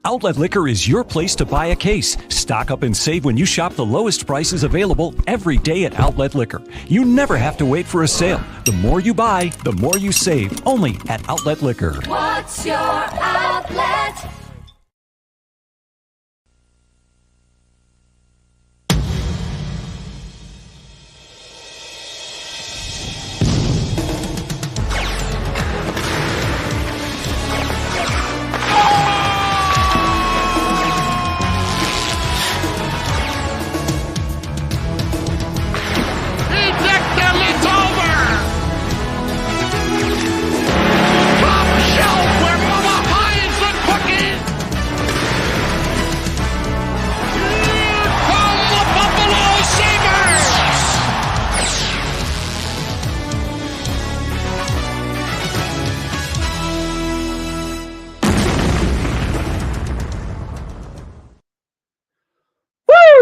Outlet Liquor is your place to buy a case. Stock up and save when you shop the lowest prices available every day at Outlet Liquor. You never have to wait for a sale. The more you buy, the more you save. Only at Outlet Liquor. What's your outlet?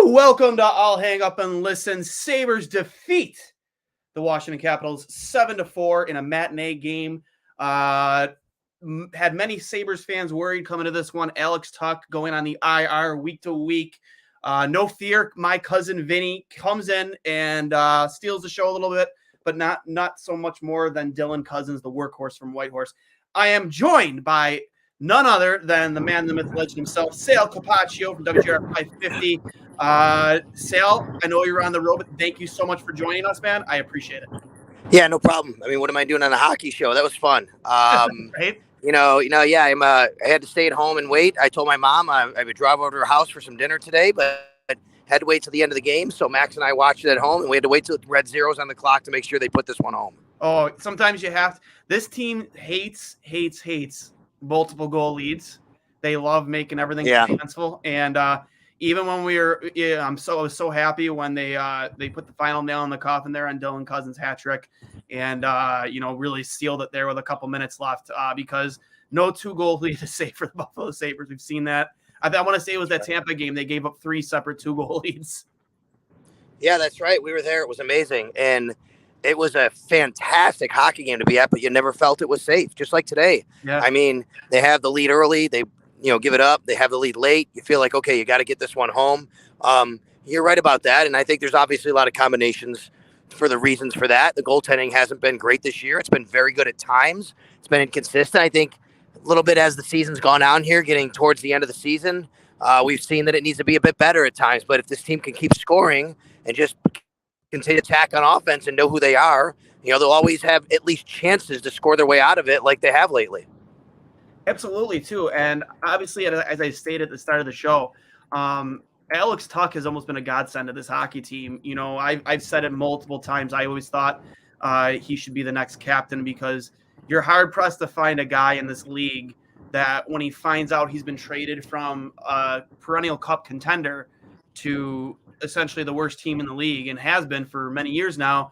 Welcome to I'll Hang Up and Listen. Sabres defeat the Washington Capitals 7-4 in a matinee game. Had many Sabres fans worried coming to this one. Alex Tuch going on the IR week to week. No fear, my cousin Vinnie comes in and steals the show a little bit, but not so much more than Dylan Cozens, the workhorse from Whitehorse. I am joined by none other than the man, the myth, legend himself, Sal Capaccio from WGR 550. Sal, I know you're on the road, but thank you so much for joining us, man. I appreciate it. Yeah, no problem. I mean, what am I doing on a hockey show? That was fun. Right? I had to stay at home and wait. I told my mom I would drive over to her house for some dinner today, but had to wait till the end of the game. So Max and I watched it at home, and we had to wait till the red zeros on the clock to make sure they put this one home. Oh, sometimes you have to. This team hates multiple goal leads. They love making everything suspenseful. And even when I was so happy when they put the final nail in the coffin there on Dylan Cozens' hat trick, and really sealed it there with a couple minutes left, because no 2-goal lead to save for the Buffalo Sabres. We've seen that. I want to say it was that Tampa game. They gave up 3 separate 2-goal leads. Yeah, that's right. We were there. It was amazing. And it was a fantastic hockey game to be at, but you never felt it was safe, just like today. Yeah. I mean, they have the lead early. They give it up. They have the lead late. You feel like, okay, you got to get this one home. You're right about that. And I think there's obviously a lot of combinations for the reasons for that. The goaltending hasn't been great this year. It's been very good at times. It's been inconsistent. I think a little bit as the season's gone on here, getting towards the end of the season, we've seen that it needs to be a bit better at times. But if this team can keep scoring and just continue to attack on offense and know who they are, they'll always have at least chances to score their way out of it like they have lately. Absolutely, too. And obviously, as I stated at the start of the show, Alex Tuch has almost been a godsend to this hockey team. I've said it multiple times. I always thought he should be the next captain, because you're hard-pressed to find a guy in this league that when he finds out he's been traded from a perennial cup contender to essentially the worst team in the league, and has been for many years now.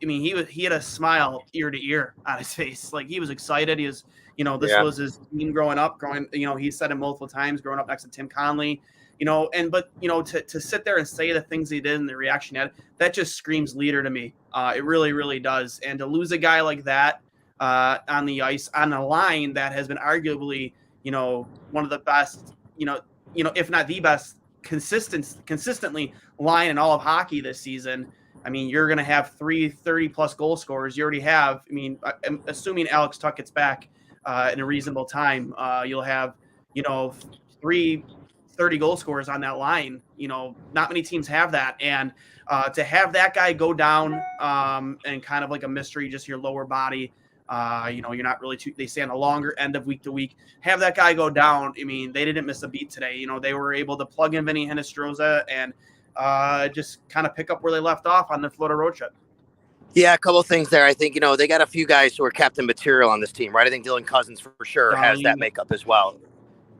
I mean, he had a smile ear to ear on his face. Like, he was excited. He was, this was his team growing up, he said it multiple times, growing up next to Tim Conley, to sit there and say the things he did and the reaction he had, that just screams leader to me. It really, really does. And to lose a guy like that on the ice, on a line that has been arguably, one of the best, if not the best, consistently line in all of hockey this season. I mean, you're going to have 3 30-plus goal scorers. You already have, I'm assuming Alex Tuch gets back in a reasonable time, you'll have, 3 30-goal scorers on that line. Not many teams have that. And to have that guy go down and kind of like a mystery, just your lower body, you're not really they stay on the longer end of week to week. Have that guy go down. I mean, they didn't miss a beat today. They were able to plug in Vinnie Hinostroza and just kind of pick up where they left off on their Florida road trip. Yeah, a couple of things there. I think, they got a few guys who are captain material on this team, right? I think Dylan Cozens for sure has that makeup as well.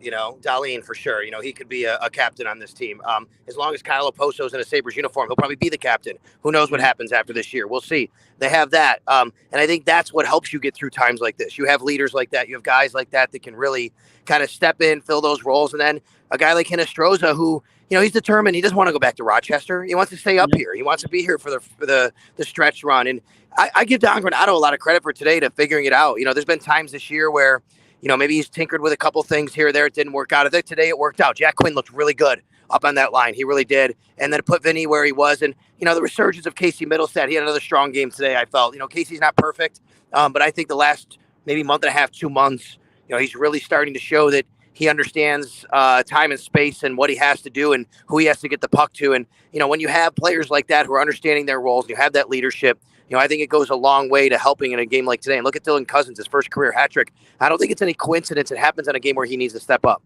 Darlene for sure. He could be a captain on this team. As long as Kyle Oposo's in a Sabres uniform, he'll probably be the captain. Who knows what happens after this year? We'll see. They have that. And I think that's what helps you get through times like this. You have leaders like that. You have guys like that can really kind of step in, fill those roles. And then a guy like Hinostroza who, he's determined. He doesn't want to go back to Rochester. He wants to stay up here. He wants to be here for the stretch run. And I give Don Granato a lot of credit for today to figuring it out. There's been times this year where maybe he's tinkered with a couple things here or there. It didn't work out. I think today it worked out. Jack Quinn looked really good up on that line. He really did. And then to put Vinnie where he was. And, the resurgence of Casey Middlestat, he had another strong game today, I felt. Casey's not perfect, but I think the last maybe month and a half, 2 months, he's really starting to show that he understands time and space and what he has to do and who he has to get the puck to. And, when you have players like that who are understanding their roles, you have that leadership, I think it goes a long way to helping in a game like today. And look at Dylan Cozens, his first career hat trick. I don't think it's any coincidence it happens in a game where he needs to step up.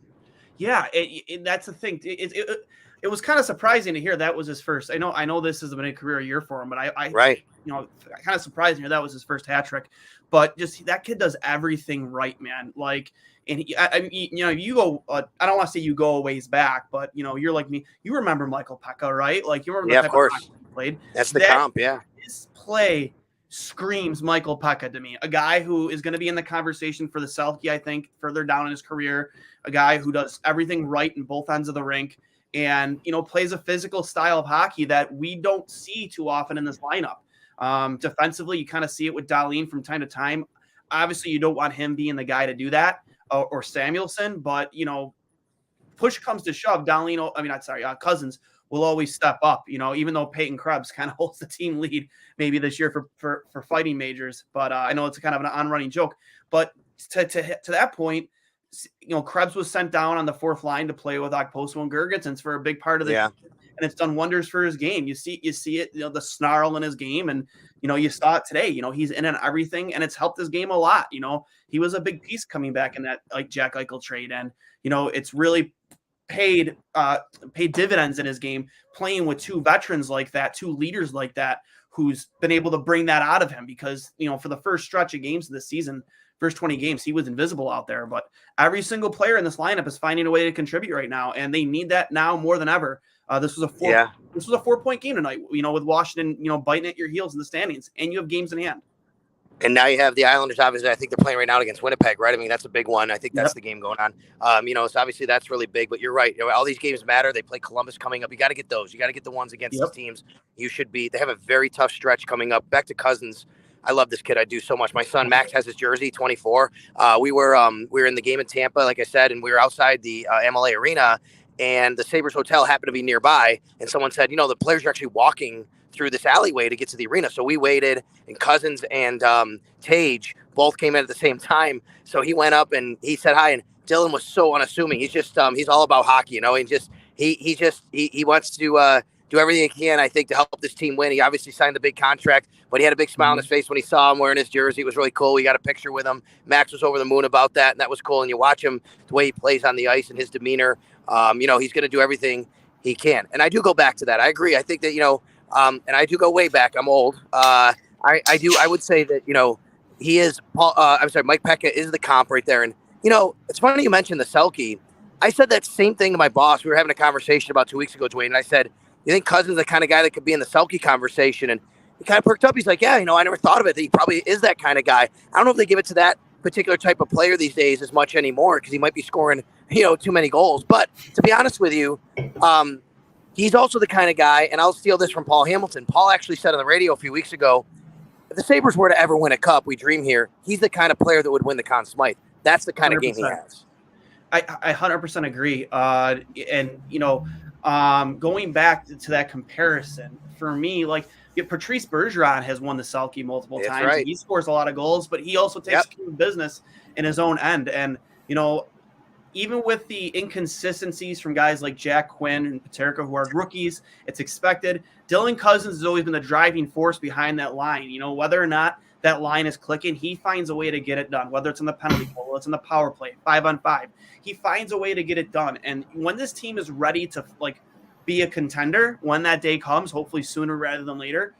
Yeah, that's the thing. It was kind of surprising to hear that was his first. I know this has been a career year for him, but I right. Kind of surprised to hear that was his first hat trick. But just that kid does everything right, man. Like, and you go. I don't want to say you go a ways back, but you're like me. You remember Michael Pekka, right? Like you remember the type of course. Of he played. That's the comp, yeah. His play screams Michael Pekka to me. A guy who is going to be in the conversation for the Selke, I think, further down in his career. A guy who does everything right in both ends of the rink, and plays a physical style of hockey that we don't see too often in this lineup. Defensively, you kind of see it with Dahlin from time to time. Obviously, you don't want him being the guy to do that, or Samuelson. But push comes to shove, Cozens will always step up. Even though Peyton Krebs kind of holds the team lead maybe this year for fighting majors. But I know it's kind of an on-running joke. But to that point, Krebs was sent down on the fourth line to play with Okposo and Girgensons for a big part of the game, and it's done wonders for his game. You see it, the snarl in his game, and you saw it today. He's in on everything, and it's helped his game a lot. He was a big piece coming back in that Jack Eichel trade, and it's really paid dividends in his game playing with two veterans like that, two leaders like that, who's been able to bring that out of him. Because for the first stretch of games of this season, first 20 games, he was invisible out there. But every single player in this lineup is finding a way to contribute right now, and they need that now more than ever. This was a 4-point game tonight, with Washington, biting at your heels in the standings, and you have games in hand. And now you have the Islanders. Obviously, I think they're playing right now against Winnipeg, right? I mean, that's a big one. I think that's the game going on. So obviously that's really big. But you're right. All these games matter. They play Columbus coming up. You got to get those. You got to get the ones against these teams. They have a very tough stretch coming up. Back to Cozens. I love this kid. I do so much. My son Max has his jersey, 24. We were in the game in Tampa, like I said, and we were outside the MLA arena, and the Sabres hotel happened to be nearby. And someone said, the players are actually walking through this alleyway to get to the arena. So we waited, and Cozens and Tage both came in at the same time. So he went up and he said hi, and Dylan was so unassuming. He's just he's all about hockey, and he wants to do everything he can, I think, to help this team win. He obviously signed the big contract, but he had a big smile on his face when he saw him wearing his jersey. It was really cool. We got a picture with him. Max was over the moon about that, and that was cool. And you watch him, the way he plays on the ice and his demeanor, he's going to do everything he can. And I do go back to that. I agree. I think that, and I do go way back. I'm old. I would say that, he is, Mike Pekka is the comp right there. And, it's funny you mentioned the Selke. I said that same thing to my boss. We were having a conversation about 2 weeks ago, Duane, and I said, you think Cozens is the kind of guy that could be in the Selke conversation? And he kind of perked up. He's like, yeah, I never thought of it. That he probably is that kind of guy. I don't know if they give it to that particular type of player these days as much anymore, because he might be scoring, too many goals. But to be honest with you, he's also the kind of guy, and I'll steal this from Paul Hamilton. Paul actually said on the radio a few weeks ago, if the Sabres were to ever win a cup, we dream here, he's the kind of player that would win the Conn Smythe. That's the kind 100%. Of game he has. I 100% agree. Going back to that comparison, for me, Patrice Bergeron has won the Selke multiple times. Right. He scores a lot of goals, but he also takes care of business in his own end. And, even with the inconsistencies from guys like Jack Quinn and Paterka, who are rookies, it's expected. Dylan Cozens has always been the driving force behind that line. Whether or not that line is clicking, he finds a way to get it done, whether it's in the penalty kill, whether it's in the power play, 5-on-5. He finds a way to get it done. And when this team is ready to be a contender, when that day comes, hopefully sooner rather than later,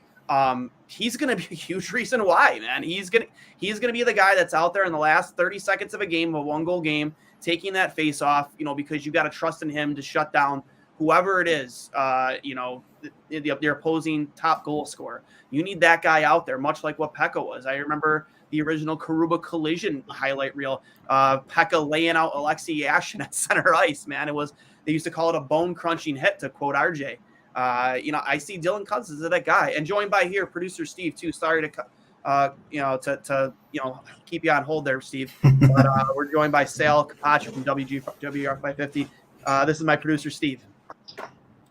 he's going to be a huge reason why, man. He's going to be the guy that's out there in the last 30 seconds of a game, a one-goal game, taking that face off, because you got to trust in him to shut down whoever it is, the opposing top goal scorer. You need that guy out there, much like what Pekka was. I remember the original Karuba collision highlight reel, Pekka laying out Alexei Yashin at center ice, man. They used to call it a bone-crunching hit, to quote RJ. I see Dylan Cozens as that guy. And joined by here, producer Steve, too. Sorry to to keep you on hold there, Steve. But we're joined by Sal Capaccio from WR 550. This is my producer, Steve.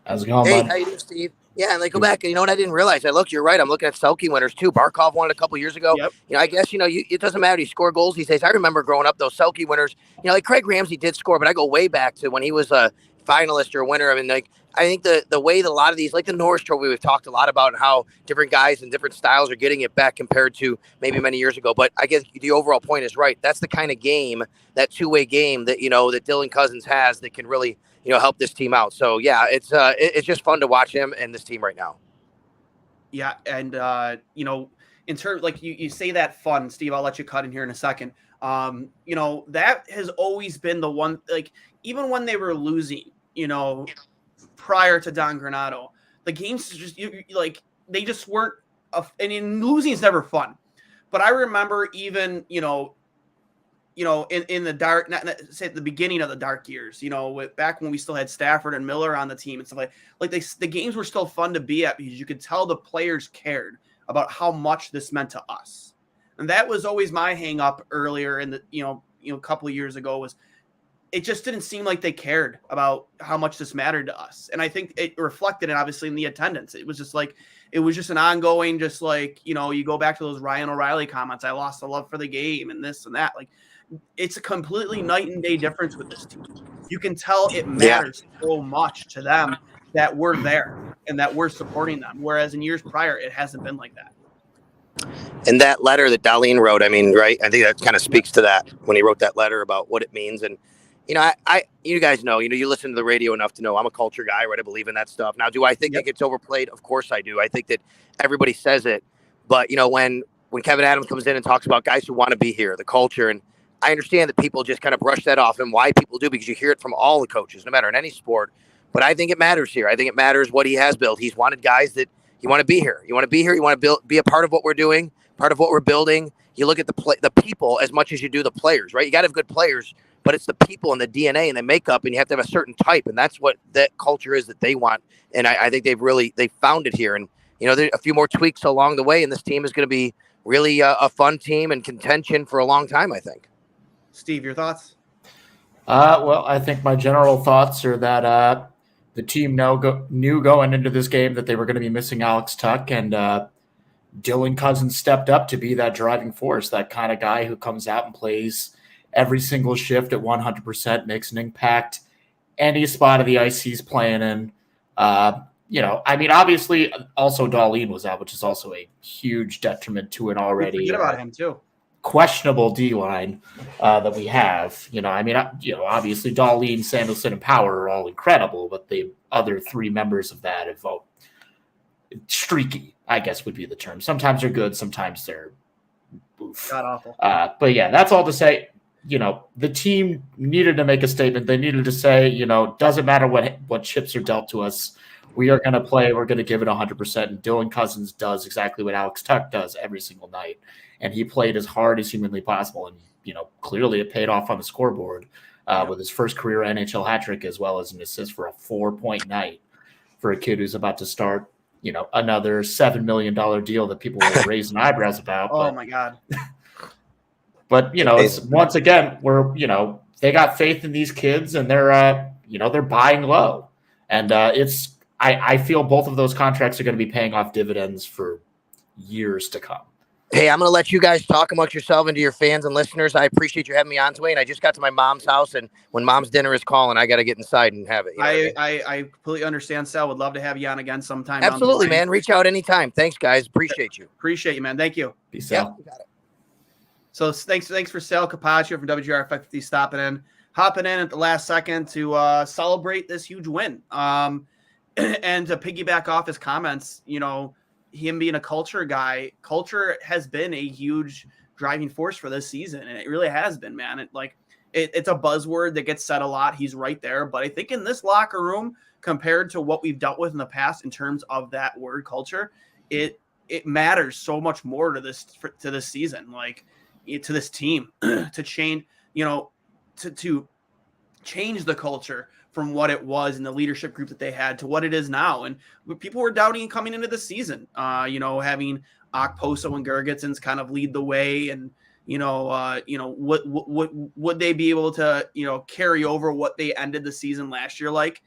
How's it going, Hey, bud? how you doing, Steve? Yeah, and go back. You know what? I didn't realize. You're right. I'm looking at Selke winners too. Barkov won it a couple years ago. Yep. I guess it doesn't matter. You score goals these days. I remember growing up, those Selke winners. Like Craig Ramsey did score, but I go way back to when he was a finalist or a winner. I mean, I think the way that a lot of these, like the Norris Trophy, we've talked a lot about, and how different guys and different styles are getting it back compared to maybe many years ago. But I guess the overall point is right. That's the kind of game, that two-way game that that Dylan Cozens has that can really help this team out. So yeah, it's just fun to watch him and this team right now. Yeah, and in terms, like you say that fun, Steve, I'll let you cut in here in a second. That has always been the one, like even when they were losing, prior to Don Granato, the games just they just weren't. And losing is never fun, but I remember even in the dark, not say at the beginning of the dark years, back when we still had Stafford and Miller on the team and stuff the games were still fun to be at because you could tell the players cared about how much this meant to us. And that was always my hang up earlier in the, a couple of years ago, was it just didn't seem like they cared about how much this mattered to us. And I think it reflected it obviously in the attendance. It was just an ongoing, just you go back to those Ryan O'Reilly comments, I lost the love for the game and this and that. It's a completely night and day difference with this team. You can tell it matters so much to them that we're there and that we're supporting them. Whereas in years prior, it hasn't been like that. And that letter that Darlene wrote, I mean, right? I think that kind of speaks to that when he wrote that letter about what it means. And, you guys know, you listen to the radio enough to know I'm a culture guy, right? I believe in that stuff. Now, do I think it gets overplayed? Of course I do. I think that everybody says it. But, when Kevin Adams comes in and talks about guys who want to be here, the culture, and I understand that people just kind of brush that off, and why people do, because you hear it from all the coaches, no matter in any sport. But I think it matters here. I think it matters what he has built. He's wanted guys that you want to be here. You want to be here. You want to be a part of what we're doing, part of what we're building. You look at the people as much as you do the players, right? You got to have good players, but it's the people and the DNA and the makeup, and you have to have a certain type, and that's what that culture is that they want. And I think they've found it here. And there's a few more tweaks along the way, and this team is going to be really a fun team and contention for a long time, I think. Steve, your thoughts? Well, I think my general thoughts are that the team knew going into this game that they were going to be missing Alex Tuch, and Dylan Cozens stepped up to be that driving force, that kind of guy who comes out and plays every single shift at 100%, makes an impact any spot of the ice he's playing in. Obviously, also Darlene was out, which is also a huge detriment to an already forget about him too. Questionable D-line that we have. Obviously Darlene, Sanderson, and Power are all incredible, but the other three members of that have streaky, I guess would be the term. Sometimes they're good, sometimes they're God awful. But yeah, that's all to say, the team needed to make a statement. They needed to say, doesn't matter what chips are dealt to us. We are going to play. We're going to give it 100%. And Dylan Cozens does exactly what Alex Tuch does every single night. And he played as hard as humanly possible. And, clearly it paid off on the scoreboard with his first career NHL hat trick, as well as an assist for a 4-point night for a kid who's about to start, another $7 million deal that people were raising eyebrows about. Oh, my God. But, it's once again, they got faith in these kids, and they're buying low. And I feel both of those contracts are going to be paying off dividends for years to come. Hey, I'm going to let you guys talk amongst yourself and to your fans and listeners. I appreciate you having me on, Duane. I just got to my mom's house, and when mom's dinner is calling, I got to get inside and have it. I completely understand, Sal. Would love to have you on again sometime. Absolutely, man. Reach out anytime. Thanks, guys. Appreciate you. Appreciate you, man. Thank you. Peace out. Got it. So thanks for Sal Capaccio from WGR 550 hopping in at the last second to celebrate this huge win. And to piggyback off his comments, him being a culture guy, culture has been a huge driving force for this season. And it really has been, man. It's a buzzword that gets said a lot. He's right there. But I think in this locker room, compared to what we've dealt with in the past in terms of that word culture, it matters so much more to this season, to this team to change, to change the culture from what it was in the leadership group that they had to what it is now. And people were doubting coming into the season, having Okposo and Gergetsons kind of lead the way, and what would they be able to carry over what they ended the season last year like?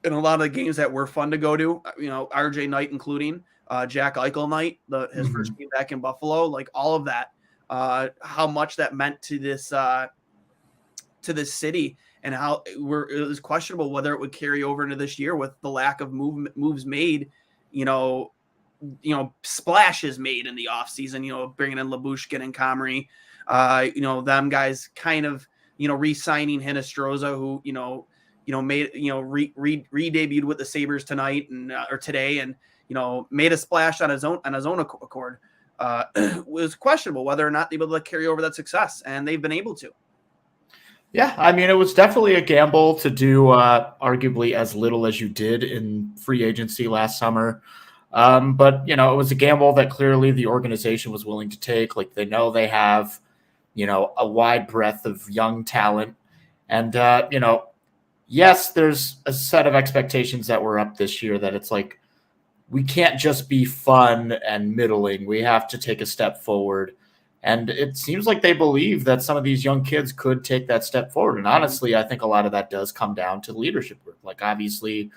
In a lot of the games that were fun to go to, RJ Knight including Jack Eichel night, his first game back in Buffalo, like all of that, how much that meant to this city, and how it was questionable whether it would carry over into this year with the lack of moves made, splashes made in the offseason, bringing in Labushkin and Comrie, them guys kind of, re-signing Hinostroza, who, made, re-debuted with the Sabres tonight or today, and, made a splash on his own accord. It was questionable whether or not they were able to carry over that success, and they've been able to. Yeah, I mean, it was definitely a gamble to do arguably as little as you did in free agency last summer. But, it was a gamble that clearly the organization was willing to take. Like, they know they have, a wide breadth of young talent. And, yes, there's a set of expectations that were up this year that it's like, we can't just be fun and middling. We have to take a step forward. And it seems like they believe that some of these young kids could take that step forward. And honestly, I think a lot of that does come down to leadership group. Like, obviously,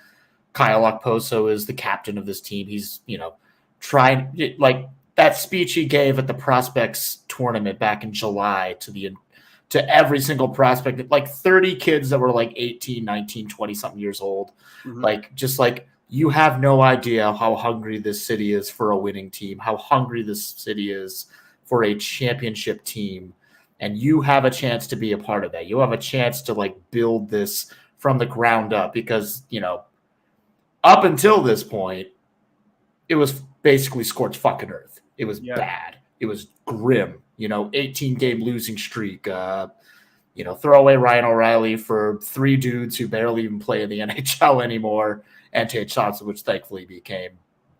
Kyle Okposo is the captain of this team. He's, trying, like that speech he gave at the prospects tournament back in July to every single prospect, like 30 kids that were like 18, 19, 20 something years old. Mm-hmm. You have no idea how hungry this city is for a winning team, how hungry this city is for a championship team. And you have a chance to be a part of that. You have a chance to build this from the ground up, because, up until this point, it was basically scorched fucking earth. It was bad. It was grim, 18-game losing streak, throw away Ryan O'Reilly for 3 dudes who barely even play in the NHL anymore, and Tate Johnson, which thankfully became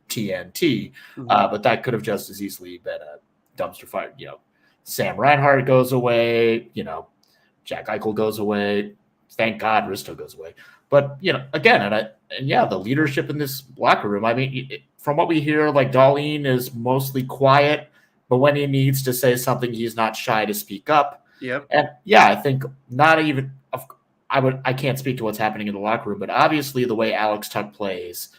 TNT. Mm-hmm. But that could have just as easily been a dumpster fire. Sam Reinhart goes away, Jack Eichel goes away. Thank God Risto goes away. But, again, the leadership in this locker room, I mean, from what we hear, Darlene is mostly quiet, but when he needs to say something, he's not shy to speak up. Yep. And I think not even I can't speak to what's happening in the locker room, but obviously the way Alex Tuch plays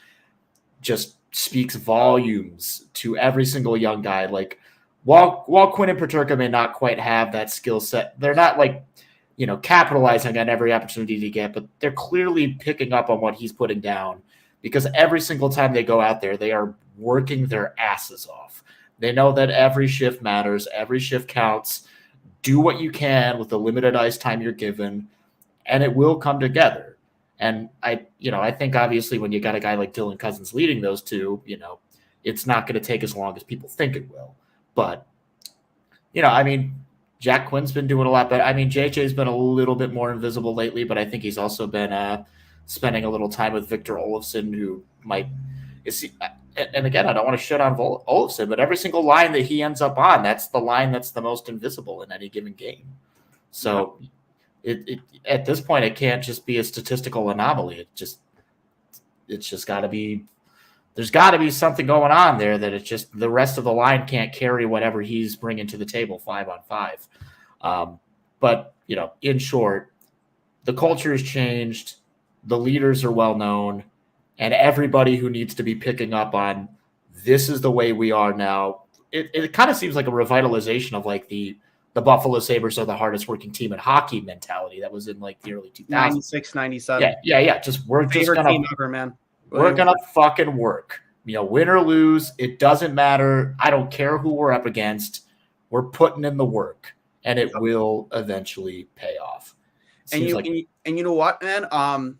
just speaks volumes to every single young guy. Like, while Quinn and Peterka may not quite have that skill set, they're not capitalizing on every opportunity to get, but they're clearly picking up on what he's putting down, because every single time they go out there, they are working their asses off. They know that every shift matters. Every shift counts. Do what you can with the limited ice time you're given, and it will come together. And I think obviously when you got a guy like Dylan Cozens leading those two, it's not going to take as long as people think it will. But, Jack Quinn's been doing a lot better. I mean, JJ's been a little bit more invisible lately, but I think he's also been spending a little time with Victor Olofsson, who and again, I don't want to shit on Olofsson, but every single line that he ends up on, that's the line that's the most invisible in any given game. So it at this point, it can't just be a statistical anomaly. It's just got to be. There's got to be something going on there that it's just the rest of the line can't carry whatever he's bringing to the table 5-on-5. But, in short, the culture has changed. The leaders are well known, and everybody who needs to be picking up on this is the way we are now. It kind of seems like a revitalization of the Buffalo Sabres are the hardest working team in hockey mentality that was in the early 2000s. 96, 97. Yeah. We're just going to, ever, man. We're going to fucking work. Win or lose, it doesn't matter. I don't care who we're up against. We're putting in the work, and it will eventually pay off. And you know what, man?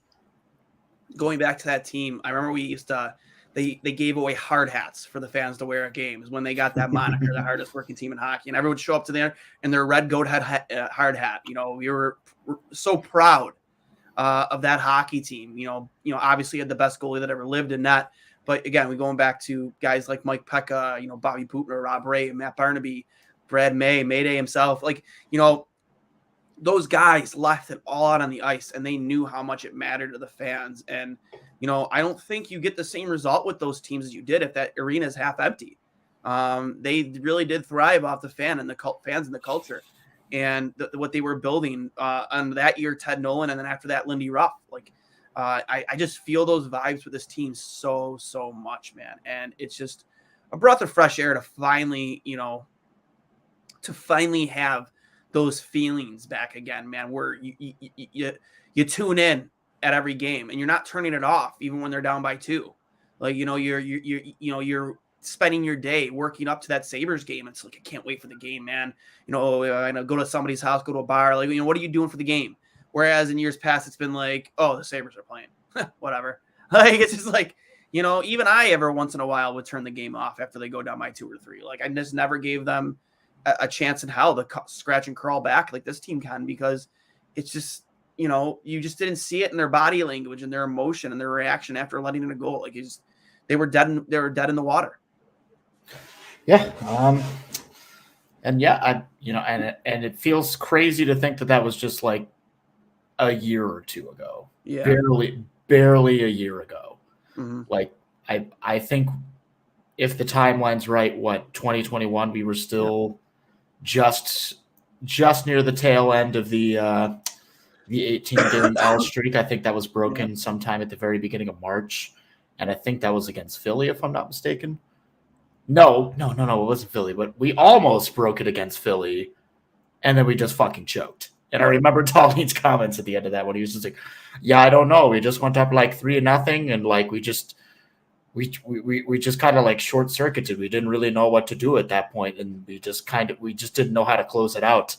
Going back to that team, I remember we used to they gave away hard hats for the fans to wear at games when they got that moniker, the hardest working team in hockey, and everyone would show up to there in their red goat head hard hat. We were so proud of that hockey team. Obviously had the best goalie that ever lived in net. But again, we're going back to guys like Mike Pekka, Bobby Putner, Rob Ray, Matt Barnaby, Brad May, Mayday himself. those guys left it all out on the ice, and they knew how much it mattered to the fans. And, I don't think you get the same result with those teams as you did if that arena is half empty. They really did thrive off the fans and the culture, and what they were building on that year, Ted Nolan, and then after that, Lindy Ruff. Like, I just feel those vibes with this team so much, man. And it's just a breath of fresh air to finally, have those feelings back again, man, where you tune in at every game and you're not turning it off even when they're down by 2. Like, you're spending your day working up to that Sabres game. It's like, I can't wait for the game, man. I go to somebody's house, go to a bar. Like, what are you doing for the game? Whereas in years past, it's been like, oh, the Sabres are playing. Whatever. Like, it's just like, even I ever once in a while would turn the game off after they go down by 2 or 3. Like, I just never gave them a chance in hell to scratch and crawl back like this team can, because it's just, you just didn't see it in their body language and their emotion and their reaction after letting in a goal. Like, they were dead in the water. Yeah. And yeah, and it feels crazy to think that was just like a year or two ago. Yeah. Barely a year ago. Mm-hmm. Like, I think if the timeline's right, 2021, we were still just near the tail end of the 18-game L streak. I think that was broken sometime at the very beginning of March, and I think that was against Philly, if I'm not mistaken. No, it wasn't Philly, but we almost broke it against Philly, and then we just fucking choked. And I remember Darlene's comments at the end of that when he was just like, "Yeah, I don't know. We just went up like 3-0, and like we just kind of like short circuited. We didn't really know what to do at that point, and we just didn't know how to close it out."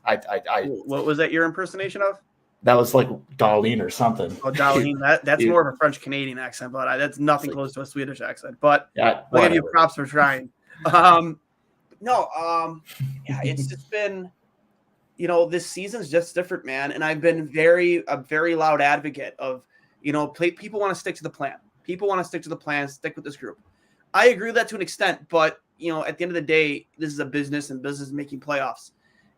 What was that your impersonation of? That was like Darlene or something. Oh, Darlene. That's more of a French Canadian accent, but that's nothing close to a Swedish accent. But I'll give you props for trying. It's just been, this season's just different, man. And I've been a very loud advocate of, people want to stick to the plan. People want to stick to the plan, stick with this group. I agree with that to an extent, but, at the end of the day, this is a business, and business is making playoffs.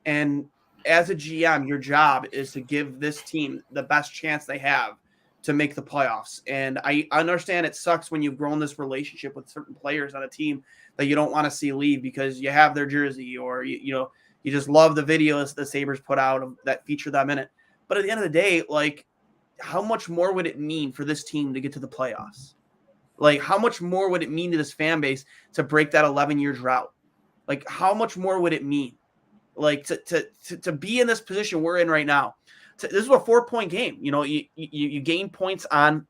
And as a GM, your job is to give this team the best chance they have to make the playoffs. And I understand it sucks when you've grown this relationship with certain players on a team that you don't want to see leave because you have their jersey, or, you just love the videos the Sabres put out that feature them in it. But at the end of the day, like, how much more would it mean for this team to get to the playoffs? Like, how much more would it mean to this fan base to break that 11-year drought? Like, how much more would it mean? Like, to be in this position we're in right now. This is a 4-point game. You gain points on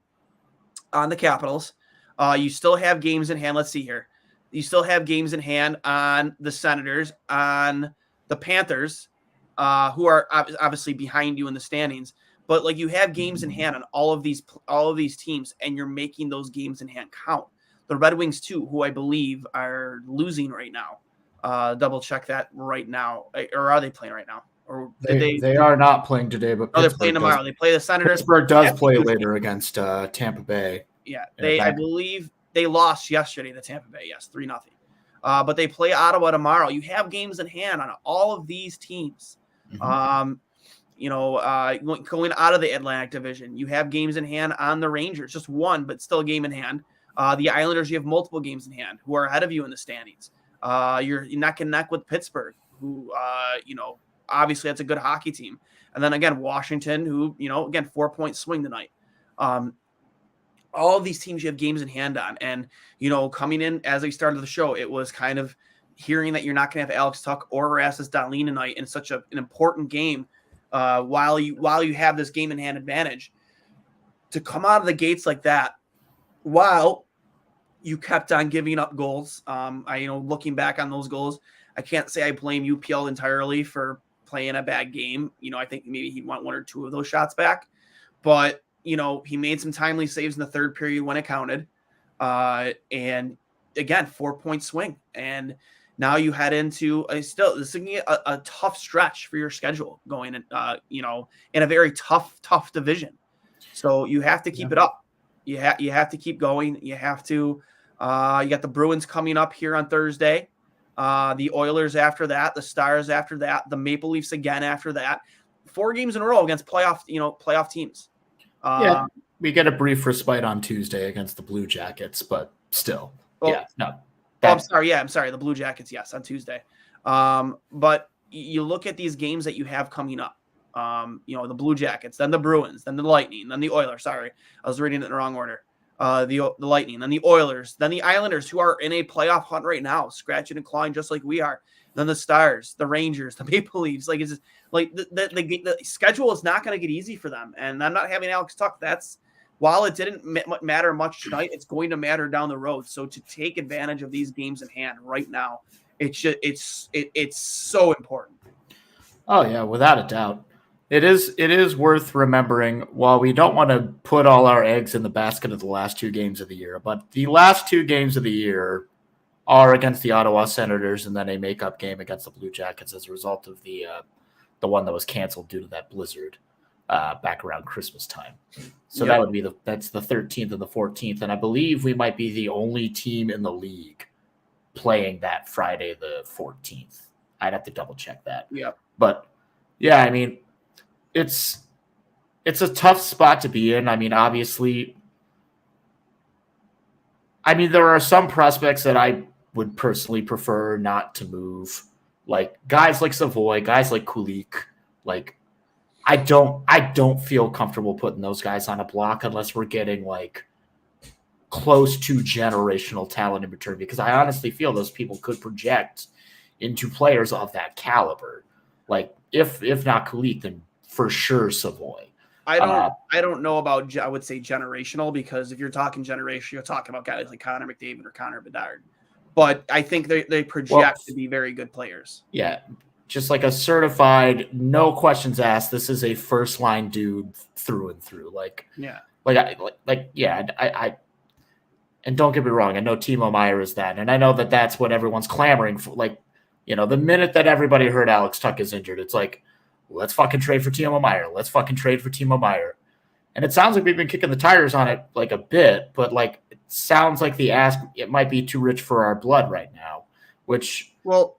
the Capitals. You still have games in hand. Let's see here. You still have games in hand on the Senators, on the Panthers, who are obviously behind you in the standings. But like, you have games in hand on all of these teams, and you're making those games in hand count. The Red Wings too, who I believe are losing right now. Double check that right now, or are they playing right now? Or they are not playing today, but they're playing tomorrow. They play the Senators. Pittsburgh does play later against Tampa Bay. Yeah, I believe they lost yesterday to Tampa Bay. Yes, 3-0. But they play Ottawa tomorrow. You have games in hand on all of these teams. Mm-hmm. Going out of the Atlantic Division, you have games in hand on the Rangers. Just one, but still a game in hand. The Islanders, you have multiple games in hand who are ahead of you in the standings. You're neck and neck with Pittsburgh, who, obviously that's a good hockey team. And then again, Washington, who, 4-point swing tonight. All of these teams you have games in hand on. And, coming in as I started the show, it was kind of hearing that you're not going to have Alex Tuch or Rasmus Dahlin tonight in such an important game while you have this game in hand advantage. To come out of the gates like that, while you kept on giving up goals. Looking back on those goals, I can't say I blame UPL entirely for playing a bad game. I think maybe he'd want 1 or 2 of those shots back, but he made some timely saves in the third period when it counted. And again, 4-point swing. And now you head into this is a tough stretch for your schedule going in, in a very tough division. So you have to keep it up. You have to keep going. You have to, you got the Bruins coming up here on Thursday, the Oilers after that, the Stars after that, the Maple Leafs again after that. 4 games in a row against playoff teams. We get a brief respite on Tuesday against the Blue Jackets, but still, I'm sorry. The Blue Jackets, yes, on Tuesday. But you look at these games that you have coming up. The Blue Jackets, then the Bruins, then the Lightning, then the Oilers. Sorry, I was reading it in the wrong order. The Lightning, then the Oilers, then the Islanders, who are in a playoff hunt right now, scratching and clawing just like we are. Then the Stars, the Rangers, the Maple Leafs. Like, it's just, like the schedule is not going to get easy for them. And I'm not having Alex Tuch. While it didn't matter much tonight, it's going to matter down the road. So to take advantage of these games in hand right now, it's so important. Oh yeah, without a doubt. It is worth remembering, while we don't want to put all our eggs in the basket of the last 2 games of the year, but the last 2 games of the year are against the Ottawa Senators and then a makeup game against the Blue Jackets as a result of the one that was canceled due to that blizzard back around Christmas time. So that would be that's the 13th and the 14th, and I believe we might be the only team in the league playing that Friday the 14th. I'd have to double check that. Yeah. But yeah, I mean, it's a tough spot to be in. I mean, obviously, there are some prospects that I would personally prefer not to move, like guys like Savoy, guys like Kulik. Like, I don't feel comfortable putting those guys on a block unless we're getting like close to generational talent in return, because I honestly feel those people could project into players of that caliber. Like, if not Kulik, then for sure Savoy. I don't know about, I would say, generational, because if you're talking generation, you're talking about guys like Connor McDavid or Connor Bedard. But I think they project to be very good players. Yeah, just like a certified, no questions asked, this is a first line dude through and through. And don't get me wrong, I know Timo Meier is that, and I know that that's what everyone's clamoring for. Like, the minute that everybody heard Alex Tuch is injured, it's like, let's fucking trade for Timo Meier. Let's fucking trade for Timo Meier. And it sounds like we've been kicking the tires on it like a bit, but like, it sounds like the ask, it might be too rich for our blood right now, which. Well,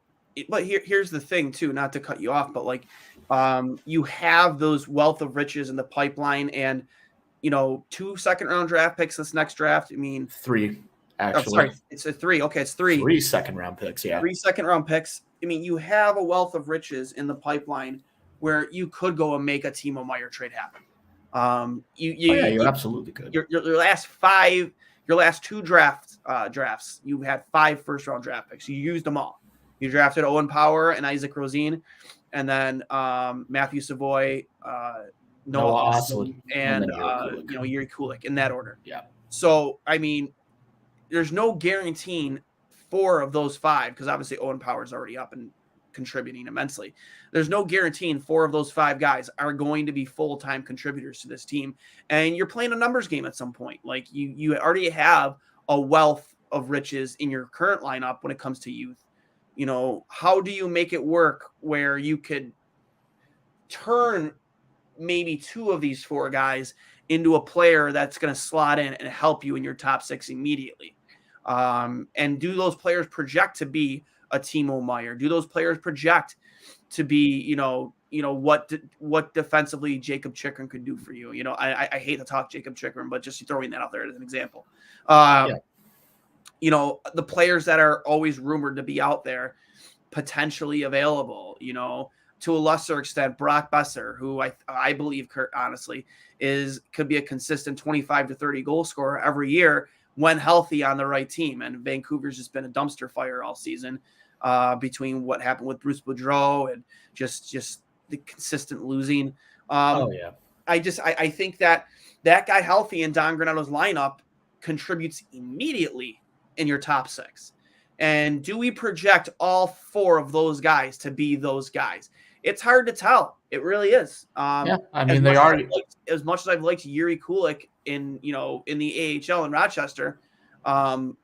but here's the thing too, not to cut you off, but like, you have those wealth of riches in the pipeline, and 2 second-round draft picks this next draft. 3, actually. It's a 3. Okay, it's 3. 3 second-round picks, yeah. 3 second-round picks. You have a wealth of riches in the pipeline where you could go and make a Timo Meier trade happen. You absolutely could. Your last 2 drafts, you had 5 first-round draft picks. You used them all. You drafted Owen Power and Isaac Rosine, and then Matthew Savoy, Noah Austin, and Yuri Kulik in that order. Yeah. So there's no guaranteeing 4 of those 5, because obviously Owen Power is already up and contributing immensely. There's no guaranteeing 4 of those 5 guys are going to be full-time contributors to this team, and you're playing a numbers game at some point. Like, you already have a wealth of riches in your current lineup when it comes to youth. How do you make it work where you could turn maybe 2 of these 4 guys into a player that's going to slot in and help you in your top 6 immediately? And do those players project to be a Timo Meier? Do those players project to be, what defensively Jacob Chikrin could do for you? I hate to talk Jacob Chikrin, but just throwing that out there as an example. The players that are always rumored to be out there, potentially available, to a lesser extent, Brock Besser, who I believe, Kurt, honestly, could be a consistent 25 to 30 goal scorer every year when healthy on the right team. And Vancouver's just been a dumpster fire all season, between what happened with Bruce Boudreau and just the consistent losing. I think that guy healthy in Don Granato's lineup contributes immediately in your top 6. And do we project all 4 of those guys to be those guys? It's hard to tell. It really is. They are. As much as I've liked Yuri Kulik in the AHL in Rochester, can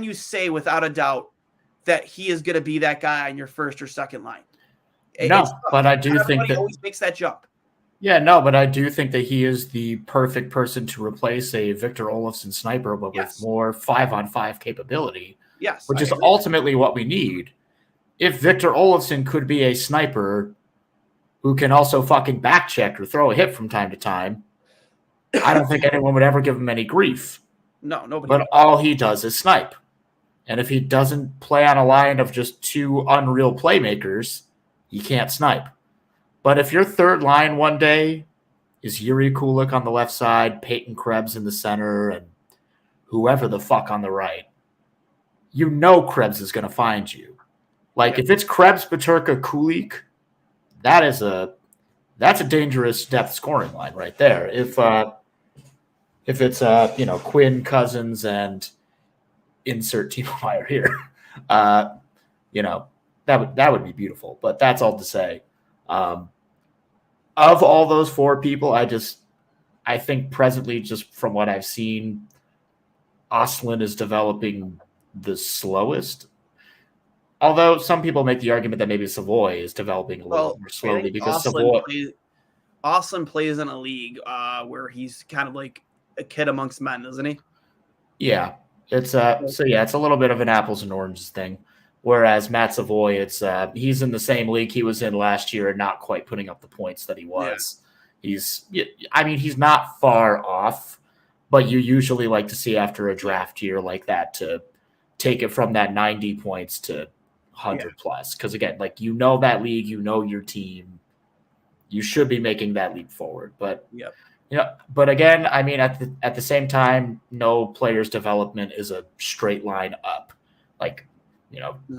you say without a doubt that he is going to be that guy on your first or second line? No, but I do think that always makes that jump. Yeah, no, but I do think that he is the perfect person to replace a Victor Olofsson sniper, but with more 5-on-5 capability. Yes, which is ultimately what we need. if Victor Olofsson could be a sniper who can also fucking back check or throw a hit from time to time, I don't think anyone would ever give him any grief. No, nobody. But all he does is snipe. And if he doesn't play on a line of just two unreal playmakers, he can't snipe. But if your third line one day is Yuri Kulik on the left side, Peyton Krebs in the center, and whoever the fuck on the right, you know Krebs is going to find you. Like, if it's Krebs, Peterka, Kulik, that's a dangerous depth scoring line right there. If it's Quinn, Cozens, and insert Timo Meier here, that would be beautiful. But that's all to say. Of all those four people, I think presently, just from what I've seen, Ostlund is developing the slowest. Although some people make the argument that maybe Savoy is developing a little more slowly because Ostlund plays in a league where he's kind of like a kid amongst men, isn't he? Yeah, it's it's a little bit of an apples and oranges thing. Whereas Matt Savoy, he's in the same league he was in last year and not quite putting up the points that he was. Yeah. He's not far off, but you usually like to see after a draft year like that to take it from that 90 points to 100 plus. Because again, that league, your team, you should be making that leap forward. But but again, at the same time, no player's development is a straight line up.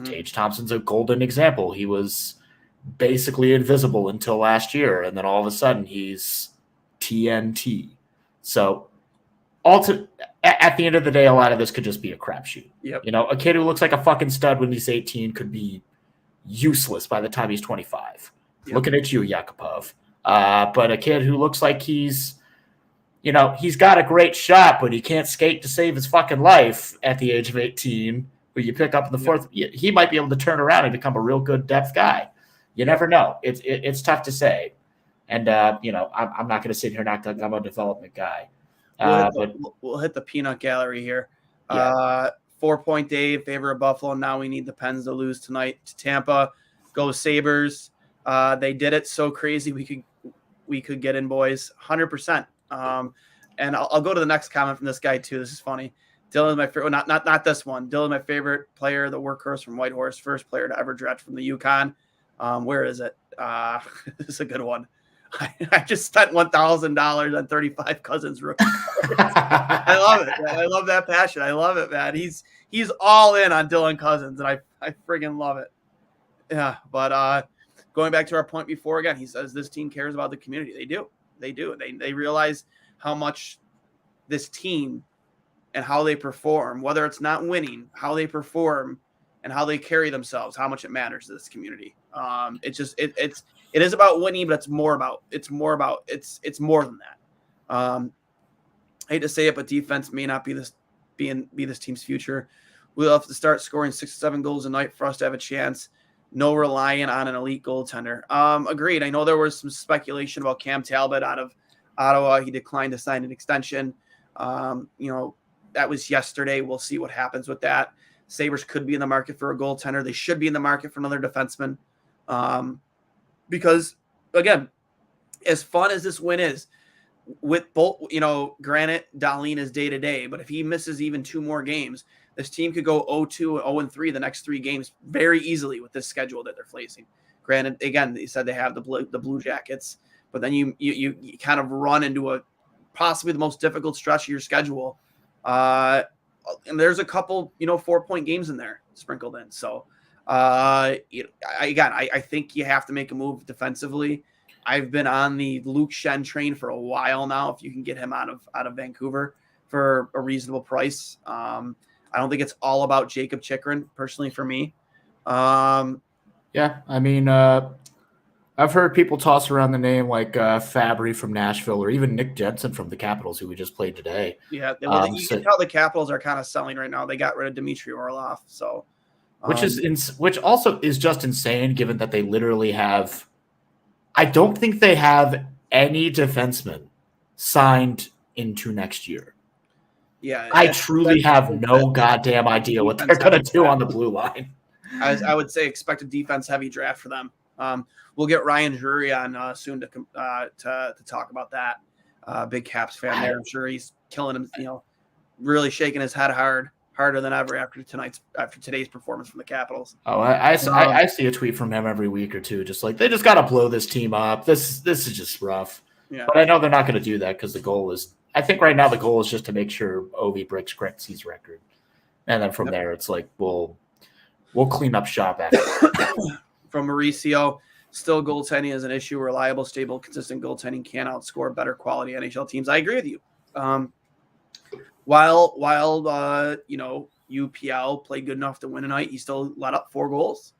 Tage Thompson's a golden example. He was basically invisible until last year, and then all of a sudden he's TNT. So at the end of the day, a lot of this could just be a crapshoot. Yep. A kid who looks like a fucking stud when he's 18 could be useless by the time he's 25. Yep. Looking at you, Yakupov. But a kid who looks like he's got a great shot, but he can't skate to save his fucking life at the age of 18, who you pick up in the fourth, he might be able to turn around and become a real good depth guy. You never know. It's tough to say. And, I'm not going to sit here and act like I'm a development guy. We'll hit the peanut gallery here. Yeah. 4-point day in favor of Buffalo. Now we need the Pens to lose tonight to Tampa. Go Sabres. They did it so crazy we could get in, boys. 100%. And I'll go to the next comment from this guy too. This is funny. Dylan's my favorite. Not this one. Dylan's my favorite player, the workhorse from Whitehorse, first player to ever draft from the Yukon. Where is it? This is a good one. I just spent $1,000 on 35 Cozens rookie. I love it, man. I love that passion. I love it, man. He's all in on Dylan Cozens, and I friggin' love it. Yeah, but going back to our point before, again, he says this team cares about the community. They do. They realize how much this team and how they perform, whether it's not winning, how they perform and how they carry themselves, how much it matters to this community. It is about winning, but it's more than that. I hate to say it, but defense may not be this team's future. We'll have to start scoring 6 to 7 goals a night for us to have a chance. No relying on an elite goaltender. Agreed. I know there was some speculation about Cam Talbot out of Ottawa. He declined to sign an extension. That was yesterday. We'll see what happens with that. Sabres could be in the market for a goaltender. They should be in the market for another defenseman. Because, again, as fun as this win is, with both, granted, Dahlin is day-to-day, but if he misses even 2 more games, this team could go 0-2 and 0-3 the next 3 games very easily with this schedule that they're facing. Granted, again, they said they have the Blue Jackets, but then you kind of run into possibly the most difficult stretch of your schedule. And there's a couple, 4-point games in there sprinkled in. So, I think you have to make a move defensively. I've been on the Luke Shen train for a while now. If you can get him out of Vancouver for a reasonable price, I don't think it's all about Jacob Chikrin, personally, for me. I've heard people toss around the name like Fabry from Nashville or even Nick Jensen from the Capitals, who we just played today. Yeah, you can tell the Capitals are kind of selling right now. They got rid of Dmitry Orlov, so which also is just insane, given that they literally have. I don't think they have any defensemen signed into next year. Yeah, I truly have no goddamn idea what they're going to do on the blue line. I would say expect a defense-heavy draft for them. We'll get Ryan Drury on soon to talk about that. Big Caps fan there. I'm sure he's killing him. Really shaking his head harder than ever after today's performance from the Capitals. Oh, I see a tweet from him every week or two, just like they just got to blow this team up. This is just rough. Yeah. But I know they're not going to do that because the goal is. I think right now the goal is just to make sure Ovi breaks Gretzky's record, and then from there it's like we'll clean up shop after. From Mauricio, still goaltending is an issue. Reliable, stable, consistent goaltending can outscore better quality NHL teams. I agree with you. While UPL played good enough to win tonight, he still let up 4 goals.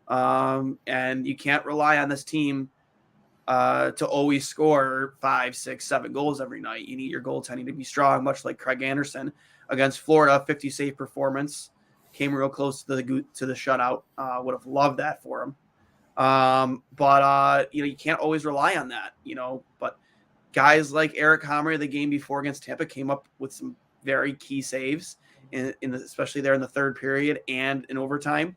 And you can't rely on this team to always score 5, 6, 7 goals every night. You need your goaltending to be strong, much like Craig Anderson against Florida. 50 save performance, came real close to the shutout. Would have loved that for him. But you can't always rely on that. But guys like Eric Hammer, the game before against Tampa, came up with some very key saves, especially there in the third period and in overtime.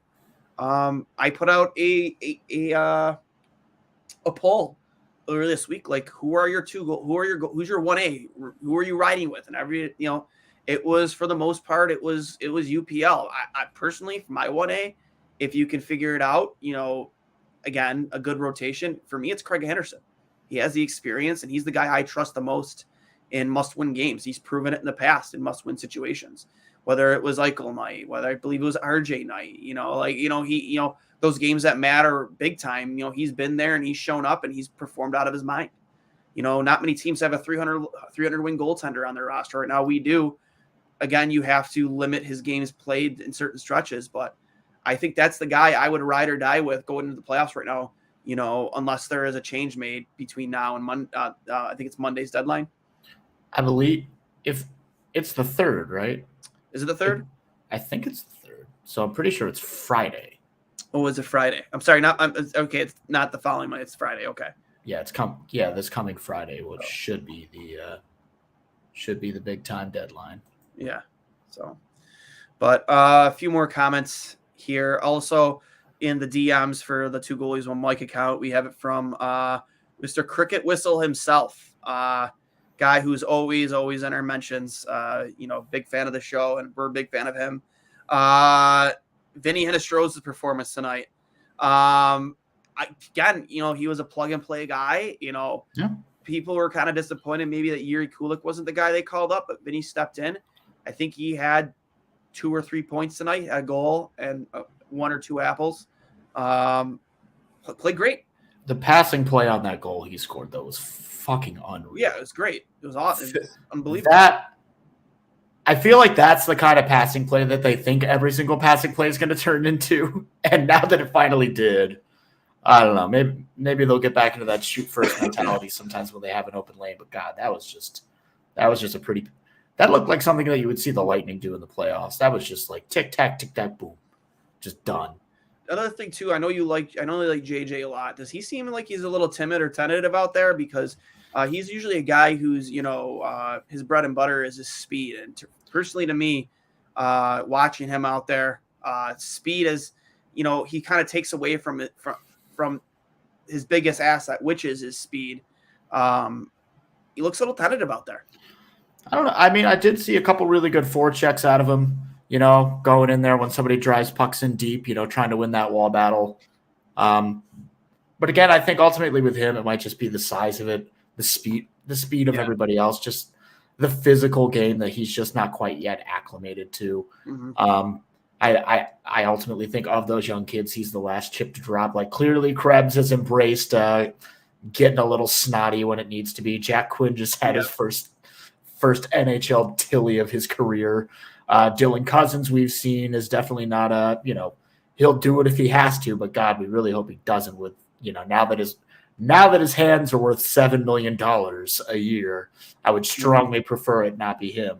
I put out a poll earlier this week, like who's your 1A? Who are you riding with? And it was, for the most part, it was UPL. I personally, for my 1A, if you can figure it out, again, a good rotation for me, it's Craig Henderson. He has the experience, and he's the guy I trust the most in must-win games. He's proven it in the past in must-win situations, whether it was Eichel night, whether I believe it was RJ night, those games that matter big time, he's been there and he's shown up and he's performed out of his mind. Not many teams have a 300 win goaltender on their roster right now. We do. Again, you have to limit his games played in certain stretches, but I think that's the guy I would ride or die with going into the playoffs right now, unless there is a change made between now and I think it's Monday's deadline. I believe if it's the 3rd, right? Is it the 3rd? I think it's the 3rd. So I'm pretty sure it's Friday. Oh, is it Friday? I'm sorry. Okay. It's not the following Monday. It's Friday. Okay. Yeah, this coming Friday, which should be the big time deadline. Yeah. So, but a few more comments here. Also in the DMs for the 2 goalies, 1 Mike account, we have it from Mr. Cricket Whistle himself. Guy who's always in our mentions, big fan of the show, and we're a big fan of him. Vinnie Hinostroza's performance tonight. He was a plug and play guy. People were kind of disappointed maybe that Yuri Kulik wasn't the guy they called up, but Vinnie stepped in. I think he had 2 or 3 points tonight, a goal and 1 or 2 apples. Played great. The passing play on that goal he scored, though, was fucking unreal. Yeah, it was great. It was awesome. It was unbelievable. I feel like that's the kind of passing play that they think every single passing play is going to turn into. And now that it finally did, I don't know. Maybe they'll get back into that shoot first mentality sometimes when they have an open lane. But God, that was just that looked like something that you would see the Lightning do in the playoffs. That was just like tic tac, boom, just done. Another thing too, I know you like JJ a lot. Does he seem like he's a little timid or tentative out there? Because he's usually a guy who's his bread and butter is his speed. And personally, to me, watching him out there, speed is he kind of takes away from his biggest asset, which is his speed. He looks a little tentative out there. I don't know. I mean, I did see a couple really good forechecks out of him. Going in there when somebody drives pucks in deep, trying to win that wall battle. But again, I think ultimately with him, it might just be the size of it, the speed of everybody else, just the physical game that he's just not quite yet acclimated to. Mm-hmm. I ultimately think of those young kids, he's the last chip to drop. Like clearly Krebs has embraced getting a little snotty when it needs to be. Jack Quinn just had his first NHL Tilly of his career. Dylan Cozens we've seen is definitely not he'll do it if he has to, but God, we really hope he doesn't with, now that his hands are worth $7 million a year, I would strongly prefer it not be him.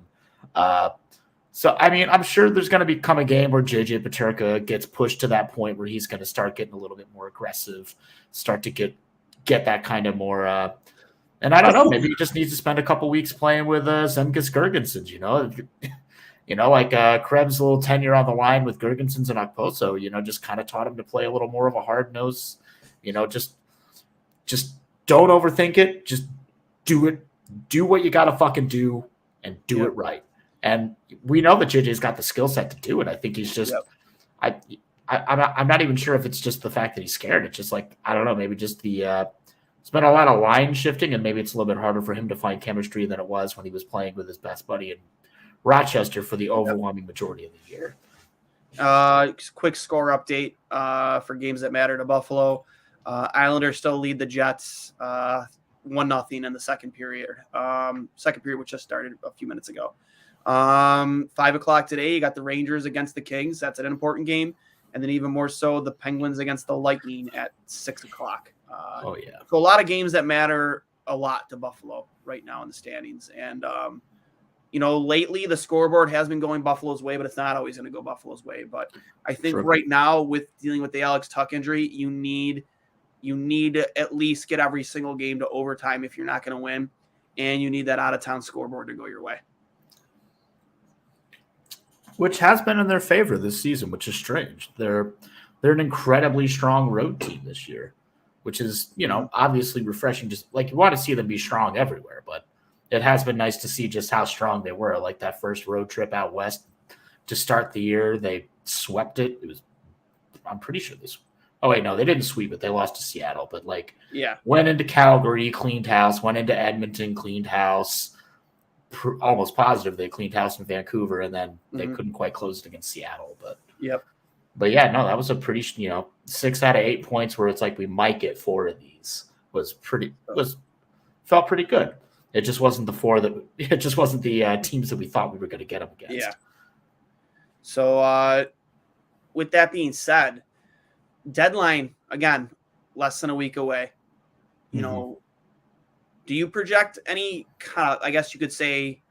So, I mean, I'm sure there's going to become a game where JJ Peterka gets pushed to that point where he's going to start getting a little bit more aggressive, start to get that kind of more, and I don't know, maybe he just needs to spend a couple weeks playing with Zemgus Girgensons, like Krebs' little tenure on the line with Girgensons and Okposo, just kind of taught him to play a little more of a hard nose. Just don't overthink it. Just do it. Do what you got to fucking do and do it right. And we know that JJ's got the skill set to do it. I think he's just I'm not even sure if it's just the fact that he's scared. It's just like, I don't know, maybe just it's been a lot of line shifting, and maybe it's a little bit harder for him to find chemistry than it was when he was playing with his best buddy in Rochester for the overwhelming majority of the year. Quick score update for games that matter to Buffalo. Islanders still lead the Jets 1-0 in the second period. Which just started a few minutes ago. 5:00 today, you got the Rangers against the Kings. That's an important game. And then even more so, the Penguins against the Lightning at 6:00. So a lot of games that matter a lot to Buffalo right now in the standings. And, lately the scoreboard has been going Buffalo's way, but it's not always going to go Buffalo's way. But I think right now, with dealing with the Alex Tuch injury, you need to at least get every single game to overtime if you're not going to win. And you need that out-of-town scoreboard to go your way. Which has been in their favor this season, which is strange. They're an incredibly strong road team this year, which is, obviously refreshing. Just like, you want to see them be strong everywhere, but it has been nice to see just how strong they were. Like that first road trip out west to start the year, they swept it. I'm pretty sure this. Oh wait, no, they didn't sweep it. They lost to Seattle, but went into Calgary, cleaned house. Went into Edmonton, cleaned house. Almost positive they cleaned house in Vancouver, and then they couldn't quite close it against Seattle. But that was a pretty 6 out of 8 points where it's like we might get 4 of these felt pretty good. It just wasn't the teams that we thought we were going to get them against. Yeah. So with that being said, deadline again, less than a week away. Do you project any kind of, I guess you could say,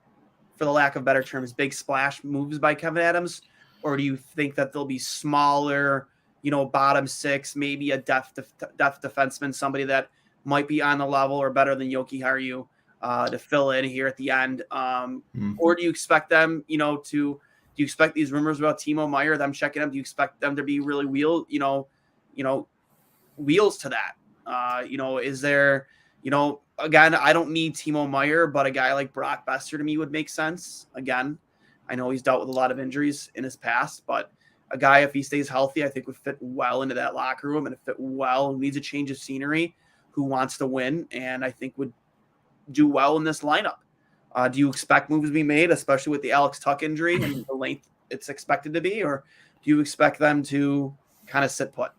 for the lack of better terms, big splash moves by Kevin Adams? Or do you think that they'll be smaller, bottom 6, maybe a depth defenseman, somebody that might be on the level or better than Yoki Haru to fill in here at the end? Or do you expect them, do you expect these rumors about Timo Meier, them checking them? Do you expect them to be really wheels to that? Is there, again, I don't need Timo Meier, but a guy like Brock Besser to me would make sense. Again, I know he's dealt with a lot of injuries in his past, but a guy, if he stays healthy, I think would fit well into that locker room and fit well, needs a change of scenery, who wants to win, and I think would do well in this lineup. Do you expect moves to be made, especially with the Alex Tuch injury and the length it's expected to be, or do you expect them to kind of sit put?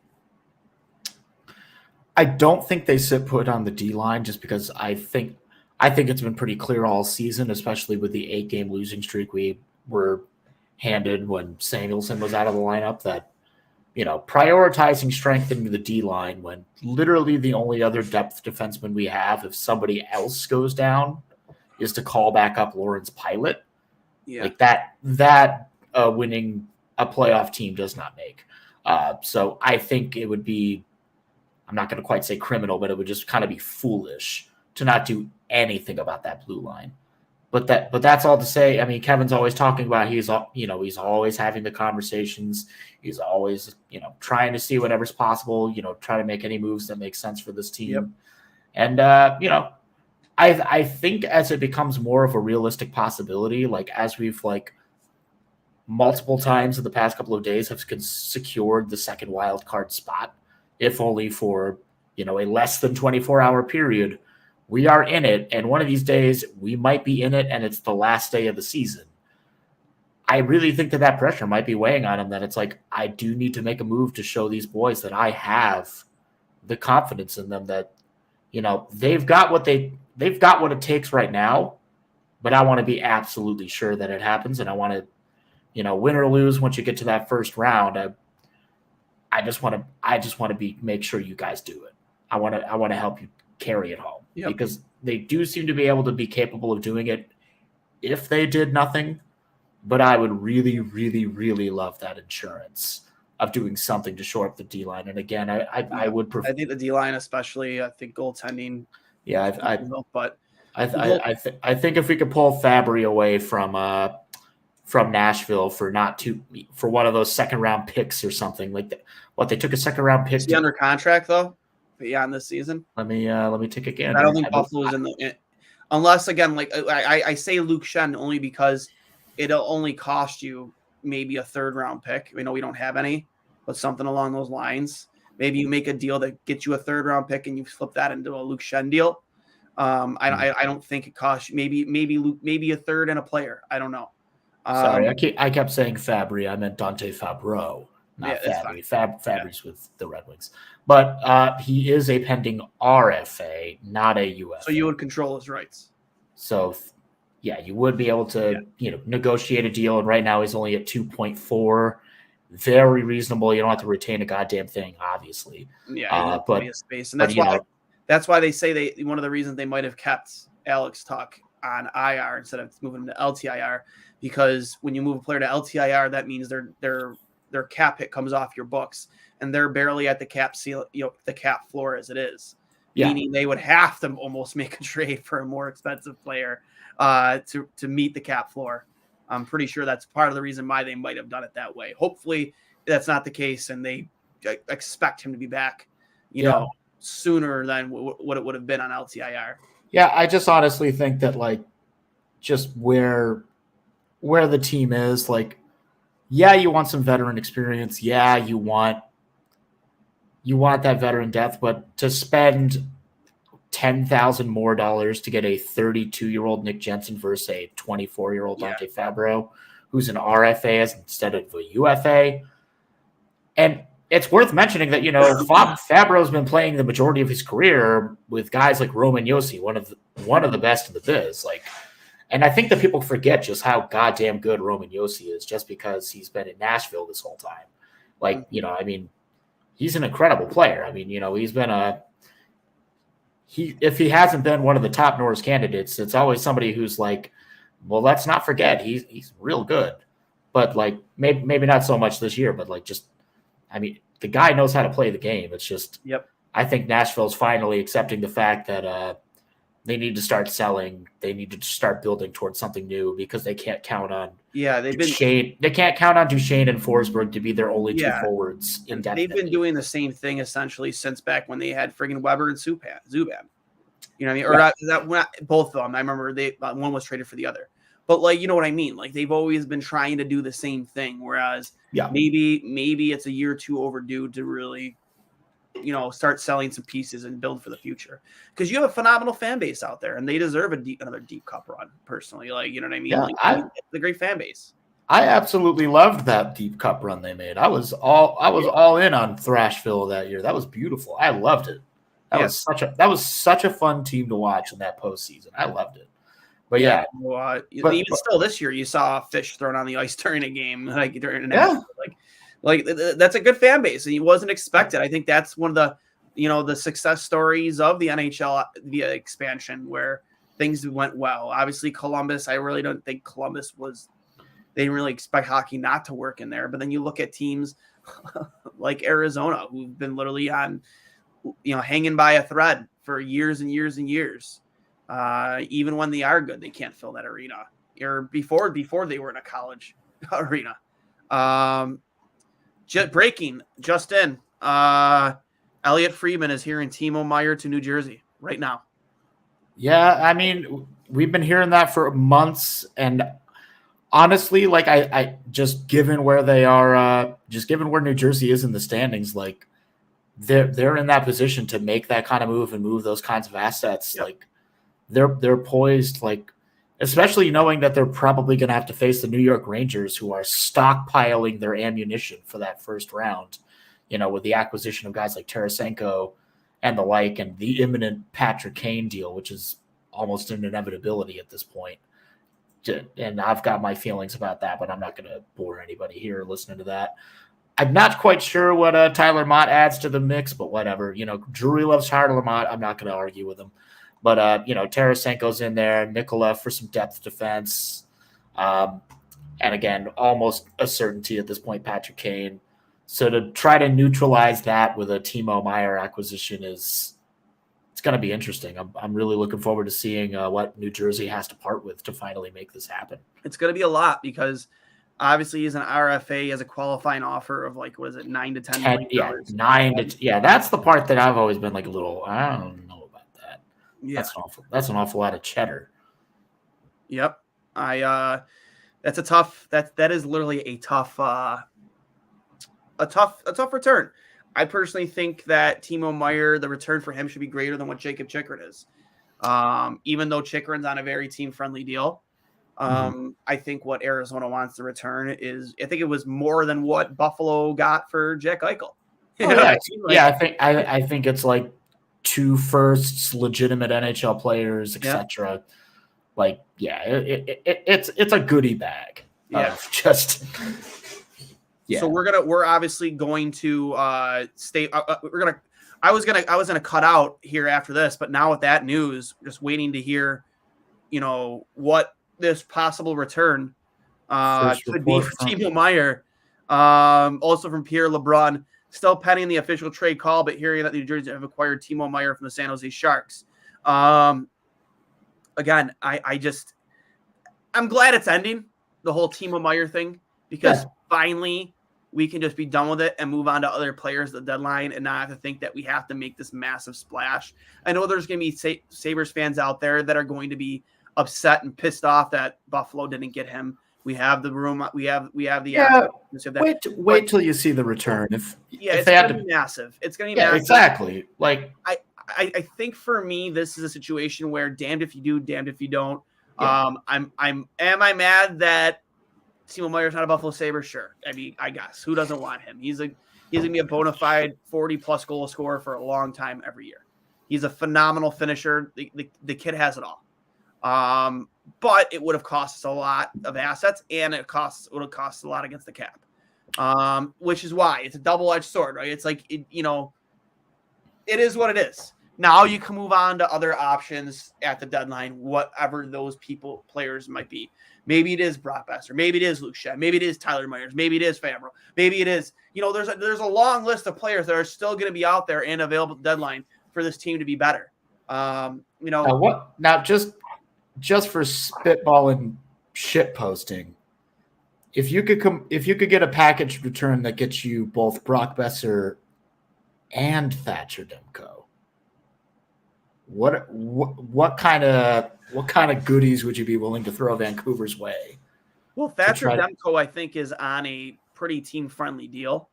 I don't think they sit put on the D line, just because I think it's been pretty clear all season, especially with the 8-game losing streak we were handed when Samuelson was out of the lineup, that prioritizing strengthening the D line when literally the only other depth defenseman we have, if somebody else goes down, is to call back up Lawrence Pilot. Yeah, like that winning a playoff team does not make. So I think it would be, I'm not going to quite say criminal, but it would just kind of be foolish to not do anything about that blue line. But that's all to say. I mean, Kevin's always talking about he's always having the conversations. He's always trying to see whatever's possible. Try to make any moves that make sense for this team. Yep. And I think as it becomes more of a realistic possibility, like as we've multiple times in the past couple of days have secured the second wild card spot, if only for a less than 24-hour period. We are in it, and one of these days we might be in it, and it's the last day of the season. I really think that pressure might be weighing on him, that it's like, I do need to make a move to show these boys that I have the confidence in them, that they've got what it takes right now, but I want to be absolutely sure that it happens, and I want to win or lose once you get to that first round. I just want to make sure you guys do it. I want to help you carry it home. Yep. Because they do seem to be able to be capable of doing it if they did nothing. But I would really, really, really love that insurance of doing something to shore up the D line. And again, I would prefer. I think the D line, especially, I think goaltending. Yeah, I think if we could pull Fabry away from from Nashville for one of those second round picks or something like that. What, they took a second round pick? Is he under contract though beyond this season? Let me take a gander. I don't think Buffalo's unless again, like I say Luke Shen only because it'll only cost you maybe a third round pick. We know we don't have any, but something along those lines. Maybe you make a deal that gets you a third round pick and you flip that into a Luke Shen deal. I don't think it costs you maybe a third and a player. I don't know. Sorry, I kept saying Fabry. I meant Dante Fabro, not Fabry. Fabry's with the Red Wings. But he is a pending RFA, not a UFA. So you would control his rights. So, yeah, you would be able to negotiate a deal. And right now he's only at 2.4. Very reasonable. You don't have to retain a goddamn thing, obviously. Yeah, but space. And that's why they say one of the reasons they might have kept Alex Tuch on IR instead of moving him to LTIR, because when you move a player to LTIR, that means their cap hit comes off your books, and they're barely at the cap the cap floor as it is. Yeah. Meaning they would have to almost make a trade for a more expensive player to meet the cap floor. I'm pretty sure that's part of the reason why they might have done it that way. Hopefully that's not the case, and they expect him to be back, sooner than what it would have been on LTIR. Yeah, I just honestly think that just where the team is, you want some veteran experience. Yeah, you want that veteran depth, but to spend $10,000 more to get a 32-year-old Nick Jensen versus a 24-year-old Dante Fabro, who's an RFA instead of a UFA. And it's worth mentioning that, Fabro's been playing the majority of his career with guys like Roman Josi, one of the best in the biz. And I think that people forget just how goddamn good Roman Josi is just because he's been in Nashville this whole time. He's an incredible player. He's been if he hasn't been one of the top Norris candidates, it's always somebody who's well, let's not forget he's real good, but maybe not so much this year, but the guy knows how to play the game. It's just, I think Nashville's finally accepting the fact that they need to start selling. They need to start building towards something new because they can't count on They can't count on Duchesne and Forsberg to be their only two forwards indefinitely. They've been doing the same thing essentially since back when they had friggin' Weber and Zuban. You know what I mean? Or both of them. I remember one was traded for the other. But you know what I mean? They've always been trying to do the same thing. Whereas maybe it's a year or two overdue to really, start selling some pieces and build for the future. Because you have a phenomenal fan base out there, and they deserve another deep cup run. Personally, you know what I mean? Yeah, it's a great fan base. I absolutely loved that deep cup run they made. I was all in on Thrashville that year. That was beautiful. I loved it. That was such a fun team to watch in that postseason. I loved it. But even still this year, you saw fish thrown on the ice during a game, during an episode. That's a good fan base, and he wasn't expected. I think that's one of the, the success stories of the NHL via expansion where things went well. Obviously, Columbus, I really don't think Columbus they didn't really expect hockey not to work in there. But then you look at teams like Arizona, who've been literally on, hanging by a thread for years and years and years. Even when they are good, they can't fill that arena. Or before they were in a college arena. Breaking just in. Elliot Friedman is hearing Timo Meier to New Jersey right now. Yeah, we've been hearing that for months, and honestly, I just given where they are, just given where New Jersey is in the standings, they're in that position to make that kind of move and move those kinds of assets. Yep. They're poised, especially knowing that they're probably going to have to face the New York Rangers, who are stockpiling their ammunition for that first round, with the acquisition of guys like Tarasenko and the like, and the imminent Patrick Kane deal, which is almost an inevitability at this point. And I've got my feelings about that, but I'm not going to bore anybody here listening to that. I'm not quite sure what Tyler Mott adds to the mix, but whatever. Drury loves Tyler Mott. I'm not going to argue with him. But, Tarasenko's in there, Nikola for some depth defense. And again, almost a certainty at this point, Patrick Kane. So to try to neutralize that with a Timo Meier acquisition it's going to be interesting. I'm really looking forward to seeing what New Jersey has to part with to finally make this happen. It's going to be a lot because Obviously, he's an RFA. He has a qualifying offer of like, what is it, $9 to $10 million. That's the part that I've always been like a little. I don't know about that. Yeah, That's an awful lot of cheddar. Yep. That's a tough. That is literally a tough return. I personally think that Timo Meier, the return for him should be greater than what Jacob Chychrun is. Even though Chychrun's on a very team-friendly deal, I think what Arizona wants to return is, I think it was more than what Buffalo got for Jack Eichel. I think it's like 2 firsts, legitimate NHL players, etc. Like, it's a goodie bag. Yeah, just. Yeah. So we're obviously going to stay. I was gonna cut out here after this, but now with that news, just waiting to hear, what this possible return could be for Timo Meier. Also from Pierre LeBrun, still pending the official trade call, but hearing that the New Jersey have acquired Timo Meier from the San Jose Sharks. Again, I'm glad it's ending, the whole Timo Meier thing, because finally we can just be done with it and move on to other players at the deadline and not have to think that we have to make this massive splash. I know there's going to be Sabres fans out there that are going to be upset and pissed off that Buffalo didn't get him. We have the room. We have the wait till you see the return. If it's going to be massive. It's going to be massive. Exactly. Like I think for me, this is a situation where damned if you do, damned if you don't. Yeah. Am I mad that Timo Meier's not a Buffalo Sabre? Sure. I mean, I guess who doesn't want him? He's gonna be a bona fide 40+ goal scorer for a long time every year. He's a phenomenal finisher. The kid has it all. But it would have cost us a lot of assets, and it would have cost a lot against the cap. Which is why it's a double-edged sword, right? It's like it is what it is. Now you can move on to other options at the deadline, whatever those players might be. Maybe it is Brock Besser. Maybe it is Luke Shen. Maybe it is Tyler Myers. Maybe it is Fabro. Maybe it is, there's a long list of players that are still going to be out there and available at the deadline for this team to be better. Now just for spitballing shit posting, if you could get a package return that gets you both Brock Besser and Thatcher Demko, what kind of goodies would you be willing to throw Vancouver's way? Well, Thatcher Demko, I think, is on a pretty team-friendly deal,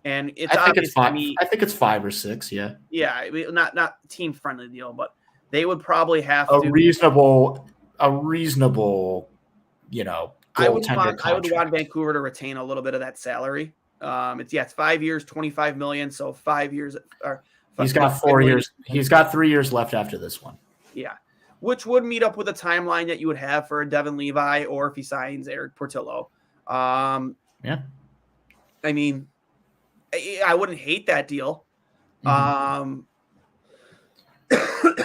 and I think it's 5 or 6. Yeah. Yeah, I mean, not team-friendly deal, but they would probably have a reasonable. I would want Vancouver to retain a little bit of that salary. It's 5 years, $25 million, so 5 years. He's got 4 years. He's got 3 years left after this one. Yeah, which would meet up with a timeline that you would have for a Devin Levi, or if he signs Eric Portillo. Yeah. I mean, I wouldn't hate that deal. Mm-hmm.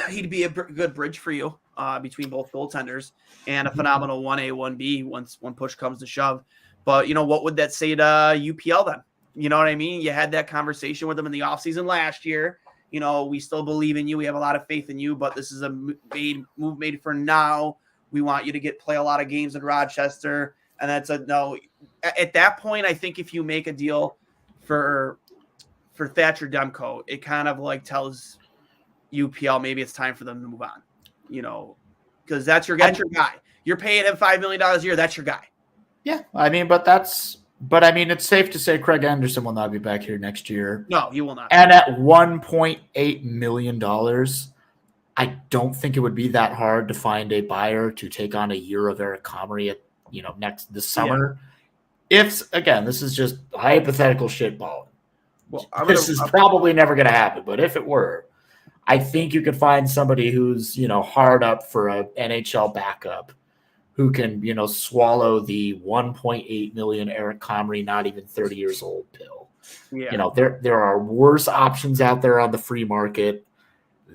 He'd be a good bridge for you between both goaltenders, and a phenomenal 1A, 1B once one push comes to shove. But, what would that say to UPL then? You know what I mean? You had that conversation with them in the offseason last year. We still believe in you. We have a lot of faith in you, but this is a move made for now. We want you to play a lot of games in Rochester. And that's a no. At that point, I think if you make a deal for Thatcher Demko, it kind of like tells UPL maybe it's time for them to move on. Because that's your guy. You're paying him $5 million a year. That's your guy. Yeah, I mean, but it's safe to say Craig Anderson will not be back here next year. No, he will not. And at $1.8 million, I don't think it would be that hard to find a buyer to take on a year of Eric Comrie this summer. Yeah. This is just hypothetical shitballing. Well, this is probably never going to happen, but if it were, I think you could find somebody who's, hard up for an NHL backup, who can, swallow the $1.8 million Eric Comrie, not even 30 years old pill. Yeah. There are worse options out there on the free market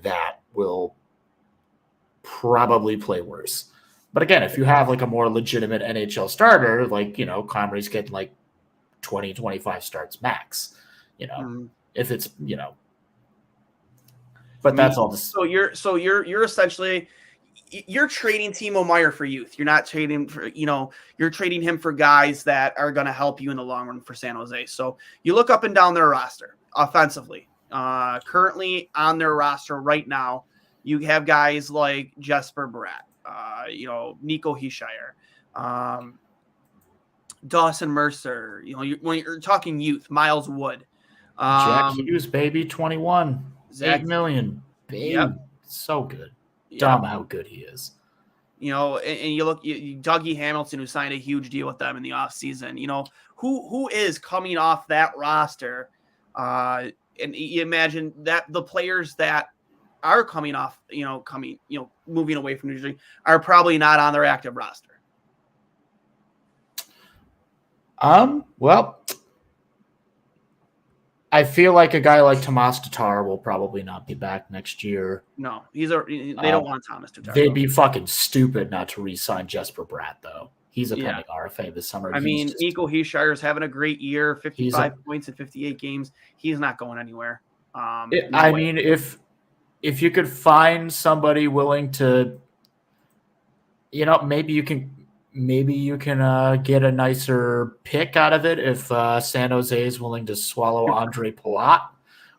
that will probably play worse. But again, if you have like a more legitimate NHL starter, like, Comrie's getting like 20, 25 starts max, if it's, but that's all. So you're essentially, you're trading Timo Meier for youth. You're not trading for, you're trading him for guys that are going to help you in the long run for San Jose. So you look up and down their roster offensively. Currently on their roster right now, you have guys like Jesper Bratt, Nico Hischier, Dawson Mercer. When you're talking youth, Miles Wood, Jack Hughes, baby, 21, Zach, $8 million, baby, yep. So good. Yep. Dumb how good he is. And you look, Dougie Hamilton, who signed a huge deal with them in the offseason. Who is coming off that roster? And you imagine that the players that are coming off, moving away from New Jersey are probably not on their active roster. Well, I feel like a guy like Tomas Tatar will probably not be back next year. No, they don't want Tomas Tatar. They'd be fucking stupid not to re-sign Jesper Bratt, though. He's a pending RFA this summer. Nico Hischier is having a great year, 55 points in 58 games. He's not going anywhere. If you could find somebody willing to, maybe you can get a nicer pick out of it if San Jose is willing to swallow Andre Palat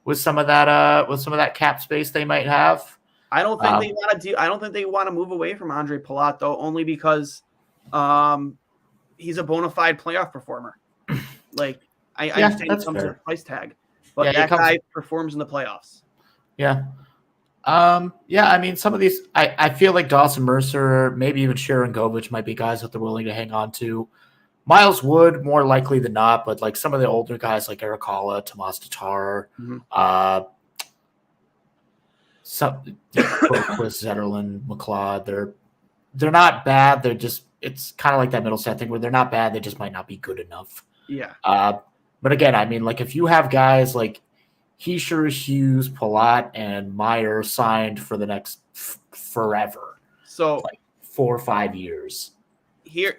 with some of that cap space they might have. I don't think they want to do. I don't think they want to move away from Andre Palat though, only because he's a bona fide playoff performer. Like I understand it comes with a price tag, but that guy performs in the playoffs. Yeah. Some of these, I feel like Dawson Mercer, maybe even Sharon Govich might be guys that they're willing to hang on to. Miles Wood, more likely than not, but like some of the older guys like Eric Halla, Tomas Tatar, Zetterlund, McLeod, they're not bad. They're just, it's kind of like that middle set thing where they're not bad. They just might not be good enough. Yeah. But again, if you have guys like Hischier, Hughes, Palat, and Meier signed for the next forever. So like 4 or 5 years.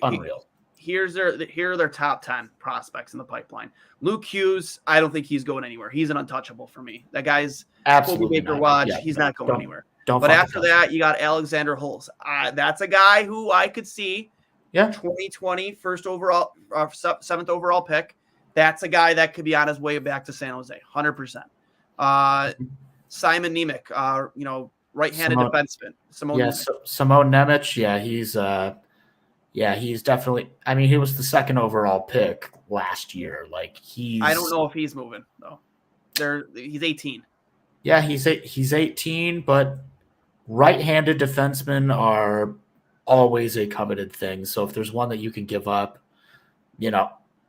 Unreal. Here are their top 10 prospects in the pipeline. Luke Hughes, I don't think he's going anywhere. He's an untouchable for me. That guy's absolutely Baker watch. Yeah, he's not going anywhere. But after that, you got Alexander Holtz. That's a guy who I could see. 2020 first overall, 7th overall pick. That's a guy that could be on his way back to San Jose, 100%. Simon Nemec, right-handed defenseman. Simone Nemec, he's definitely. He was the 2nd overall pick last year. I don't know if he's moving though. He's 18. Yeah, he's 18, but right-handed defensemen are always a coveted thing. So if there's one that you can give up,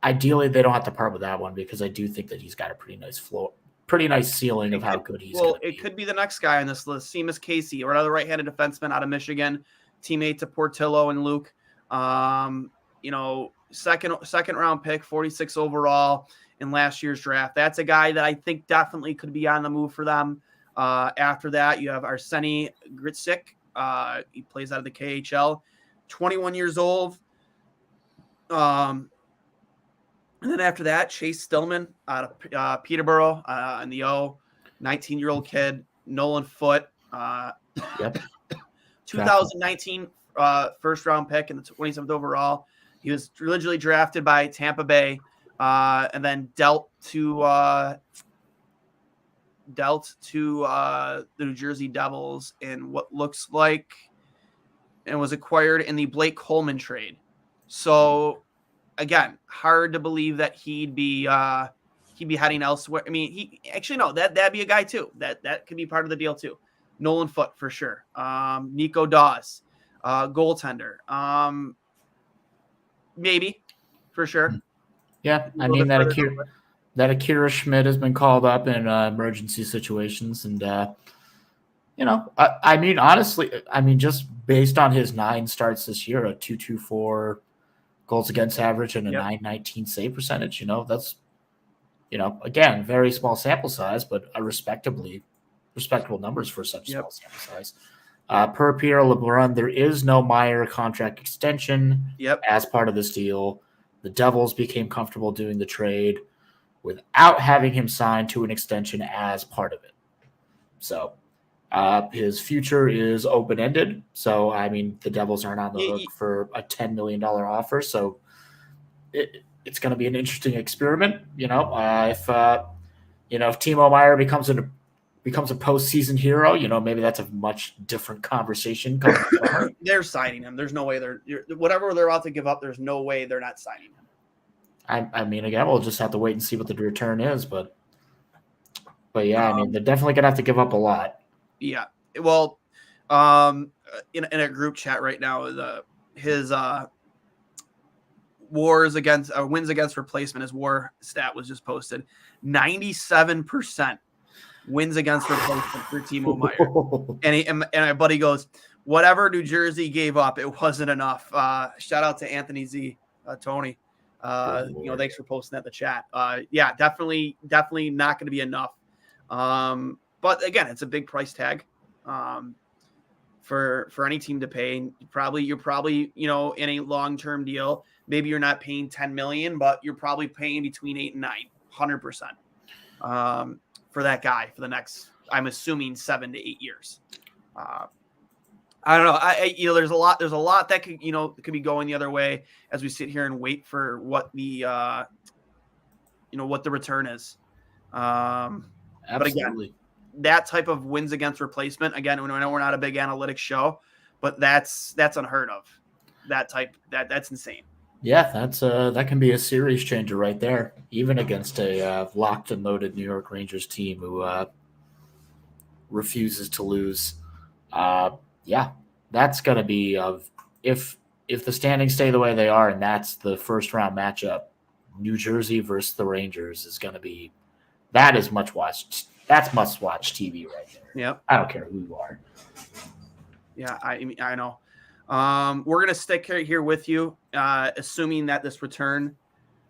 ideally, they don't have to part with that one because I do think that he's got a pretty nice floor, pretty nice ceiling of how good he's going to be. Well, it could be the next guy on this list, Seamus Casey, or another right-handed defenseman out of Michigan, teammate to Portillo and Luke. Second round pick, 46 overall in last year's draft. That's a guy that I think definitely could be on the move for them. After that, you have Arseny Gritsik. He plays out of the KHL, 21 years old. And then after that, Chase Stillman out of Peterborough in the O, 19-year-old kid, Nolan Foote, 2019 first-round pick in the 27th overall. He was originally drafted by Tampa Bay and then dealt to the New Jersey Devils in what looks like and was acquired in the Blake Coleman trade. So again, hard to believe that he'd be heading elsewhere. That'd be a guy too. That could be part of the deal too. Nolan Foote for sure. Nico Dawes, goaltender. Maybe for sure. Yeah, that Akira Schmidt has been called up in emergency situations, and honestly, just based on his 9 starts this year, a 2.24 goals against average and a 9.19 save percentage. That's again, very small sample size, but a respectable numbers for such small sample size. Per Pierre LeBrun, there is no Meier contract extension as part of this deal. The Devils became comfortable doing the trade without having him signed to an extension as part of it. So His future is open-ended. So, I mean, the Devils aren't on the hook for a $10 million offer. So it's going to be an interesting experiment. If Timo Meier becomes a postseason hero, maybe that's a much different conversation. They're signing him. There's no way whatever they're about to give up. There's no way they're not signing him. I mean, again, we'll just have to wait and see what the return is, but yeah, I mean, they're definitely gonna have to give up a lot. Yeah. Well, in a group chat right now, his wins against replacement, his WAR stat was just posted. 97% wins against replacement for Timo Meier. And my buddy goes, whatever New Jersey gave up, it wasn't enough. Shout out to Anthony Z, Tony. Thanks for posting that in the chat. Yeah, definitely not going to be enough. But again, it's a big price tag for any team to pay. You're probably in a long-term deal. Maybe you're not paying $10 million, but you're probably paying between 8 and 9, 100%, for that guy for the next, I'm assuming 7 to 8 years. I don't know. There's a lot that could be going the other way as we sit here and wait for what the what the return is. Absolutely. But again, that type of wins against replacement. Again, I know we're not a big analytics show, but that's unheard of. That's insane. Yeah, that can be a series changer right there, even against a locked and loaded New York Rangers team who refuses to lose. Yeah, that's going to be if the standings stay the way they are, and that's the first round matchup, New Jersey versus the Rangers is going to be must watch TV right there. Yep. I don't care who you are. Yeah, I know. We're gonna stick here with you, assuming that this return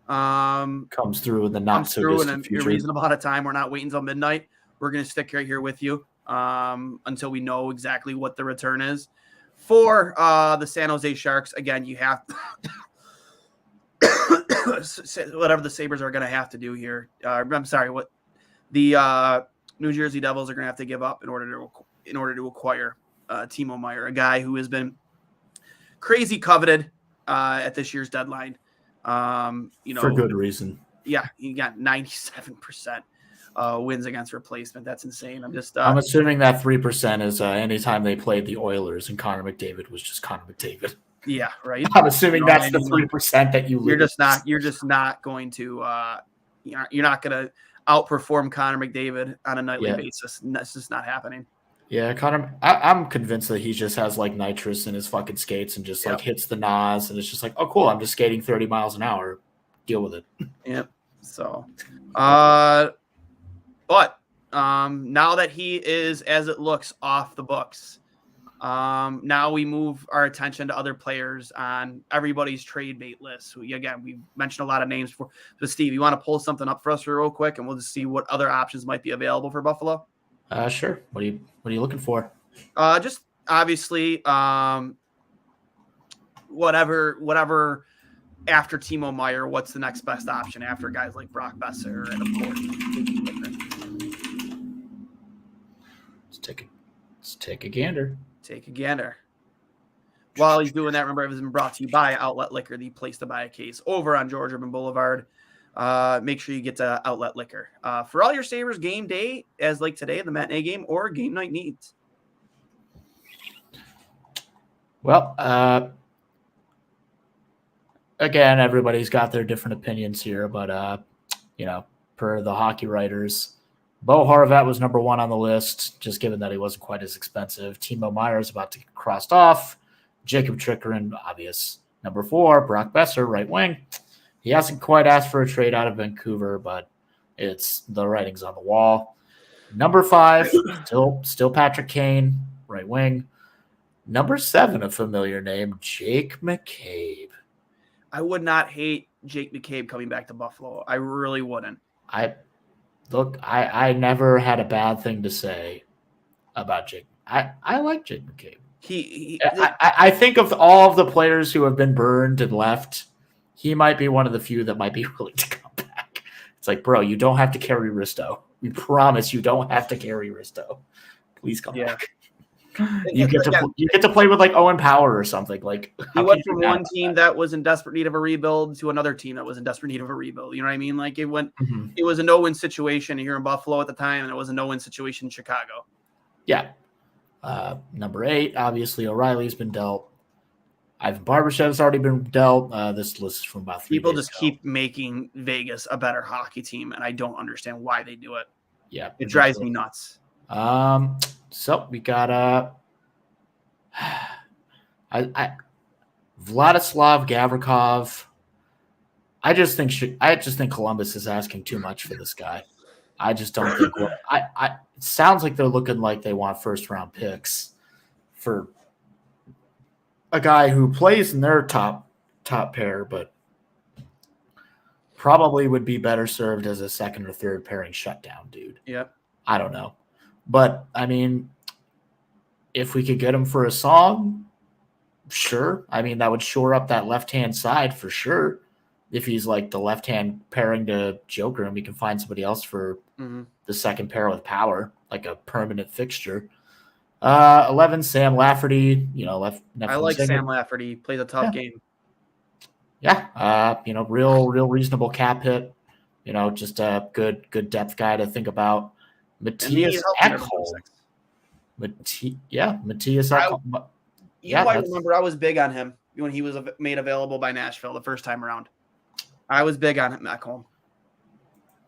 comes through in the not so distant future. In a reasonable amount of time. We're not waiting until midnight. We're gonna stick right here with you until we know exactly what the return is for the San Jose Sharks. Again, you have whatever the Sabres are gonna have to do here. I'm sorry, what the New Jersey Devils are gonna have to give up in order to acquire Timo Meier, a guy who has been crazy coveted at this year's deadline. For good reason. Yeah, he got 97% wins against replacement. That's insane. I'm assuming that 3% is anytime they played the Oilers and Connor McDavid was just Connor McDavid. Yeah, right. I'm assuming that's the 3% that you lose. You're just not going to you're not going to outperform Connor McDavid on a nightly basis. That's just not happening. Yeah, Connor, I'm convinced that he just has like nitrous in his fucking skates and just like hits the nos, and it's just like, oh, cool, I'm just skating 30 miles an hour. Deal with it. Yep. So, but now that he is, as it looks, off the books, now we move our attention to other players on everybody's trade bait list. Again, we mentioned a lot of names before. So, Steve, you want to pull something up for us real quick, and we'll just see what other options might be available for Buffalo? Sure. What are you looking for? Just obviously, whatever after Timo Meier, what's the next best option after guys like Brock Besser and of course. Let's take a gander. Take a gander. While he's doing that, remember, it was brought to you by Outlet Liquor, the place to buy a case over on George Urban Boulevard. Make sure you get to Outlet Liquor for all your Sabres game day, as like today, the matinee game or game night needs. Well, again, everybody's got their different opinions here, but per the hockey writers, Bo Horvat was number 1 on the list, just given that he wasn't quite as expensive. Timo Meier is about to get crossed off. Jacob Chikrin, obvious. Number 4, Brock Besser, right wing. He hasn't quite asked for a trade out of Vancouver, but it's the writing's on the wall. Number 5, still Patrick Kane, right wing. Number 7, a familiar name, Jake McCabe. I would not hate Jake McCabe coming back to Buffalo. I really wouldn't. I never had a bad thing to say about Jake. I like Jake McCabe. I think of all of the players who have been burned and left, he might be one of the few that might be willing to come back. It's like, bro, you don't have to carry Risto. We promise you don't have to carry Risto. Please come Yeah. back. You get to play with like Owen Power or something. Like he went from one team that was in desperate need of a rebuild to another team that was in desperate need of a rebuild. You know what I mean? Like it was a no-win situation here in Buffalo at the time, and it was a no-win situation in Chicago. Yeah. Number 8, obviously O'Reilly's been dealt. Ivan Barbashev's already been dealt. This list is from about 3 People days just ago. keep making Vegas a better hockey team, and I don't understand why they do it. Yeah. It drives me nuts. So we got Vladislav Gavrikov. I just think Columbus is asking too much for this guy. I just don't think it sounds like they're looking like they want first round picks for a guy who plays in their top pair, but probably would be better served as a second or third pairing shutdown dude. Yep. I don't know. But I mean, if we could get him for a song, sure. I mean, that would shore up that left-hand side for sure. If he's like the left-hand pairing to Joker, and we can find somebody else for the second pair with Power, like a permanent fixture. 11, Sam Lafferty, left. I like Sam Lafferty. Plays a tough game. Yeah. Real reasonable cap hit. Just a good depth guy to think about. Matthias Ekholm. Matthias Ekholm. I remember I was big on him when he was made available by Nashville the first time around. I was big on him, Ekholm.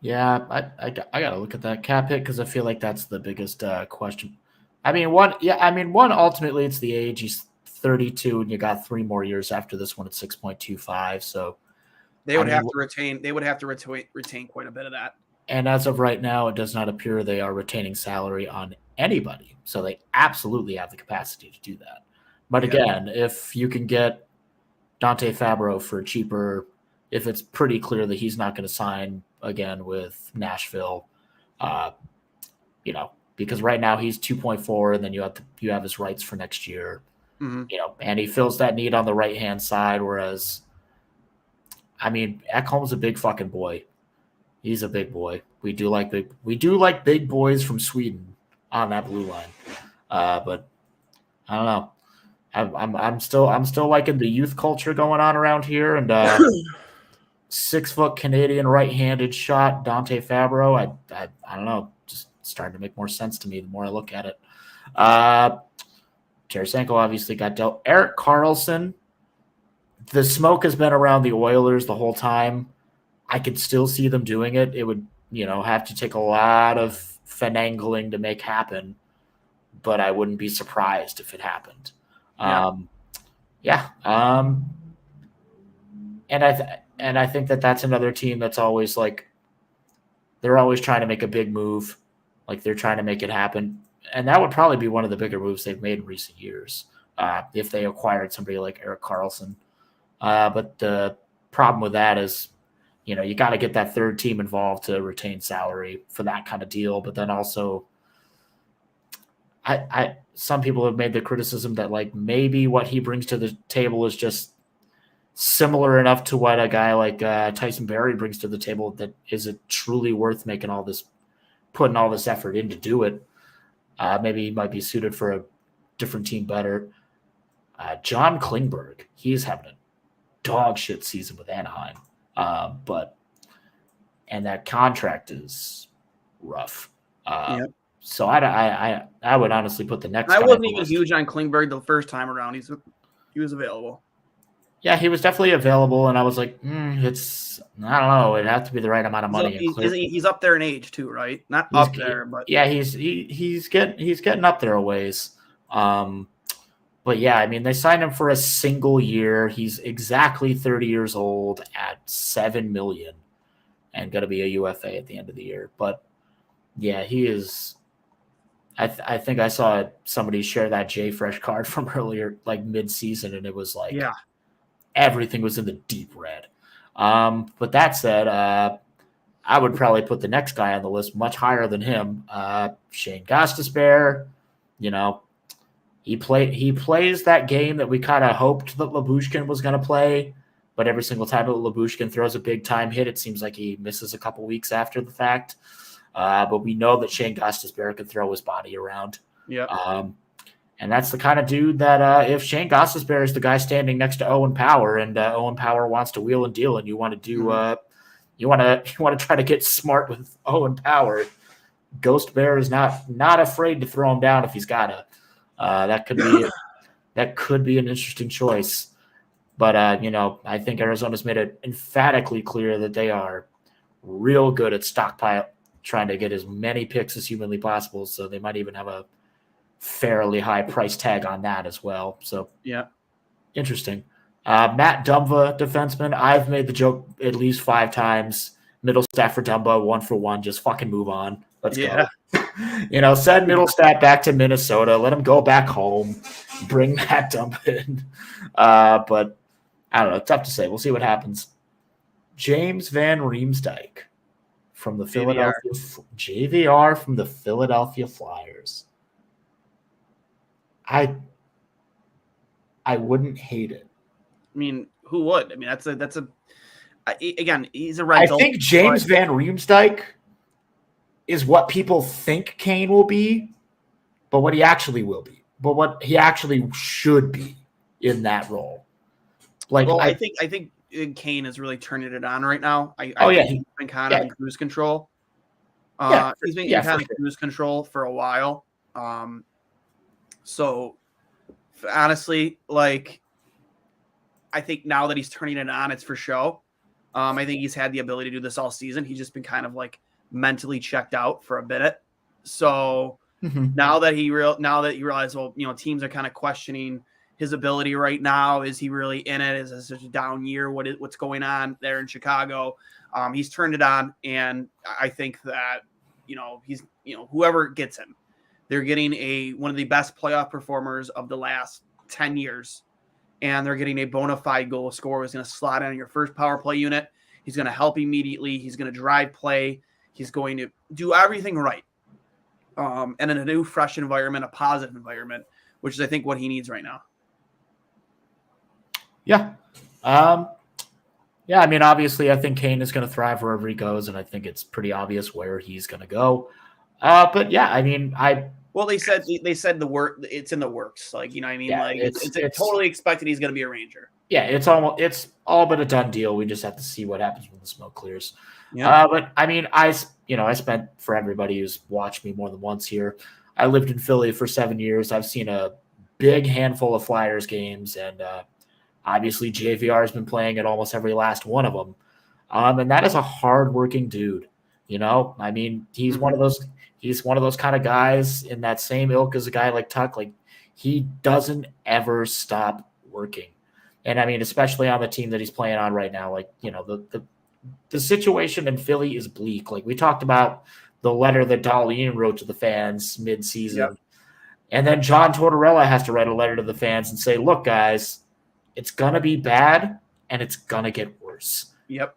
Yeah, I got to look at that cap hit because I feel like that's the biggest question. One, ultimately it's the age. He's 32, and you got 3 more years after this one at 6.25. So they would have to retain. They would have to retain quite a bit of that. And as of right now, it does not appear they are retaining salary on anybody. So they absolutely have the capacity to do that. But again, if you can get Dante Fabro for cheaper, if it's pretty clear that he's not going to sign again with Nashville, because right now he's 2.4, and then you have his rights for next year, and he fills that need on the right hand side. Whereas, Ekholm's a big fucking boy. He's a big boy. We do like big boys from Sweden on that blue line. But I don't know. I'm still liking the youth culture going on around here, and 6-foot Canadian right-handed shot Dante Fabro. I don't know, just starting to make more sense to me the more I look at it. Tarasenko obviously got dealt. Erik Karlsson. The smoke has been around the Oilers the whole time. I could still see them doing it. It would, have to take a lot of finagling to make happen, but I wouldn't be surprised if it happened. And I think that's another team that's always like, they're always trying to make a big move, like they're trying to make it happen, and that would probably be one of the bigger moves they've made in recent years if they acquired somebody like Erik Karlsson. But the problem with that is, you got to get that third team involved to retain salary for that kind of deal. But then also, some people have made the criticism that like maybe what he brings to the table is just similar enough to what a guy like Tyson Barrie brings to the table that is it truly worth putting all this effort in to do it. Maybe he might be suited for a different team better. John Klingberg, he's having a dog shit season with Anaheim. And that contract is rough. So I would honestly put the next. I wasn't even huge on Klingberg the first time around. He was available. Yeah, he was definitely available, and I was like, it's I don't know. It'd have to be the right amount of money. He's up there in age too, right? Not up there, but yeah, he's getting up there a ways. But yeah, they signed him for a single year. He's exactly 30 years old at $7 million, and going to be a UFA at the end of the year. But yeah, he is. I think I saw somebody share that Jay Fresh card from earlier, like mid-season, and it was like, everything was in the deep red. But that said, I would probably put the next guy on the list much higher than him. Shane Gostisbehere, he plays that game that we kind of hoped that Lyubushkin was going to play, but every single time that Lyubushkin throws a big time hit, it seems like he misses a couple weeks after the fact. But we know that Shane Gostisbehere can throw his body around. Yeah. And that's the kind of dude that if Shane Gostisbehere is the guy standing next to Owen Power, and Owen Power wants to wheel and deal, and you want to do you want to try to get smart with Owen Power, Ghost Bear is not afraid to throw him down if he's gotta. That could be an interesting choice. But I think Arizona's made it emphatically clear that they are real good at stockpile, trying to get as many picks as humanly possible. So they might even have a fairly high price tag on that as well. So yeah, interesting. Matt Dumba, defenseman. I've made the joke at least 5 times. Middlestat for Dumba, 1-for-1. Just fucking move on. Let's go. Send Middlestat back to Minnesota. Let him go back home. Bring Matt Dumba in. But I don't know. Tough to say. We'll see what happens. James Van Riemsdyk from the JVR from the Philadelphia Flyers. I wouldn't hate it. I mean, who would? I mean, again, he's a red. I think James Van Riemsdyk is what people think Kane will be, but what he actually will be, but what he actually should be in that role. I think Kane is really turning it on right now. I think he's been kind of in cruise control. He's been in kind of cruise control for a while. So honestly, I think now that he's turning it on, it's for show. I think he's had the ability to do this all season. He's just been kind of mentally checked out for a minute. So now that he realized, teams are kind of questioning his ability right now. Is he really in it? Is this such a down year? What's going on there in Chicago? He's turned it on, and I think that he's whoever gets him, they're getting one of the best playoff performers of the last 10 years. And they're getting a bona fide goal scorer who's going to slot in on your first power play unit. He's going to help immediately. He's going to drive play. He's going to do everything right. And in a new, fresh environment, a positive environment, which is, I think, what he needs right now. Yeah. I mean, obviously, I think Kane is going to thrive wherever he goes, and I think it's pretty obvious where he's going to go. But, yeah, I mean, Well, they said the work. It's in the works. It's totally expected he's going to be a Ranger. Yeah, it's all but a done deal. We just have to see what happens when the smoke clears. Yeah. But I mean, I spent, for everybody who's watched me more than once here, I lived in Philly for 7 years. I've seen a big handful of Flyers games, and obviously JVR has been playing at almost every last one of them. And that is a hardworking dude. I mean, he's one of those. He's one of those kind of guys in that same ilk as a guy like Tuch. He doesn't ever stop working. And I mean, especially on the team that he's playing on right now, the situation in Philly is bleak. We talked about the letter that Duane wrote to the fans mid-season. Yep. And then John Tortorella has to write a letter to the fans and say, look, guys, it's going to be bad and it's going to get worse. Yep.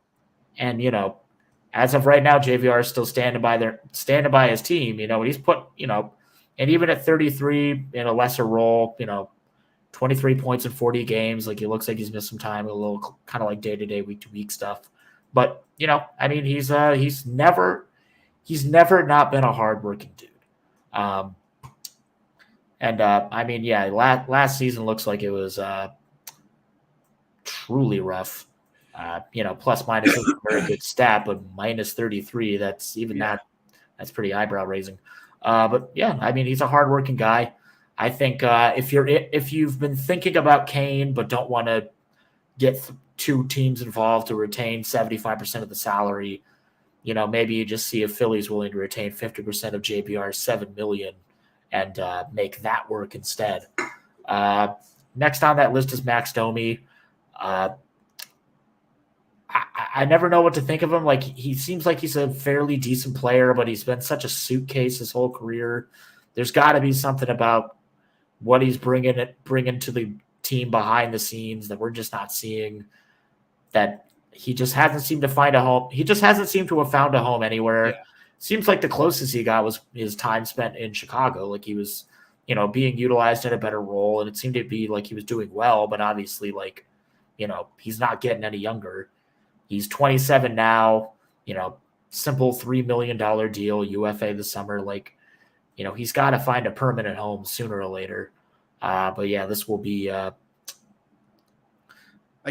And, as of right now, JVR is still standing by his team. He's put, and even at 33 in a lesser role, 23 points in 40 games. He looks like he's missed some time, a little kind of day-to-day, week-to-week stuff. But, I mean, he's never not been a hardworking dude. I mean, yeah, last season looks like it was truly rough. Plus minus is a very good stat, but minus 33, that's pretty eyebrow raising. But yeah, I mean, he's a hardworking guy. I think if you've been thinking about Kane but don't want to get 2 teams involved to retain 75% of the salary, maybe you just see if Philly's willing to retain 50% of JBR's $7 million and make that work instead. Next on that list is Max Domi. I never know what to think of him. He seems like he's a fairly decent player, but he's been such a suitcase his whole career. There's got to be something about what he's bringing to the team behind the scenes that we're just not seeing, that he just hasn't seemed to find a home. He just hasn't seemed to have found a home anywhere. Yeah. Seems like the closest he got was his time spent in Chicago. He was, being utilized in a better role, and it seemed to be like he was doing well, but obviously he's not getting any younger. He's 27 now, simple $3 million deal, UFA this summer. he's got to find a permanent home sooner or later. But yeah, this will be. I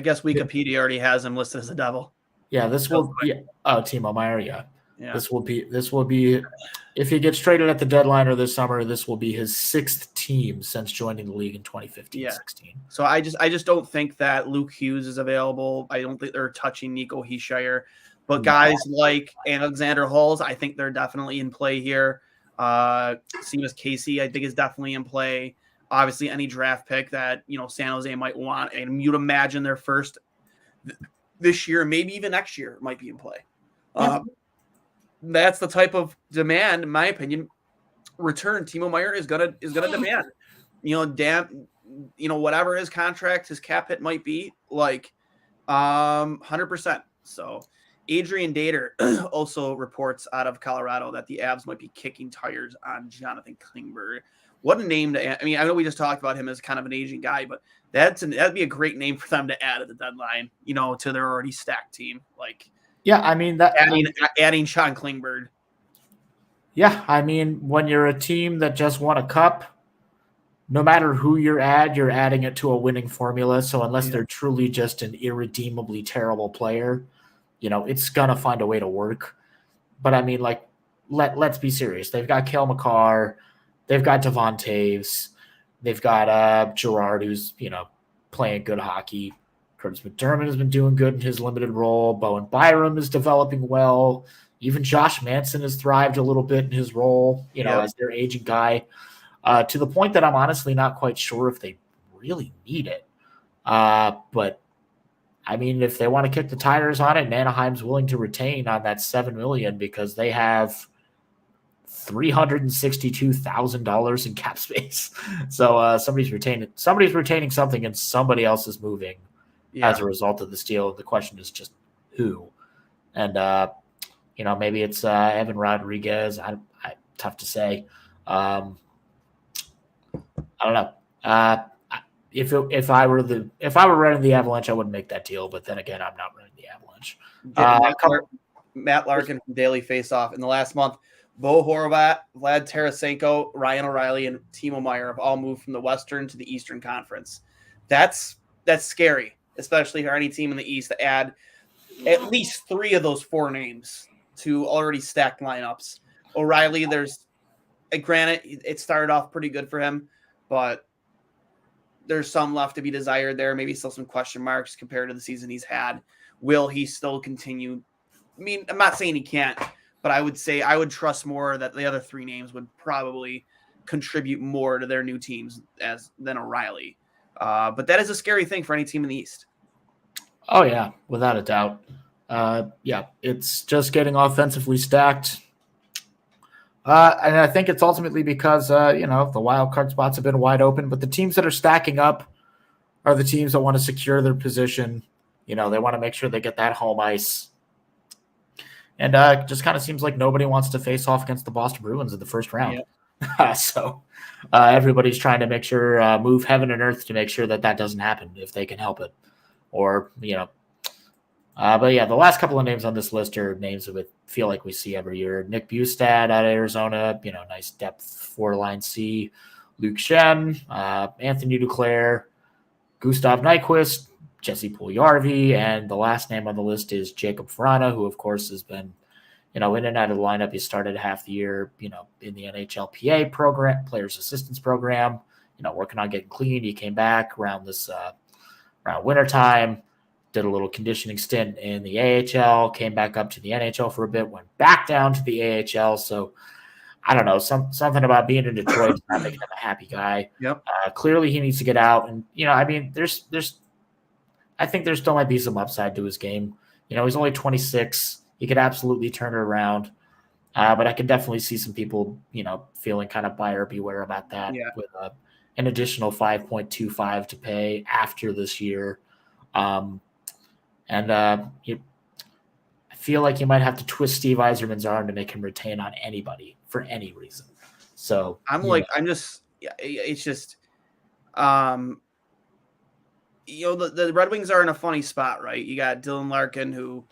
guess Wikipedia already has him listed as a Devil. Yeah, this will be. Oh, Timo Meier. Yeah. This will be. If he gets traded at the deadline or this summer, this will be his 6th team since joining the league in 2015-16. So I just don't think that Luke Hughes is available. I don't think they're touching Nico Hischier. But guys like Alexander Hulls, I think they're definitely in play here. Seamus Casey, I think, is definitely in play. Obviously, any draft pick that San Jose might want, and you'd imagine their first this year, maybe even next year, might be in play. That's the type of demand, in my opinion. Return Timo Meier is gonna demand. Whatever his contract, his cap hit might be, 100%. So. Adrian Dater also reports out of Colorado that the Avs might be kicking tires on Jonathan Klingberg. What a name to – I know we just talked about him as kind of an aging guy, but that'd be a great name for them to add at the deadline, to their already stacked team. Adding Sean Klingberg. Yeah, when you're a team that just won a cup, no matter who you're adding it to a winning formula. So unless they're truly just an irredeemably terrible player – it's going to find a way to work. But let's be serious. They've got Cale Makar. They've got Devon Taves. They've got Gerard, who's, playing good hockey. Curtis McDermott has been doing good in his limited role. Bowen Byram is developing well. Even Josh Manson has thrived a little bit in his role, as their aging guy, to the point that I'm honestly not quite sure if they really need it. But if they want to kick the tires on it, Anaheim's willing to retain on that $7 million because they have $362,000 in cap space. So somebody's retaining something, and somebody else is moving as a result of this deal. The question is just who, and maybe it's Evan Rodriguez. Tough to say. I don't know. If I were running the Avalanche, I wouldn't make that deal. But then again, I'm not running the Avalanche. Matt Larkin from Daily Faceoff in the last month. Bo Horvat, Vlad Tarasenko, Ryan O'Reilly, and Timo Meier have all moved from the Western to the Eastern Conference. That's scary, especially for any team in the East to add at least 3 of those 4 names to already stacked lineups. O'Reilly, granted, it started off pretty good for him, but there's some left to be desired there. Maybe still some question marks compared to the season he's had. Will he still continue? I'm not saying he can't, but I would say I would trust more that the other 3 names would probably contribute more to their new teams than O'Reilly. But that is a scary thing for any team in the East. Oh, yeah, without a doubt. It's just getting offensively stacked. And I think it's ultimately because, the wild card spots have been wide open, but the teams that are stacking up are the teams that want to secure their position. They want to make sure they get that home ice. And it just kind of seems like nobody wants to face off against the Boston Bruins in the first round. Yep. So everybody's trying to make sure, move heaven and earth to make sure that doesn't happen if they can help it. Or, but yeah, the last couple of names on this list are names that we feel like we see every year. Nick Bustad out of Arizona, nice depth 4-line C. Luke Schenn, Anthony Duclair, Gustav Nyquist, Jesse Puljujarvi, and the last name on the list is Jacob Vrana, who of course has been, in and out of the lineup. He started half the year, in the NHLPA program, Players Assistance Program, working on getting clean. He came back around wintertime. Did a little conditioning stint in the AHL, came back up to the NHL for a bit, went back down to the AHL. So I don't know, something about being in Detroit is not making him a happy guy. Yep. Clearly he needs to get out. And, I think there still might be some upside to his game. He's only 26. He could absolutely turn it around. But I could definitely see some people, feeling kind of buyer beware about that with an additional 5.25 to pay after this year. I feel like you might have to twist Steve Yzerman's arm to make him retain on anybody for any reason. So it's just, the Red Wings are in a funny spot, right? You got Dylan Larkin, who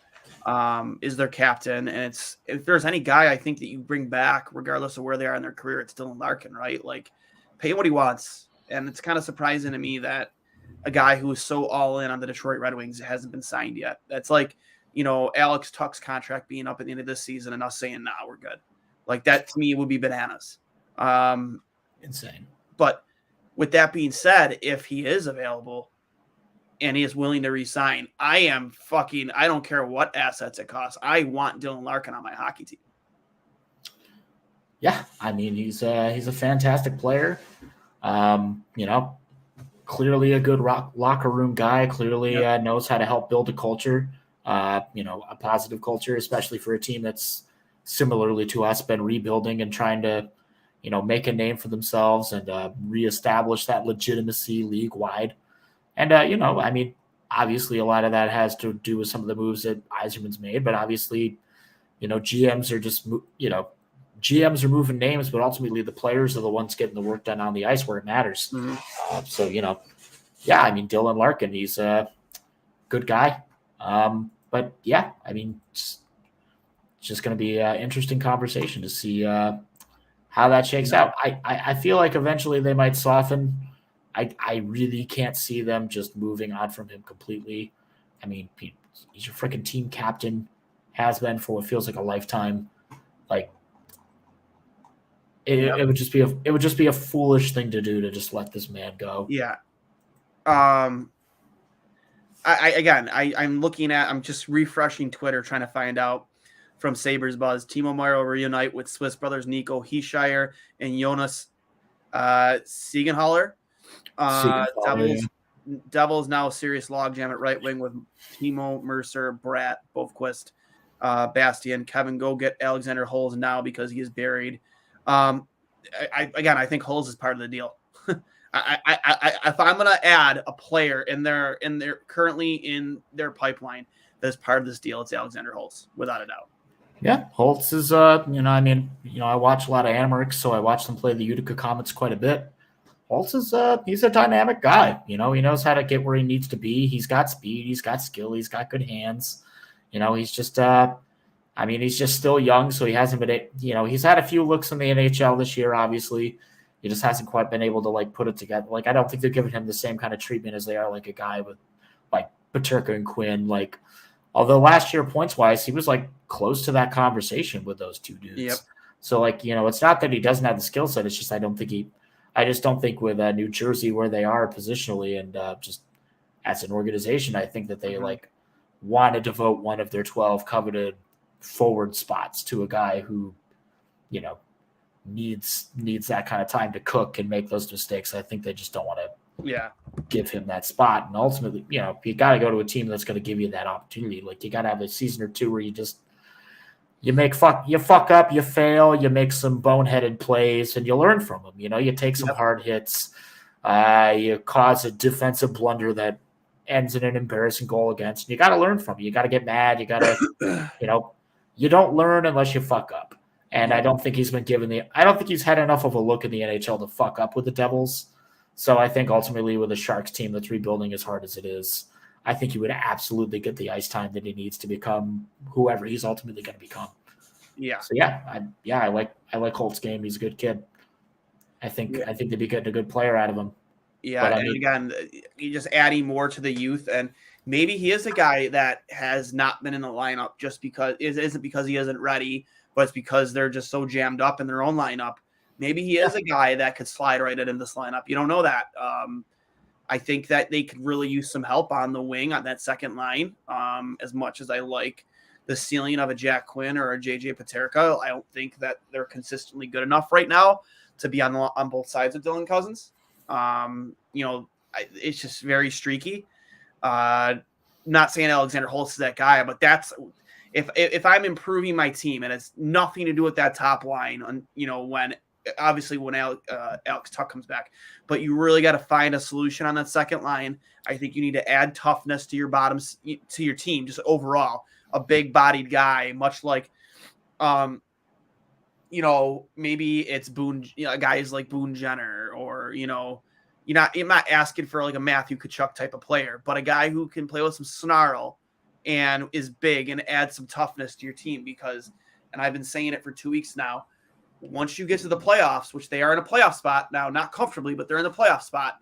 is their captain. And if there's any guy I think that you bring back, regardless of where they are in their career, it's Dylan Larkin, right? Like, pay him what he wants. And it's kind of surprising to me that a guy who is so all in on the Detroit Red Wings hasn't been signed yet. That's like, Alex Tuch's contract being up at the end of this season and us saying, nah, we're good. Like, that to me would be bananas. Insane. But with that being said, if he is available and he is willing to resign, I don't care what assets it costs. I want Dylan Larkin on my hockey team. Yeah, I mean, he's a fantastic player. Clearly a good locker room guy, clearly knows how to help build a culture, a positive culture, especially for a team that's similarly to us been rebuilding and trying to, make a name for themselves and reestablish that legitimacy league-wide. And, obviously a lot of that has to do with some of the moves that Yzerman's made, but obviously, GMs are just, GMs are moving names, but ultimately the players are the ones getting the work done on the ice where it matters. Mm-hmm. Dylan Larkin, he's a good guy. But yeah, I mean, it's just going to be an interesting conversation to see how that shakes out. I feel like eventually they might soften. I really can't see them just moving on from him completely. I mean, he's your freaking team captain, has been for what feels like a lifetime. Like, it would just be a foolish thing to do to just let this man go. Yeah. I'm just refreshing Twitter trying to find out from Sabres Buzz. Timo Meyer will reunite with Swiss brothers Nico Heischier and Jonas Siegenthaler. Devils now a serious logjam at right wing with Timo, Mercer, Bratt, Bovquist, Bastian, Kevin Goget, Alexander Holz now because he is buried. I think Holz is part of the deal. If I'm going to add a player in their currently in their pipeline that's part of this deal, it's Alexander Holz, without a doubt. Yeah, Holtz is, I watch a lot of Amherst, so I watch them play the Utica Comets quite a bit. Holtz is, he's a dynamic guy. He knows how to get where he needs to be. He's got speed, he's got skill, he's got good hands. He's just, he's just still young, so he hasn't been, he's had a few looks in the NHL this year, obviously. He just hasn't quite been able to, put it together. I don't think they're giving him the same kind of treatment as they are, a guy with, Peterka and Quinn. Although last year, points-wise, he was, close to that conversation with those two dudes. Yep. So, it's not that he doesn't have the skill set. It's just I just don't think with New Jersey where they are positionally and just as an organization, I think that they, want to devote one of their 12 coveted forward spots to a guy who, needs that kind of time to cook and make those mistakes. I think they just don't want to give him that spot. And ultimately, you got to go to a team that's going to give you that opportunity. You got to have a season or two where you fuck up, you fail, you make some boneheaded plays, and you learn from them. You take some hard hits, you cause a defensive blunder that ends in an embarrassing goal against, and you got to learn from it. You got to get mad. You got to, you don't learn unless you fuck up. And I don't think he's been I don't think he's had enough of a look in the NHL to fuck up with the Devils. So I think ultimately with a Sharks team that's rebuilding as hard as it is, I think he would absolutely get the ice time that he needs to become whoever he's ultimately going to become. Yeah. So I like Holt's game. He's a good kid. I think they'd be getting a good player out of him. Yeah, but again, you just adding more to the youth, and maybe he is a guy that has not been in the lineup just because it isn't because he isn't ready, but it's because they're just so jammed up in their own lineup. Maybe he is a guy that could slide right in this lineup. You don't know that. I think that they could really use some help on the wing on that second line. As much as I like the ceiling of a Jack Quinn or a JJ Peterka, I don't think that they're consistently good enough right now to be on both sides of Dylan Cozens. It's just very streaky. Not saying Alexander Holtz is that guy, but that's if I'm improving my team and it's nothing to do with that top line, when Alex Tuch comes back, but you really got to find a solution on that second line. I think you need to add toughness to your bottoms, to your team, just overall, a big bodied guy, much like, maybe it's Boone, guys like Boone Jenner, or, you're not asking for a Matthew Tkachuk type of player, but a guy who can play with some snarl and is big and adds some toughness to your team because, and I've been saying it for 2 weeks now, once you get to the playoffs, which they are in a playoff spot now, not comfortably, but they're in the playoff spot,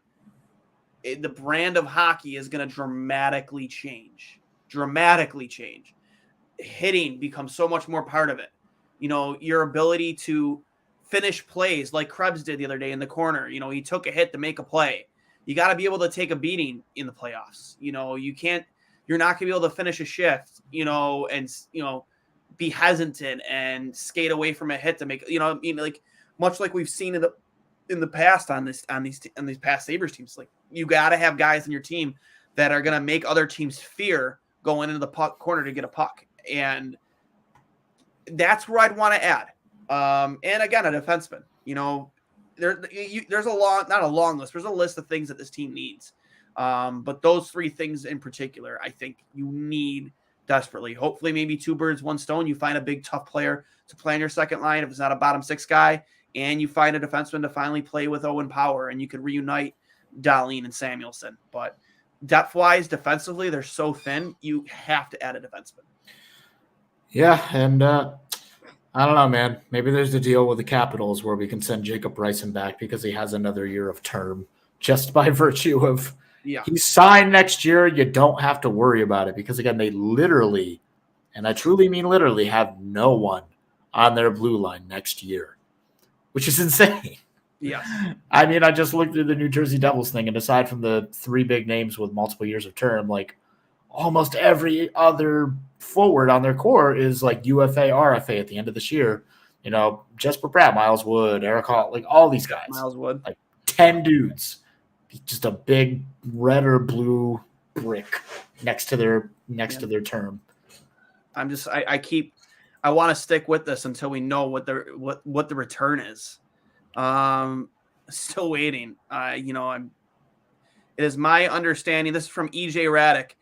the brand of hockey is going to dramatically change. Hitting becomes so much more part of it. Your ability to finish plays like Krebs did the other day in the corner. He took a hit to make a play. You got to be able to take a beating in the playoffs. You're not going to be able to finish a shift, and, be hesitant and skate away from a hit to make, like much like we've seen in the past on these past Sabres teams. Like, you got to have guys in your team that are going to make other teams fear going into the puck corner to get a puck. And that's where I'd want to add. And again, a defenseman, there's not a long list. There's a list of things that this team needs. But those 3 things in particular, I think you need desperately. Hopefully maybe 2 birds, 1 stone. You find a big, tough player to play on your second line if it's not a bottom 6 guy, and you find a defenseman to finally play with Owen Power, and you could reunite Dahlin and Samuelsson. But depth-wise, defensively, they're so thin, you have to add a defenseman. Yeah, and I don't know, man. Maybe there's a deal with the Capitals where we can send Jacob Bryson back because he has another year of term just by virtue of he's signed next year. You don't have to worry about it because, again, they literally, and I truly mean literally, have no one on their blue line next year, which is insane. Yeah. I mean, I just looked through the New Jersey Devils thing, and aside from the 3 big names with multiple years of term, like almost every other forward on their core is like UFA, RFA at the end of this year. Jesper Bratt, Miles Wood, Eric Hall, like all these guys. Miles Wood. Like 10 dudes. Just a big red or blue brick next to their term. I want to stick with this until we know what the return is. Still waiting. It is my understanding. This is from EJ Raddick.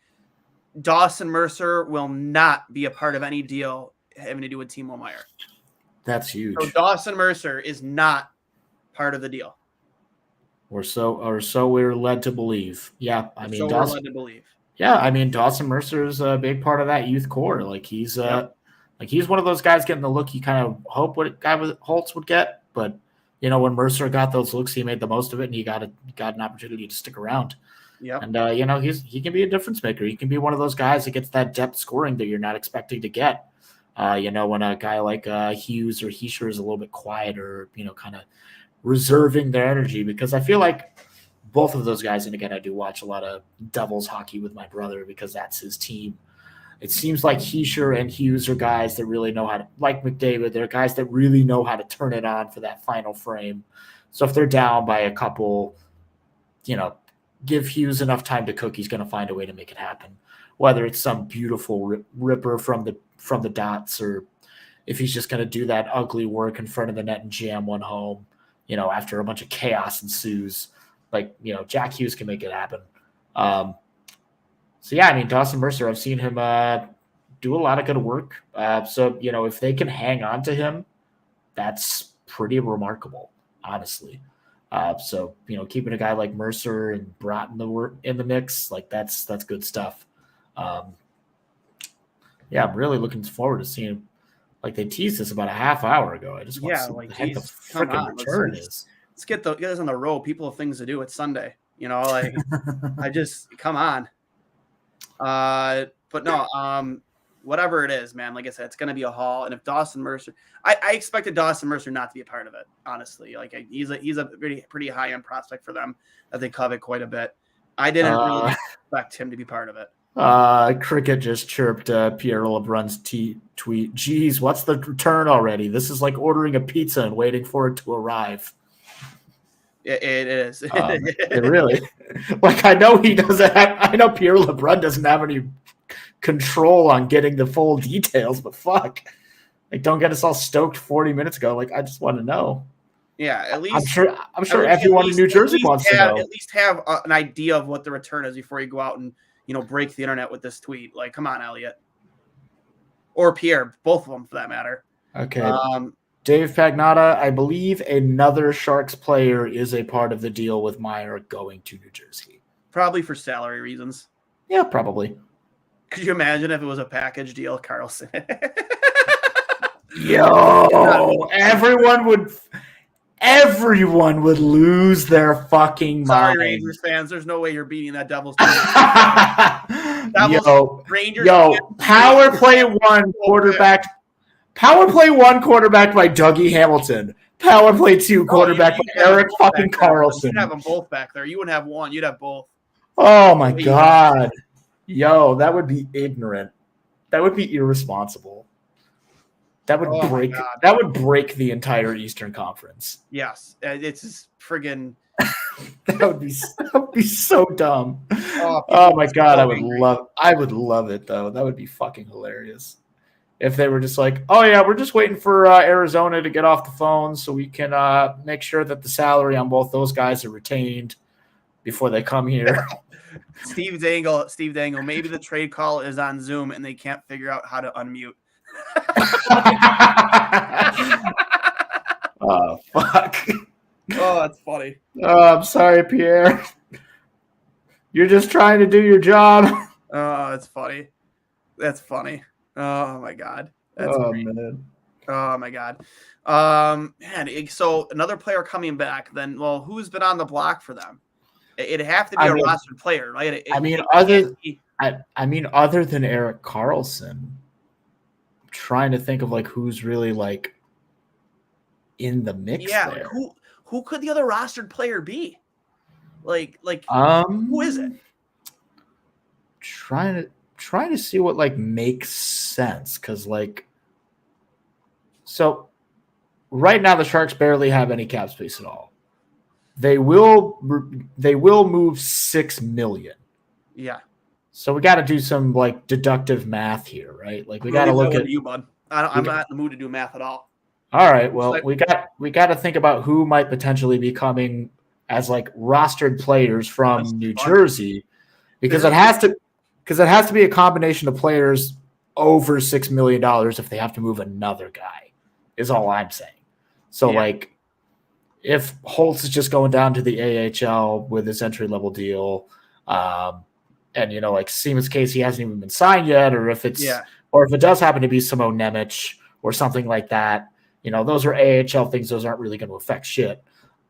Dawson Mercer will not be a part of any deal having to do with Timo Meier. That's huge. So Dawson Mercer is not part of the deal. Or so we're led to believe. Yeah, I mean, we're led to believe. Yeah, I mean, Dawson Mercer is a big part of that youth core. Like he's he's one of those guys getting the look you kind of hope what guy with Holtz would get. But when Mercer got those looks, he made the most of it, and he got an opportunity to stick around. Yeah, and he can be a difference maker. He can be one of those guys that gets that depth scoring that you're not expecting to get. When a guy like Hughes or Hischier is a little bit quieter, kind of reserving their energy, because I feel like both of those guys, and again, I do watch a lot of Devils hockey with my brother because that's his team. It seems like Hischier and Hughes are guys that really know how to, like McDavid, they're guys that really know how to turn it on for that final frame. So if they're down by a couple, give Hughes enough time to cook, he's going to find a way to make it happen. Whether it's some beautiful ripper from the dots, or if he's just going to do that ugly work in front of the net and jam one home, after a bunch of chaos ensues. Like, Jack Hughes can make it happen. So, yeah, I mean, Dawson Mercer, I've seen him do a lot of good work. So, if they can hang on to him, that's pretty remarkable, honestly. So, keeping a guy like Mercer and Bratt in the mix, like that's good stuff. Yeah, I'm really looking forward to seeing. Like, they teased this about a half hour ago. I just want to see what the heck the freaking return is. Let's get us on the road. People have things to do. It's Sunday. I just come on. But no, whatever it is, man. Like I said, it's going to be a haul. And if Dawson Mercer, I expected Dawson Mercer not to be a part of it. Honestly, like he's a pretty high end prospect for them that they covet quite a bit. I didn't really expect him to be part of it. Cricket just chirped Pierre LeBrun's tweet. Geez, what's the return already? This is like ordering a pizza and waiting for it to arrive. It is. It really. Like, I know Pierre LeBrun doesn't have any control on getting the full details, but fuck. Like, don't get us all stoked 40 minutes ago. Like, I just want to know. Yeah, at least I'm sure everyone in New Jersey wants to know. At least have an idea of what the return is before you go out and break the internet with this tweet. Like, come on, Elliot. Or Pierre, both of them for that matter. Okay. Dave Pagnotta, I believe another Sharks player is a part of the deal with Meier going to New Jersey. Probably for salary reasons. Yeah, probably. Could you imagine if it was a package deal, Carlson? Yo, everyone would lose their fucking mind. Sorry, Rangers fans. There's no way you're beating that Devils team. Rangers. Power play one quarterback by Dougie Hamilton. Power play two quarterback by Eric fucking Carlson. You'd have them both back there. You wouldn't have one. You'd have both. Oh my God. Yo, that would be ignorant. That would be irresponsible. That would break the entire Eastern Conference. Yes, it's just friggin'. that would be so dumb. Oh my God, I would love it though. That would be fucking hilarious. If they were just like, oh yeah, we're just waiting for Arizona to get off the phone so we can make sure that the salary on both those guys are retained before they come here. Steve Dangle, maybe the trade call is on Zoom and they can't figure out how to unmute. Oh, fuck. Oh, that's funny. Oh, I'm sorry, Pierre. You're just trying to do your job. Oh, that's funny. That's funny. Oh, my God. That's great. Man. Oh, my God. Man, so another player coming back, then, well, who's been on the block for them? It'd have to be a rostered player, right? Other than Eric Carlson, I'm trying to think of like who's really like in the mix. Yeah, there. Like who could the other rostered player be? Like who is it? Trying to see what like makes sense, because like, so right now the Sharks barely have any cap space at all. They will move $6 million. Yeah. So we got to do some like deductive math here, right? Like we got to look at you, bud. I'm not in the mood to do math at all. All right. Well, we got to think about who might potentially be coming as like rostered players from New Jersey, because it has to be a combination of players over $6 million if they have to move another guy, is all I'm saying. So like, if Holtz is just going down to the AHL with his entry-level deal, and like Seamus Casey hasn't even been signed yet, or if it does happen to be Simone Nemec or something like that, those are AHL things. Those aren't really going to affect shit.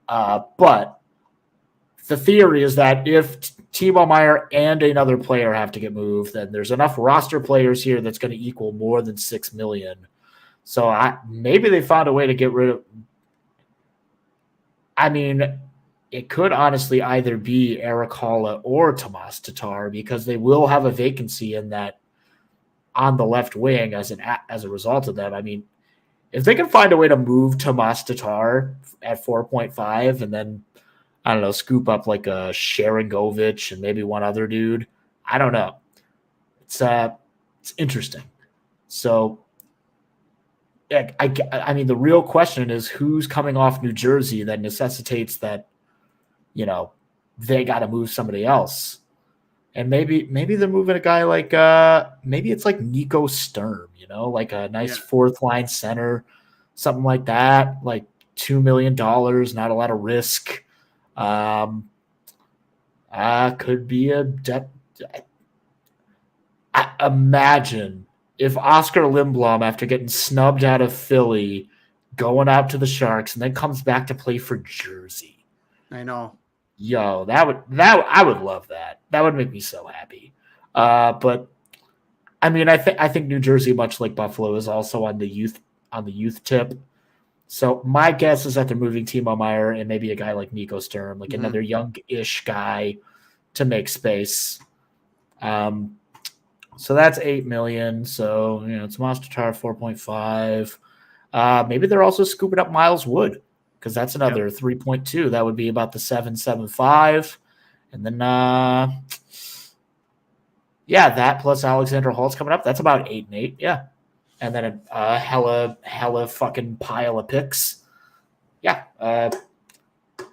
But the theory is that if Timo Meier and another player have to get moved, then there's enough roster players here that's going to equal more than $6 million. So maybe they found a way to get rid of. I mean, it could honestly either be Eric Haula or Tomas Tatar, because they will have a vacancy in that on the left wing as a result of that. I mean, if they can find a way to move Tomas Tatar at 4.5 and then, I don't know, scoop up like a Sharangovich and maybe one other dude, I don't know. It's interesting. So, I mean, the real question is who's coming off New Jersey that necessitates that, they got to move somebody else. And maybe they're moving a guy like, maybe it's like Nico Sturm, like a nice fourth line center, something like that, like $2 million, not a lot of risk. Could be a depth. Imagine if Oscar Lindblom, after getting snubbed out of Philly, going out to the Sharks and then comes back to play for Jersey. I know. Yo, I would love that. That would make me so happy. But I mean, I think New Jersey, much like Buffalo, is also on the youth tip. So my guess is that they're moving Timo Meier and maybe a guy like Nico Sturm, like another young-ish guy to make space. So that's $8 million. So, Tomas Tatar 4.5. Maybe they're also scooping up Miles Wood, because that's another 3.2. That would be about the 7.75. And then, that plus Alexander Holtz coming up. That's about 8 and 8. Yeah. And then a hella fucking pile of picks. Yeah. That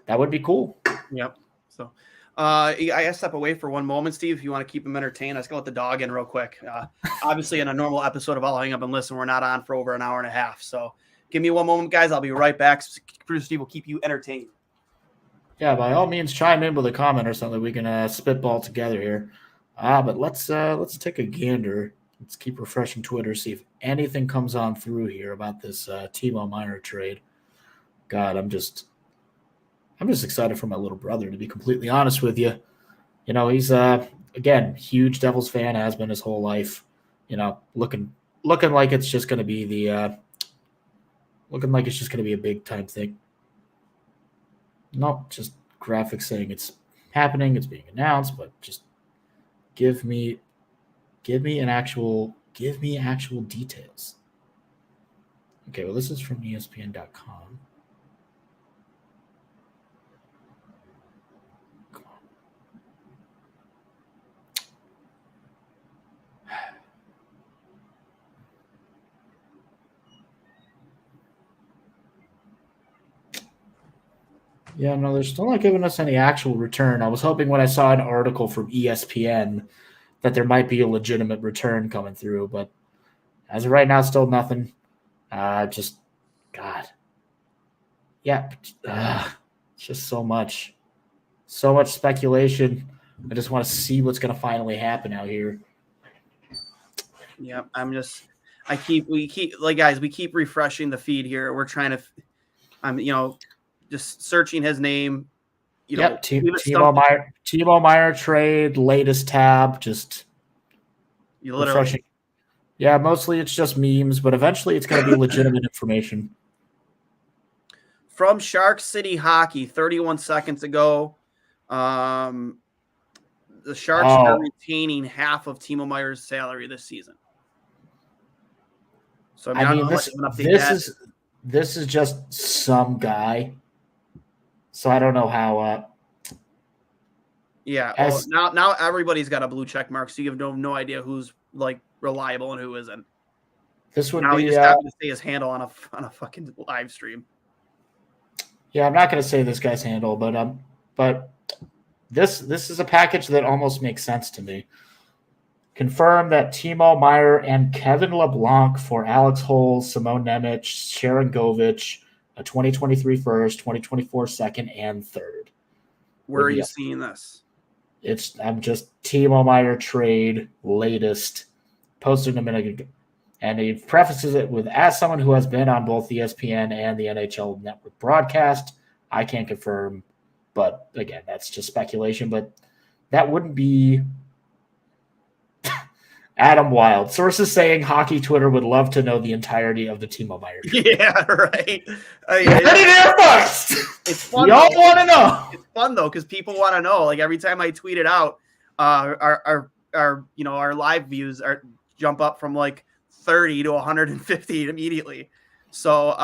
would be cool. Yep. So, I gotta step away for one moment, Steve. If you want to keep him entertained, let's go let the dog in real quick. Obviously, in a normal episode of I'll Hang Up and Listen, we're not on for over an hour and a half. So give me one moment, guys. I'll be right back. Producer Steve will keep you entertained. Yeah, by all means, chime in with a comment or something. We can spitball together here. But let's take a gander. Let's keep refreshing Twitter, see if anything comes on through here about this Timo Meier trade. God, I'm just excited for my little brother, to be completely honest with you. You know, he's again, huge Devils fan, has been his whole life. You know, looking like it's just going to be a big time thing. Nope, just graphics saying it's happening, it's being announced, but just give me actual details. Okay, well, this is from ESPN.com. Come on. Yeah, no, they're still not giving us any actual return. I was hoping when I saw an article from ESPN that there might be a legitimate return coming through, but as of right now, still nothing. Just, God. Yeah, it's just so much speculation. I just want to see what's going to finally happen out here. Yeah, we keep refreshing the feed here. We're trying to, just searching his name. Timo Meier trade, latest tab, just refreshing. Yeah, mostly it's just memes, but eventually it's going to be legitimate information. From Shark City Hockey, 31 seconds ago, the Sharks are retaining half of Timo Meier's salary this season. So this is just some guy. So I don't know how. Now everybody's got a blue check mark, so you have no idea who's like reliable and who isn't. This would now be. You just have to say his handle on a fucking live stream. Yeah, I'm not going to say this guy's handle, but this is a package that almost makes sense to me. Confirm that Timo Meier and Kevin LeBlanc for Alex Holl, Simone Nemec, Sharon Govich, a 2023 first, 2024 second, and third. Where are you seeing this? I'm just Timo Meier trade latest, posted a minute ago. And he prefaces it with, as someone who has been on both ESPN and the NHL Network broadcast, I can't confirm. But again, that's just speculation. But that wouldn't be Adam Wild. Sources saying hockey Twitter would love to know the entirety of the Timo Meier trade. Yeah, right. It's fun. We all want to know. It's fun though, because people want to know. Like every time I tweet it out, our live views jump up from like 30 to 150 immediately. So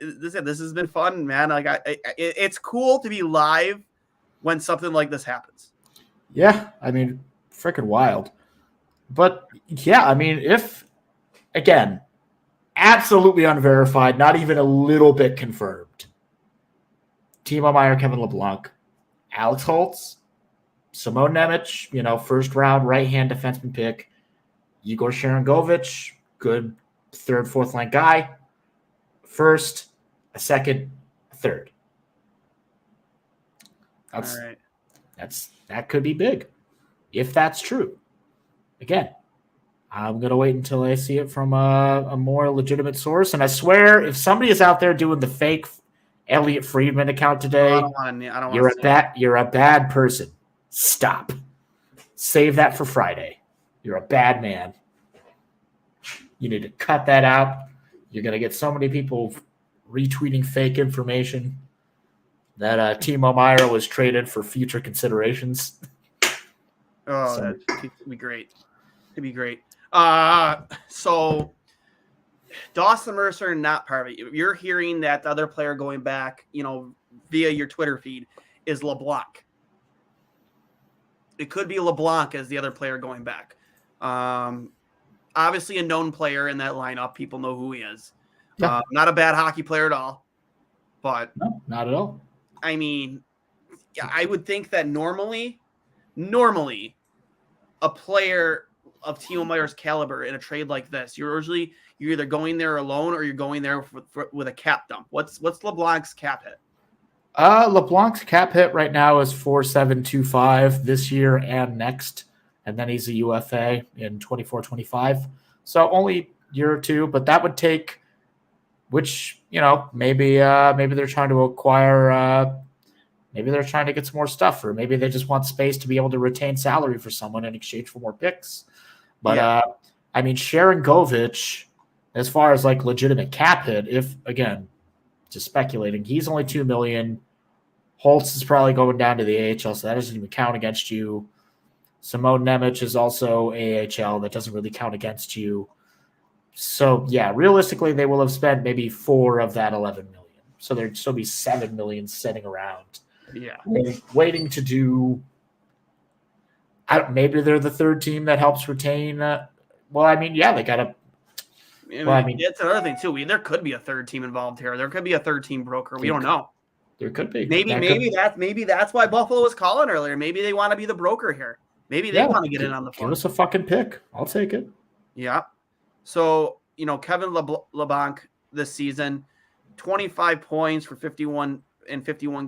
this has been fun, man. Like it's cool to be live when something like this happens. Yeah, I mean, freaking wild. But yeah, I mean, if again, absolutely unverified, not even a little bit confirmed. Timo Meier, Kevin LeBlanc, Alex Holtz, Simone Nemec, first round right-hand defenseman pick, Igor Sharangovich, good third, fourth line guy, first, a second, a third. That could be big if that's true. Again, I'm going to wait until I see it from a more legitimate source. And I swear, if somebody is out there doing the fake Elliot Friedman account today, you're a bad person. Stop. Save that for Friday. You're a bad man. You need to cut that out. You're going to get so many people retweeting fake information that Timo Meier was traded for future considerations. Oh, that could be great. It'd be great. So Dawson Mercer, not part of it. You're hearing that the other player going back, via your Twitter feed is LeBlanc. It could be LeBlanc as the other player going back. Obviously a known player in that lineup. People know who he is. Yeah. Not a bad hockey player at all. But no, not at all. I mean, yeah, I would think that normally a player of Timo Meier's caliber in a trade like this, you're either going there alone or you're going there with a cap dump. What's LeBlanc's cap hit? LeBlanc's cap hit right now is $4,725 this year and next, and then he's a UFA in 24-25. So only year or two, but that would take, which, maybe they're trying to acquire, maybe they're trying to get some more stuff, or maybe they just want space to be able to retain salary for someone in exchange for more picks. But Sharon Govich, as far as like legitimate cap hit, if again, just speculating, he's only $2 million. Holtz is probably going down to the AHL, so that doesn't even count against you. Simone Nemec is also AHL. That doesn't really count against you. So, yeah, realistically, they will have spent maybe 4 of that $11 million. So there'd still be $7 million sitting around. Yeah. Waiting to do – maybe they're the third team that helps retain they got to – it's another thing, too. There could be a third team involved here. There could be a third team broker. We don't know. There could be. Maybe that's why Buffalo was calling earlier. Maybe they want to be the broker here. Maybe they want to get in on the phone. Give us a fucking pick. I'll take it. Yeah. So, Kevin LeBlanc this season, 25 points for 51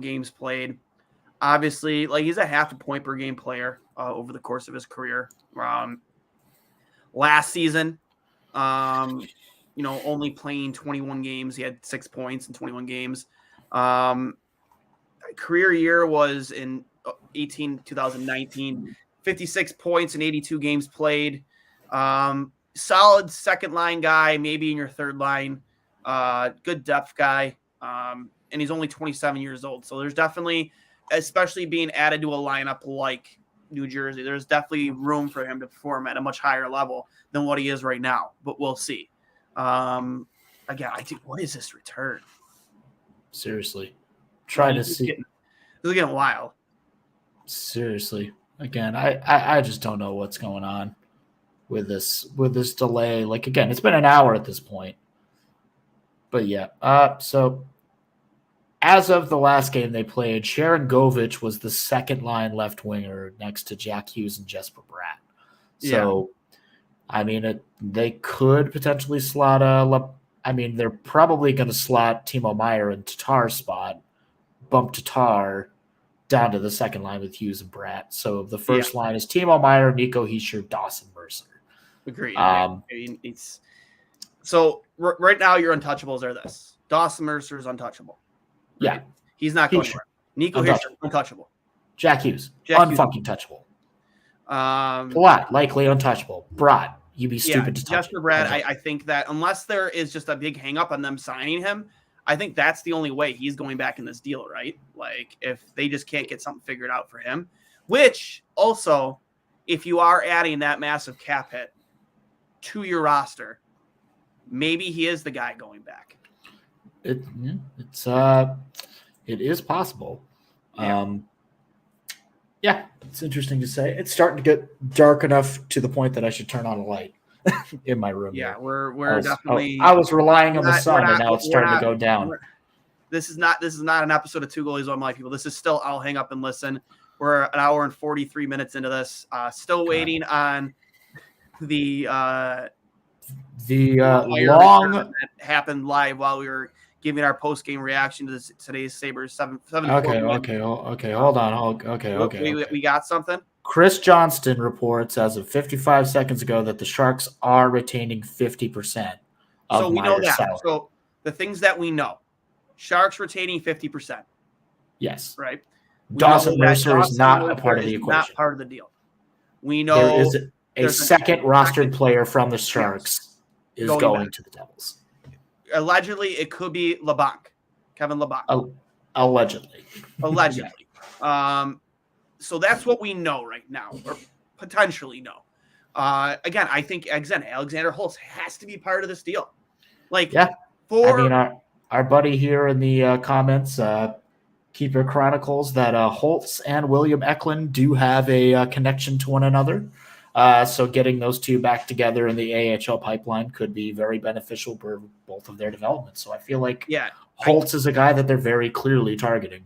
games played. Obviously, he's a half a point per game player over the course of his career. Last season, only playing 21 games. He had 6 points in 21 games. Career year was in 2019, 56 points in 82 games played. Solid second line guy, maybe in your third line. Good depth guy. And he's only 27 years old. So there's definitely, especially being added to a lineup like New Jersey, there's definitely room for him to perform at a much higher level than what he is right now. But we'll see. Again, I think, what is this return? Seriously. Trying to see. This is getting wild. Seriously. Again, I just don't know what's going on with this delay. Again, it's been an hour at this point. But yeah. So as of the last game they played, Sharon Govich was the second line left winger next to Jack Hughes and Jesper Bratt. So, they could potentially slot they're probably going to slot Timo Meier in Tatar's spot, bump Tatar down to the second line with Hughes and Bratt. So the first line is Timo Meier, Nico Hischier, Dawson Mercer. Agreed. So right now your untouchables are this. Dawson Mercer is untouchable. Right? Yeah. He's not going anywhere. Nico Hischier, untouchable. Jack Hughes, unfucking touchable. Palat, likely untouchable. Bratt, you'd be stupid to touch. Jesper Bratt, I think that unless there is just a big hang up on them signing him, I think that's the only way he's going back in this deal, right? If they just can't get something figured out for him, which also, if you are adding that massive cap hit to your roster, maybe he is the guy going back. It is possible. It's interesting to say. It's starting to get dark enough to the point that I should turn on a light in my room. Yeah, we're definitely. I was relying on the sun, and now it's starting to go down. This is not an episode of Two Goalies One Life, people. This is still I'll hang up and listen. We're an hour and 43 minutes into this. Still waiting on the long that happened live while we were giving our post game reaction to today's Sabres 7. Okay. Hold on. Okay. We got something. Chris Johnston reports as of 55 seconds ago that the Sharks are retaining 50% of So we know that. salary. So the things that we know, Sharks retaining 50%. Yes. Right. Dawson Mercer is not a part of the equation. Not part of the deal. We know there is a second rostered player from the Sharks is going to the Devils. Allegedly, it could be Kevin LeBlanc. Allegedly. So that's what we know right now, or potentially know. Again, I think Alexander Holtz has to be part of this deal. Our buddy here in the comments, Keeper Chronicles, that Holtz and William Eklund do have a connection to one another. So getting those two back together in the AHL pipeline could be very beneficial for both of their development. So I feel like Holtz is a guy that they're very clearly targeting.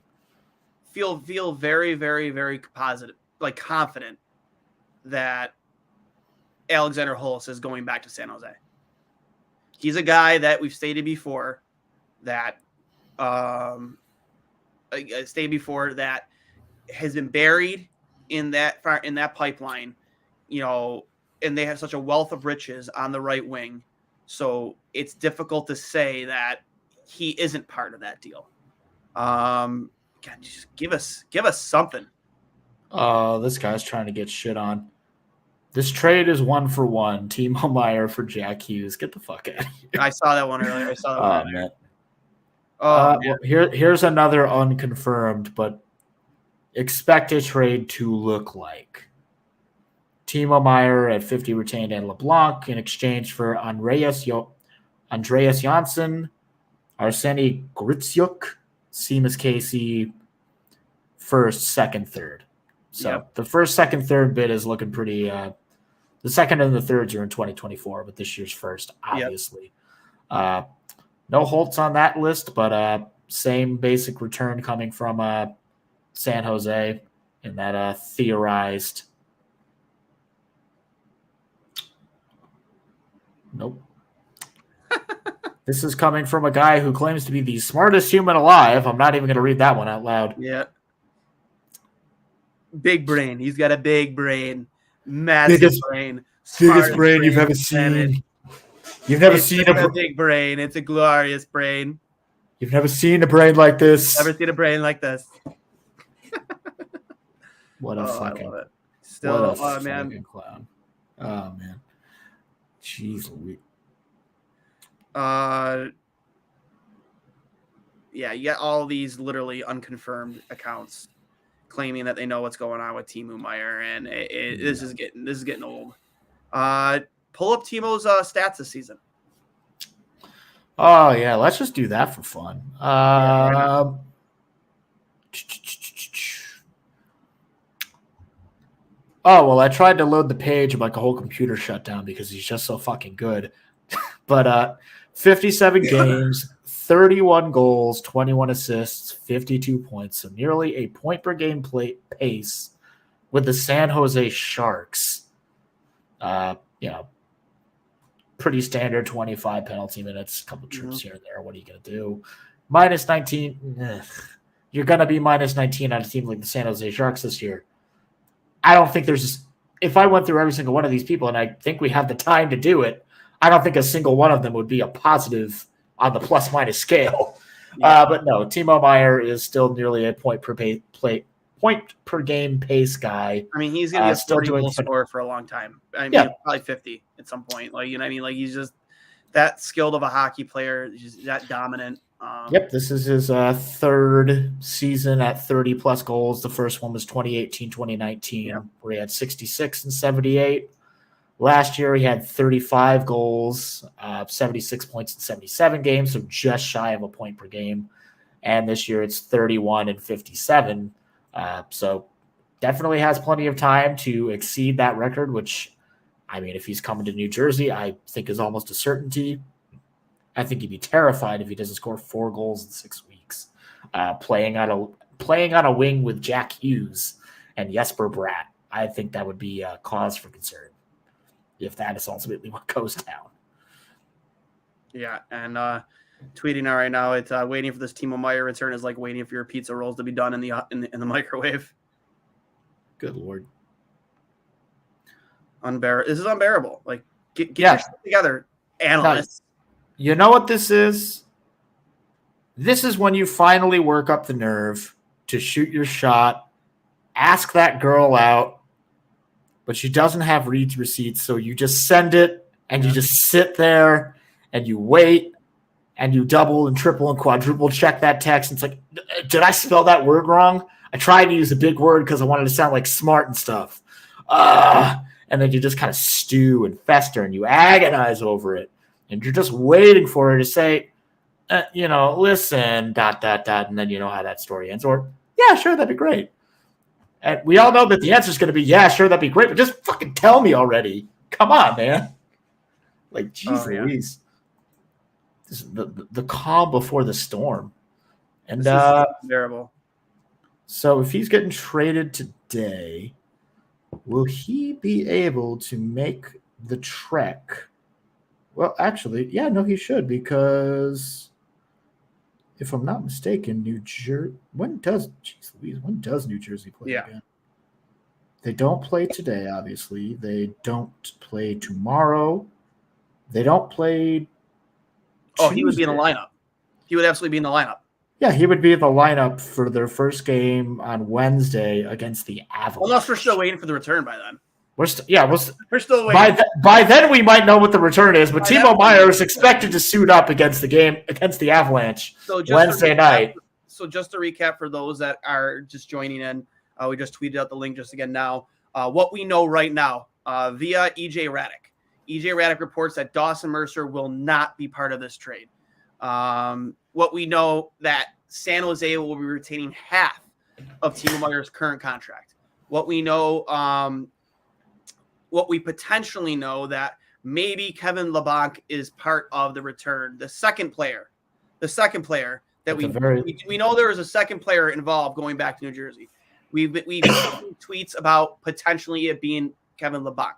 Feel very, very, very positive, confident that Alexander Holtz is going back to San Jose. He's a guy that we've stated before that has been buried in that pipeline and they have such a wealth of riches on the right wing. So it's difficult to say that he isn't part of that deal. God, just give us something. This guy's trying to get shit on. This trade is 1-for-1. Timo Meier for Jack Hughes. Get the fuck out of here. I saw that one earlier. Man. Man. Well, here's another unconfirmed, but expected trade to look like. Timo Meier at 50 retained and LeBlanc in exchange for Andreas Janssen, Arseny Gritsyuk, Seamus Casey, first, second, third. So the first, second, third bid is looking pretty. The second and the thirds are in 2024, but this year's first, obviously. Yep. No Holtz on that list, but same basic return coming from San Jose in that theorized. Nope. This is coming from a guy who claims to be the smartest human alive. I'm not even going to read that one out loud. Yeah. Big brain. He's got a big brain. Massive brain. Biggest brain you've ever seen. You've never seen a big brain. It's a glorious brain. You've never seen a brain like this. Never seen a brain like this. What a fucking. I love it. Still, what a man. Fucking clown. Oh man. Jeez Louise. Yeah, you get all these literally unconfirmed accounts claiming that they know what's going on with Timo Meier, and this is getting old. Pull up Timo's stats this season. Oh yeah, let's just do that for fun. Oh well, I tried to load the page and like a whole computer shut down because he's just so fucking good. But 57 games, 31 goals, 21 assists, 52 points, so nearly a point per game pace with the San Jose Sharks. Pretty standard 25 penalty minutes, a couple trips here and there. What are you going to do? Minus 19. You're going to be minus 19 on a team like the San Jose Sharks this year. I don't think if I went through every single one of these people, and I think we have the time to do it, I don't think a single one of them would be a positive on the plus-minus scale. But no, Timo Meier is still nearly a point per game pace guy. I mean, he's going to be a still doing scorer for a long time. I mean, probably 50 at some point. Like, you know what I mean? Like, he's just that skilled of a hockey player, just that dominant. This is his third season at 30-plus goals. The first one was 2018-2019, where he had 66 and 78. Last year, he had 35 goals, 76 points in 77 games, so just shy of a point per game. And this year, it's 31 and 57. So definitely has plenty of time to exceed that record, which, I mean, if he's coming to New Jersey, I think is almost a certainty. I think he'd be terrified if he doesn't score 4 goals in 6 weeks. Playing on a wing with Jack Hughes and Jesper Bratt, I think that would be a cause for concern if that is ultimately what goes down. Yeah, and tweeting out right now, it's waiting for this Timo Meier return is like waiting for your pizza rolls to be done in the microwave. Good Lord. This is unbearable. Like, get your shit together, analysts. You know what this is? This is when you finally work up the nerve to shoot your shot, ask that girl out, but she doesn't have reads receipts, so you just send it, and you just sit there, and you wait, and you double and triple and quadruple check that text. And it's like, did I spell that word wrong? I tried to use a big word because I wanted to sound like smart and stuff. And then you just kind of stew and fester, and you agonize over it. And you're just waiting for her to say, listen, ... And then you know how that story ends. Or, yeah, sure, that'd be great. And we all know that the answer is going to be, yeah, sure, that'd be great. But just fucking tell me already. Come on, man. Like, geez Louise. This is the calm before the storm. And this is terrible. So if he's getting traded today, will he be able to make the trek? Well, actually, yeah, no, he should, because if I'm not mistaken, New Jersey. When does New Jersey play again? They don't play today, obviously. They don't play tomorrow. They don't play Oh, he would be in the Tuesday. lineup. He would absolutely be in the lineup. Yeah, he would be in the lineup for their first game on Wednesday against the Avalanche. Unless we're still waiting for the return by then. We're still waiting. By then we might know what the return is, but By Timo Meier is expected to suit up against the Avalanche Wednesday night. So just to recap for those that are just joining in, we just tweeted out the link just again now. What we know right now via EJ Radick. EJ Radick reports that Dawson Mercer will not be part of this trade. What we know that San Jose will be retaining half of Timo Meier's current contract. What we know, what we potentially know that maybe Kevin LeBlanc is part of the return. The second player that we know there is a second player involved going back to New Jersey. We've seen tweets about potentially it being Kevin LeBlanc.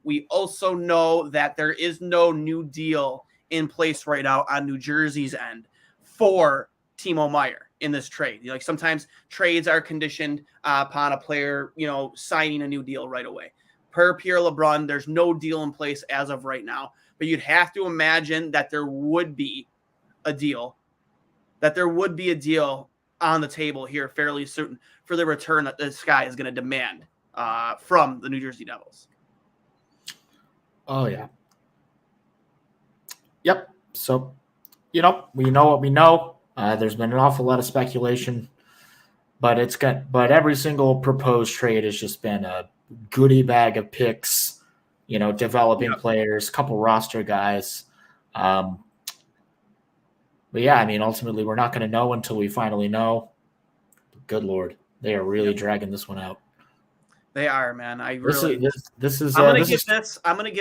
We also know that there is no new deal in place right now on New Jersey's end for Timo Meier in this trade. Like sometimes trades are conditioned upon a player, signing a new deal right away. Per Pierre LeBrun, there's no deal in place as of right now, but you'd have to imagine that there would be a deal, on the table here fairly soon for the return that this guy is going to demand from the New Jersey Devils. Oh, yeah. Yep. So, we know what we know. There's been an awful lot of speculation, but every single proposed trade has just been a goodie bag of picks, developing players, couple roster guys. But yeah, ultimately we're not going to know until we finally know. Good Lord, they are really dragging this one out. They are, man. I'm gonna give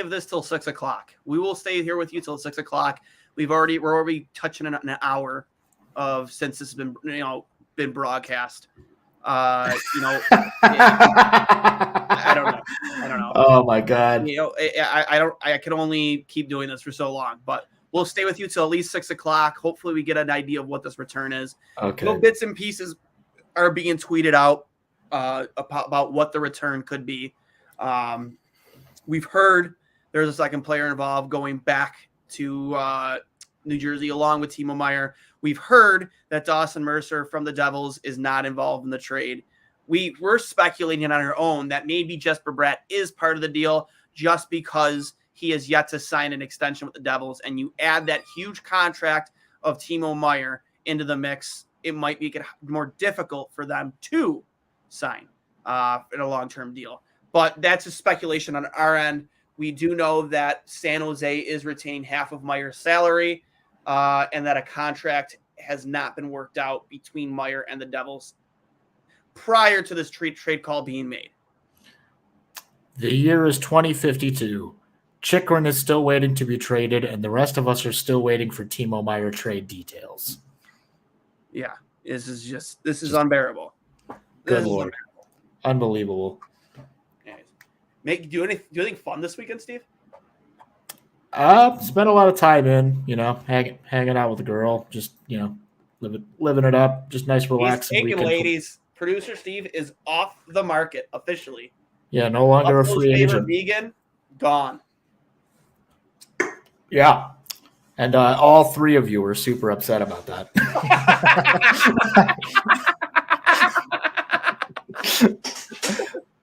this till 6:00. We will stay here with you till 6:00. We're already touching an hour since this has been broadcast. I don't know. Oh my God. I can only keep doing this for so long, but we'll stay with you till at least 6:00. Hopefully we get an idea of what this return is. Okay. Little bits and pieces are being tweeted out about what the return could be. We've heard there's a second player involved going back to New Jersey along with Timo Meier. We've heard that Dawson Mercer from the Devils is not involved in the trade. We're speculating on our own that maybe Jesper Bratt is part of the deal just because he has yet to sign an extension with the Devils, and you add that huge contract of Timo Meier into the mix, it might make it more difficult for them to sign in a long-term deal. But that's a speculation on our end. We do know that San Jose is retaining half of Meier's salary, and that a contract has not been worked out between Meier and the Devils prior to this trade call being made. The year is 2052. Chychrun is still waiting to be traded, and the rest of us are still waiting for Timo Meier trade details. Yeah, this is unbearable. Good Lord. Unbelievable. Anyways, do anything fun this weekend, Steve? Spent a lot of time in, hanging out with the girl, just, living it up, just nice, relaxing weekend. Ladies, producer Steve is off the market officially. Yeah, no longer a free agent. Vegan, gone. Yeah. And all three of you were super upset about that.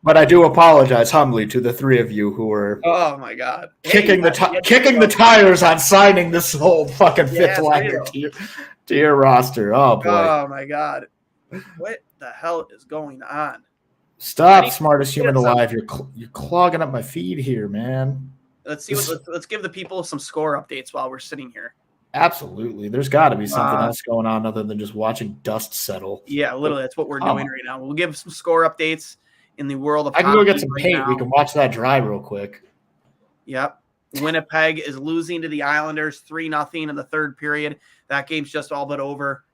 But I do apologize humbly to the three of you who were kicking the tires on signing this whole fucking fifth liner to your roster. Oh boy. Oh my God. What the hell is going on? Stop, smartest human alive. You're clogging up my feed here, man. Let's give the people some score updates while we're sitting here. Absolutely. There's got to be something else going on other than just watching dust settle. Yeah, literally. That's what we're doing right now. We'll give some score updates in the world of I can go get some paint. Now. We can watch that dry real quick. Yep. Winnipeg is losing to the Islanders 3-0 in the third period. That game's just all but over.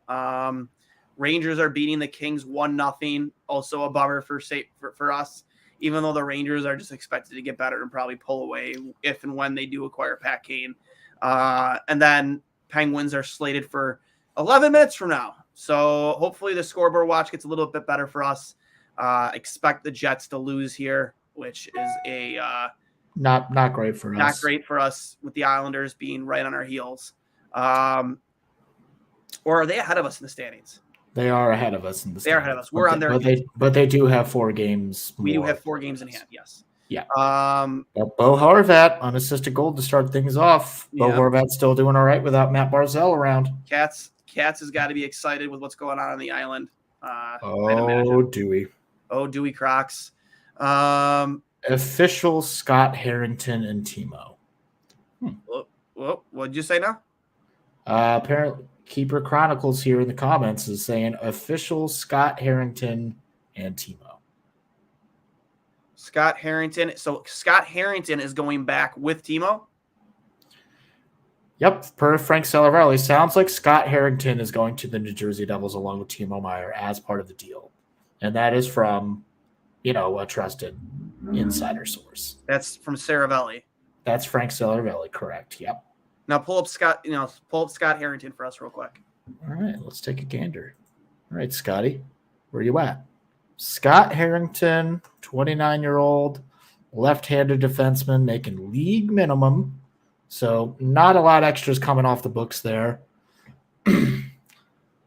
Rangers are beating the Kings 1-0. Also a bummer for us, even though the Rangers are just expected to get better and probably pull away if and when they do acquire Pat Kane. And then Penguins are slated for 11 minutes from now. So hopefully the scoreboard watch gets a little bit better for us. Expect the Jets to lose here, which is not great for us. Not great for us with the Islanders being right on our heels. Or are they ahead of us in the standings? They are ahead of us in the standings. They are ahead of us. We're on their but they do have 4 games. We do have 4 games in hand, yes. Yeah. Bo Horvat, unassisted goal to start things off. Bo Horvat's still doing all right without Matt Barzal around. Cats has got to be excited with what's going on the island. Dewey. Oh, Dewey Crocs. Official Scott Harrington and Timo. What'd you say now? Apparently, Keeper Chronicles here in the comments is saying official Scott Harrington and Timo. Scott Harrington. So Scott Harrington is going back with Timo? Yep, per Frank Celavarelli. Sounds like Scott Harrington is going to the New Jersey Devils along with Timo Meier as part of the deal. And that is from, a trusted insider source. That's from Ceravelli. That's Frank Celavarelli, correct. Yep. Now pull up Scott Harrington for us real quick. All right, let's take a gander. All right, Scotty, where are you at? Scott Harrington, 29-year-old, left-handed defenseman, making league minimum. So not a lot of extras coming off the books there.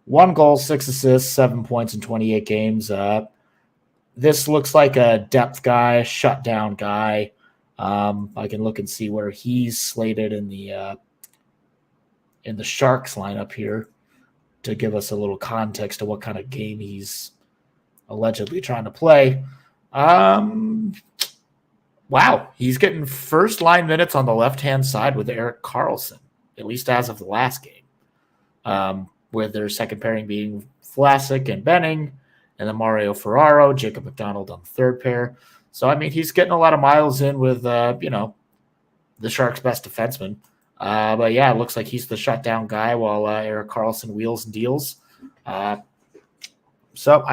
1 goal, 6 assists, 7 points in 28 games. This looks like a depth guy, shutdown guy. I can look and see where he's slated in the Sharks lineup here to give us a little context of what kind of game he's allegedly trying to play. Wow, he's getting first line minutes on the left-hand side with Erik Karlsson, at least as of the last game, with their second pairing being Vlasic and Benning, and then Mario Ferraro, Jacob McDonald on the third pair. So, he's getting a lot of miles in with, the Sharks' best defenseman. But, yeah, it looks like he's the shutdown guy while Erik Karlsson wheels and deals. So,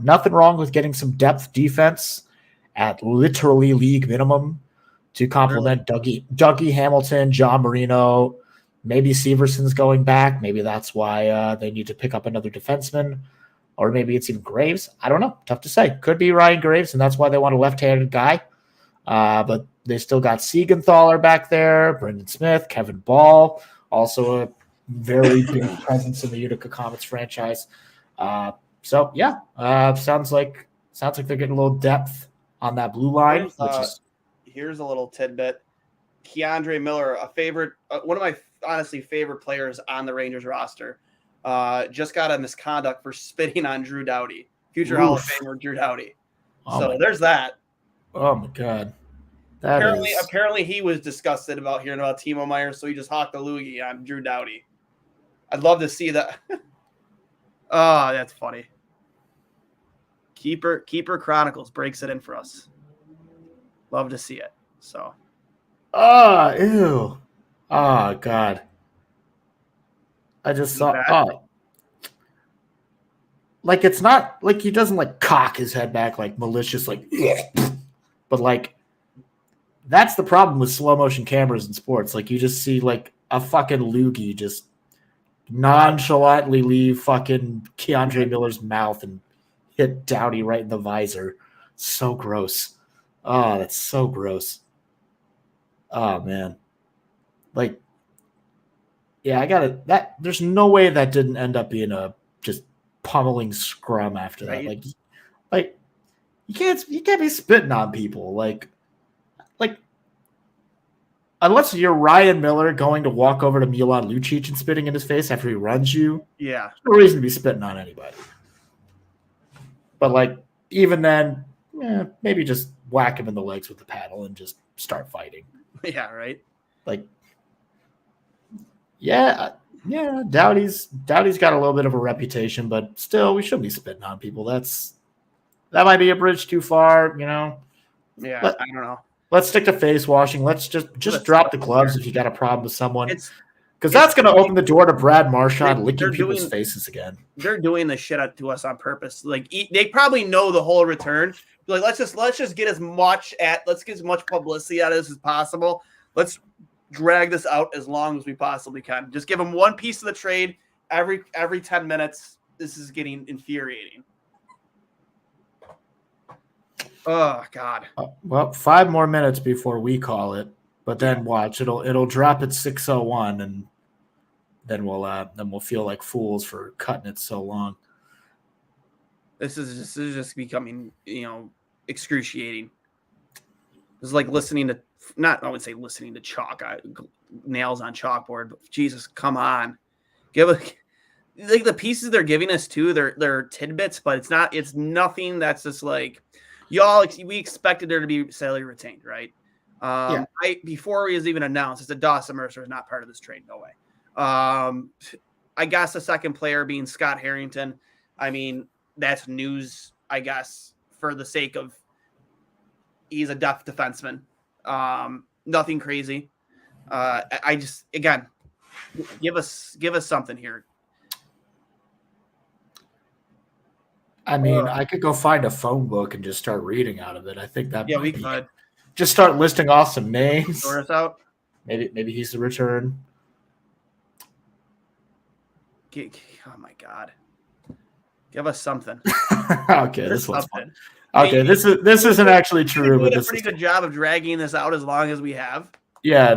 nothing wrong with getting some depth defense at literally league minimum to complement Dougie Hamilton, John Marino. Maybe Severson's going back. Maybe that's why they need to pick up another defenseman. Or maybe it's even Graves. I don't know. Tough to say. Could be Ryan Graves, and that's why they want a left-handed guy. But they still got Siegenthaler back there, Brendan Smith, Kevin Ball, also a very big presence in the Utica Comets franchise. Sounds like they're getting a little depth on that blue line. Here's a little tidbit. Keandre Miller, a favorite, one of my honestly favorite players on the Rangers roster, just got a misconduct for spitting on Drew Doughty, future Hall of Famer Drew Doughty. There's that. Oh my God. Apparently he was disgusted about hearing about Timo Meier, so he just hawked a loogie on Drew Doughty. I'd love to see that. Oh, that's funny. Keeper Chronicles breaks it in for us. Love to see it. So. Oh, ew. Oh, God. I just saw. Oh. Like, it's not like he doesn't cock his head back malicious, but that's the problem with slow motion cameras in sports. You just see a fucking loogie just nonchalantly leave fucking Keandre Miller's mouth and hit Doughty right in the visor. So gross. Oh, that's so gross. Oh, man. Yeah, I got it. There's no way that didn't end up being a just pummeling scrum after that. You can't be spitting on people. Unless you're Ryan Miller going to walk over to Milan Lucic and spitting in his face after he runs you. Yeah. There's no reason to be spitting on anybody. But even then, maybe just whack him in the legs with the paddle and just start fighting. Yeah, right. Doughty's got a little bit of a reputation, but still, we shouldn't be spitting on people. That might be a bridge too far, Yeah, I don't know. Let's stick to face washing. Let's just drop the gloves if you got a problem with someone. Because that's going to open the door to Brad Marchand licking people's faces again. They're doing this shit to us on purpose. They probably know the whole return. Let's just get as much publicity out of this as possible. Let's drag this out as long as we possibly can. Just give them one piece of the trade every 10 minutes. This is getting infuriating. Oh God. Well, 5 more minutes before we call it, but then watch it'll drop at 6:01, and then we'll feel like fools for cutting it so long. This is just becoming, excruciating. It's like listening to I would say listening to chalk, nails on chalkboard, but Jesus, come on. Like the pieces they're giving us too, they're tidbits, but it's nothing that's just like we expected there to be salary retained, right? Before it was even announced, it's a Dawson Mercer is not part of this trade. No way. I guess the second player being Scott Harrington. I mean, that's news, I guess, for the sake of he's a depth defenseman. Nothing crazy. I just, again, give us something here. I mean, I could go find a phone book and just start reading out of it. I think that we could just start listing off some names. Sort us out. Maybe he's the return. Oh my God! Give us something. Okay, this one's fun. Okay, this isn't actually true, but this is a pretty good job of dragging this out as long as we have. Yeah.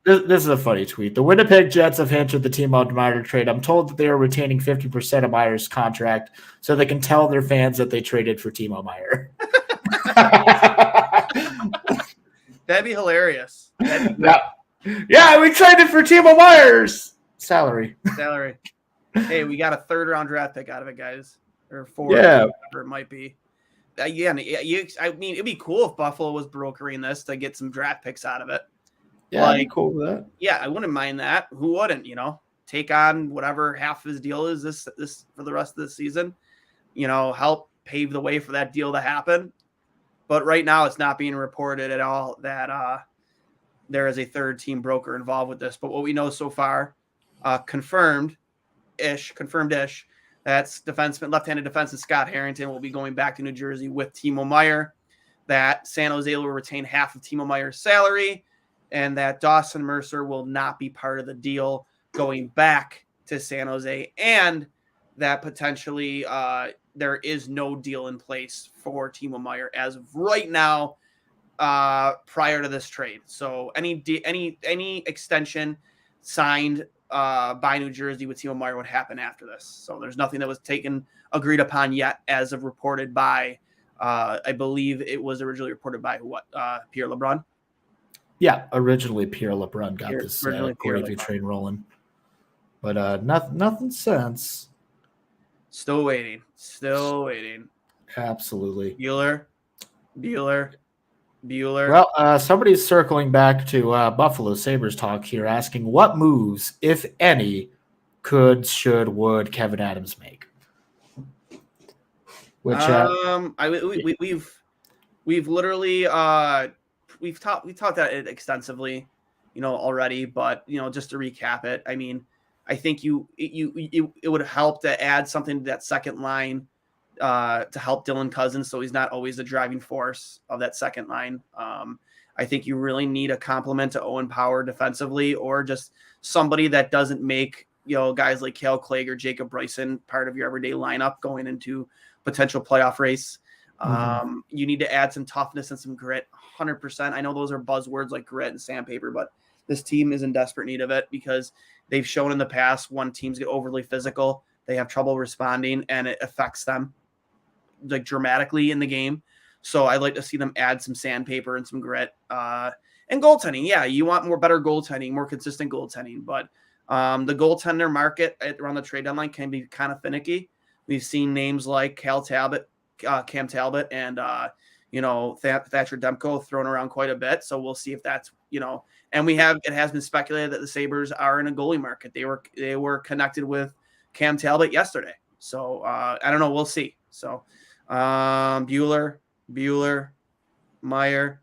This is a funny tweet. The Winnipeg Jets have hinted the Timo Meier trade. I'm told that they are retaining 50% of Meier's contract so they can tell their fans that they traded for Timo Meier. That'd be hilarious. Yeah, we traded for Timo Meier's salary. Hey, we got a 3rd-round draft pick out of it, guys, or 4th, whatever it might be. I mean, it'd be cool if Buffalo was brokering this to get some draft picks out of it. Yeah, I'd be cool with that. Yeah, I wouldn't mind that. Who wouldn't? Take on whatever half of his deal is this for the rest of the season. Help pave the way for that deal to happen. But right now, it's not being reported at all that there is a 3rd-team broker involved with this. But what we know so far, confirmed-ish, that's left-handed defenseman Scott Harrington will be going back to New Jersey with Timo Meier. That San Jose will retain half of Timo Meier's salary, and that Dawson Mercer will not be part of the deal going back to San Jose, and that potentially there is no deal in place for Timo Meier as of right now prior to this trade. So any extension signed by New Jersey with Timo Meier would happen after this. So there's nothing that was agreed upon yet as of reported by, I believe it was originally reported by Pierre LeBrun? Yeah, originally Pierre LeBrun got this gravy train rolling. But nothing since. Still waiting. Absolutely. Bueller. Well, somebody's circling back to Buffalo Sabres talk here, asking what moves, if any, would Kevin Adams make? Which we've literally we've talked about it extensively, already. But just to recap it, I mean, I think it would help to add something to that second line. To help Dylan Cozens, so he's not always the driving force of that second line. I think you really need a complement to Owen Power defensively, or just somebody that doesn't make guys like Cale Clegg or Jacob Bryson part of your everyday lineup going into potential playoff race. You need to add some toughness and some grit. 100%. I know those are buzzwords like grit and sandpaper, but this team is in desperate need of it because they've shown in the past when teams get overly physical, they have trouble responding and it affects them like dramatically in the game. So I'd like to see them add some sandpaper and some grit and goaltending. Yeah, you want better goaltending, more consistent goaltending, but the goaltender market around the trade deadline can be kind of finicky. We've seen names like Cam Talbot, and Thatcher Demko thrown around quite a bit. So we'll see if that's and it has been speculated that the Sabres are in a goalie market. They were connected with Cam Talbot yesterday. So I don't know. We'll see. So Bueller, Meier,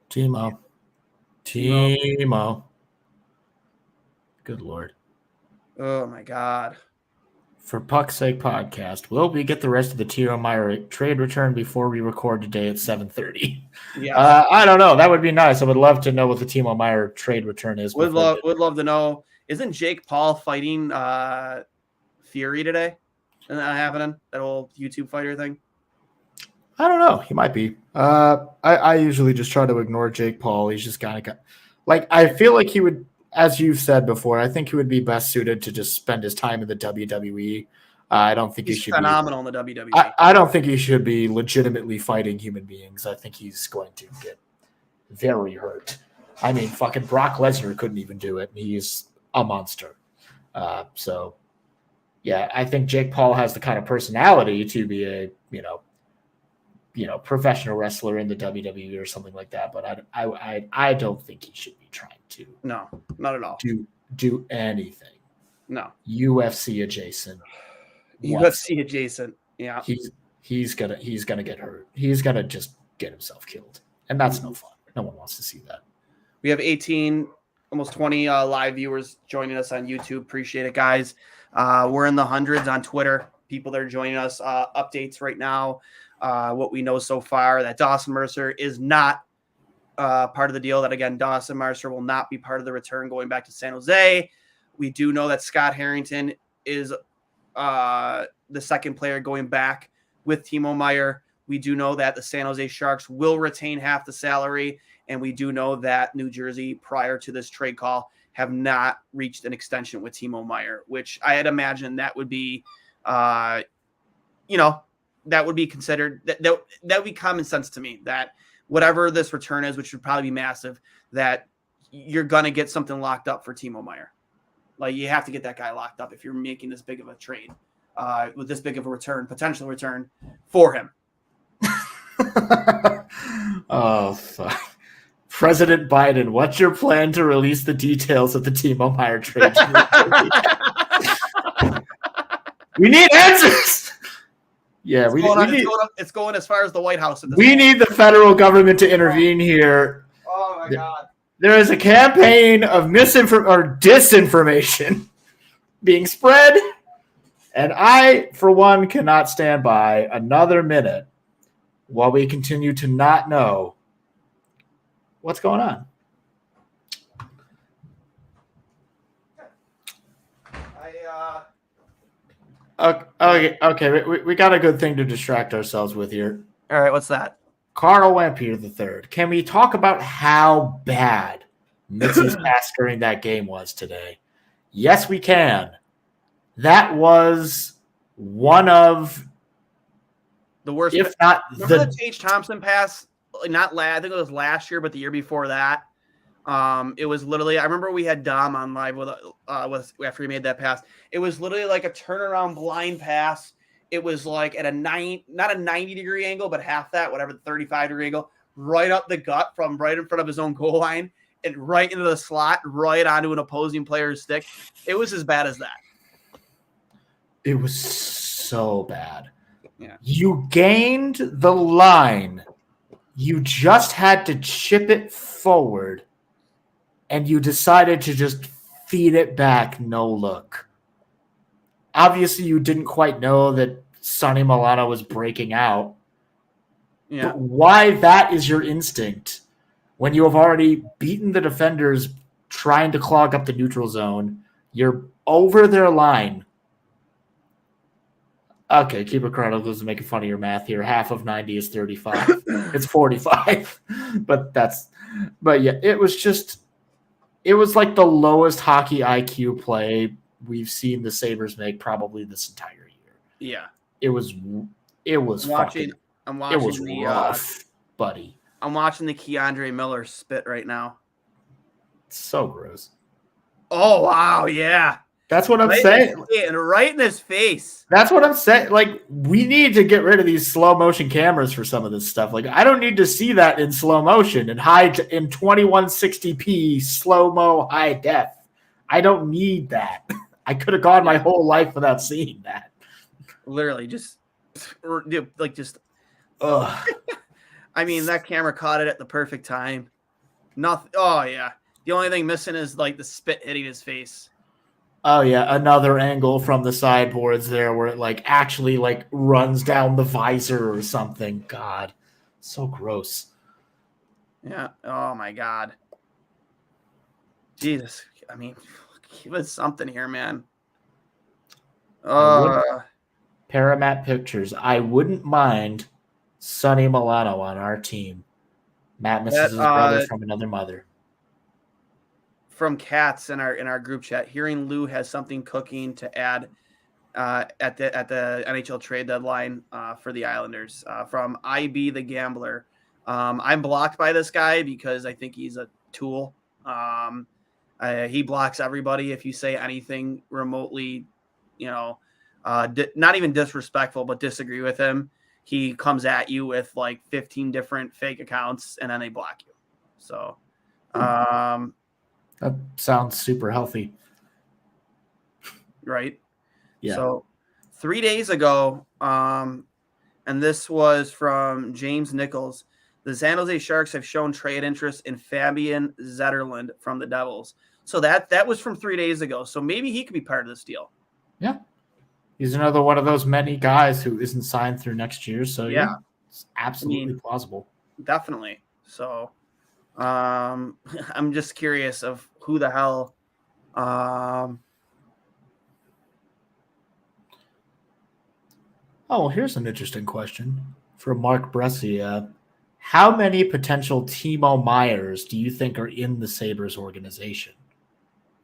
Timo. Good Lord. Oh my God. For Puck's Sake podcast, will we get the rest of the Timo Meier trade return before we record today at 7:30? Yeah. I don't know. That would be nice. I would love to know what the Timo Meier trade return is. Would love to know. Isn't Jake Paul fighting Fury today? Isn't that happening? That old YouTube fighter thing? I don't know. He might be. I usually just try to ignore Jake Paul. He's just kind of like, I feel like he would, as you've said before, I think he would be best suited to just spend his time in the WWE. I don't think he should phenomenal in the WWE. I don't think he should be legitimately fighting human beings. I think he's going to get very hurt. I mean, fucking Brock Lesnar couldn't even do it. He's a monster. So, yeah, I think Jake Paul has the kind of personality to be a, professional wrestler in the WWE or something like that. But I don't think he should be trying to. No, not at all. Do anything. No. UFC adjacent. UFC adjacent. Yeah. He's gonna get hurt. He's gonna just get himself killed, and that's no fun. No one wants to see that. We have 18, almost 20 live viewers joining us on YouTube. Appreciate it, guys. We're in the hundreds on Twitter. People that are joining us. Updates right now. What we know so far, that Dawson Mercer is not part of the deal. That, again, Dawson Mercer will not be part of the return going back to San Jose. We do know that Scott Harrington is the second player going back with Timo Meier. We do know that the San Jose Sharks will retain half the salary, and we do know that New Jersey, prior to this trade call, have not reached an extension with Timo Meier, which I had imagined that would be, that would be considered, that would be common sense to me, that whatever this return is, which would probably be massive, that you're going to get something locked up for Timo Meier. Like, you have to get that guy locked up if you're making this big of a trade, with this big of a return, potential return for him. Oh, fuck. President Biden, what's your plan to release the details of the Timo Meier trade? We need answers. Yeah, it's going as far as the White House. We need the federal government to intervene here. Oh my God. There is a campaign of disinformation being spread, and I, for one, cannot stand by another minute while we continue to not know what's going on. Okay. We got a good thing to distract ourselves with here. All right, what's that? Carl Lampier III. Can we talk about how bad Mitzi's pass during that game was today? Yes, we can. That was one of the worst. If not remember the Tage Thompson pass? Not last. I think it was last year, but the year before that. It was literally. I remember we had Dom on live with after he made that pass. It was literally like a turnaround blind pass. It was like at not a 90-degree angle, but half that, whatever, the 35-degree angle, right up the gut from right in front of his own goal line and right into the slot, right onto an opposing player's stick. It was as bad as that. It was so bad. Yeah. You gained the line. You just had to chip it forward, and you decided to just feed it back, no look. Obviously, you didn't quite know that Sonny Milano was breaking out. Yeah. But why that is your instinct when you have already beaten the defenders trying to clog up the neutral zone? You're over their line. Okay, Keeper Chronicles is making fun of your math here. Half of 90 is 35. It's 45. But yeah, it was like the lowest hockey IQ play we've seen the Sabres make probably this entire year. Yeah. It was rough, buddy. I'm watching the Keandre Miller spit right now. It's so gross. Oh, wow, yeah. That's what I'm saying. Right in his face. That's what I'm saying. Like, we need to get rid of these slow motion cameras for some of this stuff. Like, I don't need to see that in slow motion and in 2160p slow mo high def. I don't need that. I could have gone my whole life without seeing that. Literally, ugh. I mean, that camera caught it at the perfect time. Nothing. Oh yeah. The only thing missing is like the spit hitting his face. Oh yeah, another angle from the sideboards there where it like actually like runs down the visor or something. God, so gross. Yeah. Oh my God. Jesus. I mean, give us something here, man. Paramount Pictures. I wouldn't mind Sonny Milano on our team. Matt misses his brother from another mother. From Katz in our group chat, hearing Lou has something cooking to add at the NHL trade deadline for the Islanders. From IB the Gambler, I'm blocked by this guy because I think he's a tool. He blocks everybody if you say anything remotely, not even disrespectful, but disagree with him. He comes at you with like 15 different fake accounts, and then they block you. So, that sounds super healthy. Right? Yeah. So 3 days ago, and this was from James Nichols, the San Jose Sharks have shown trade interest in Fabian Zetterlund from the Devils. So that was from 3 days ago. So maybe he could be part of this deal. Yeah. He's another one of those many guys who isn't signed through next year. So yeah, it's absolutely plausible. Definitely. So I'm just curious of who the hell Oh, here's an interesting question from Mark Brescia. How many potential Timo Meyers do you think are in the Sabres organization?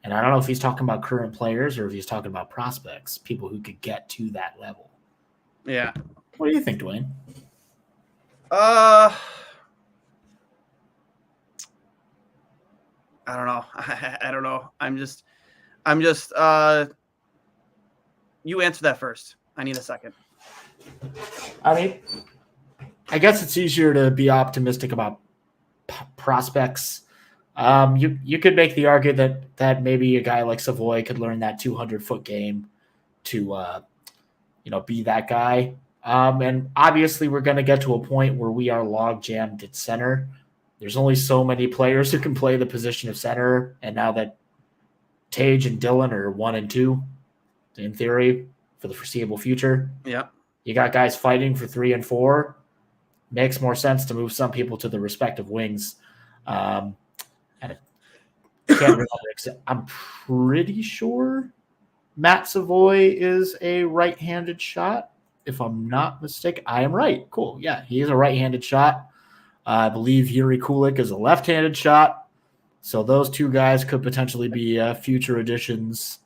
And I don't know if he's talking about current players or if he's talking about prospects, people who could get to that level. Yeah. What do you think, Duane? I don't know. I don't know. I'm just you answer that first. I need a second. I mean, I guess it's easier to be optimistic about prospects. You could make the argument that maybe a guy like Savoy could learn that 200-foot game to be that guy. And obviously, we're going to get to a point where we are log jammed at center. There's only so many players who can play the position of center, and now that Tage and Dylan are 1 and 2, in theory, for the foreseeable future. Yeah. You got guys fighting for 3 and 4. Makes more sense to move some people to the respective wings. And I can't remember. I'm pretty sure Matt Savoy is a right-handed shot. If I'm not mistaken, I am right. Cool. Yeah, he is a right-handed shot. I believe Yuri Kulik is a left-handed shot. So those two guys could potentially be future additions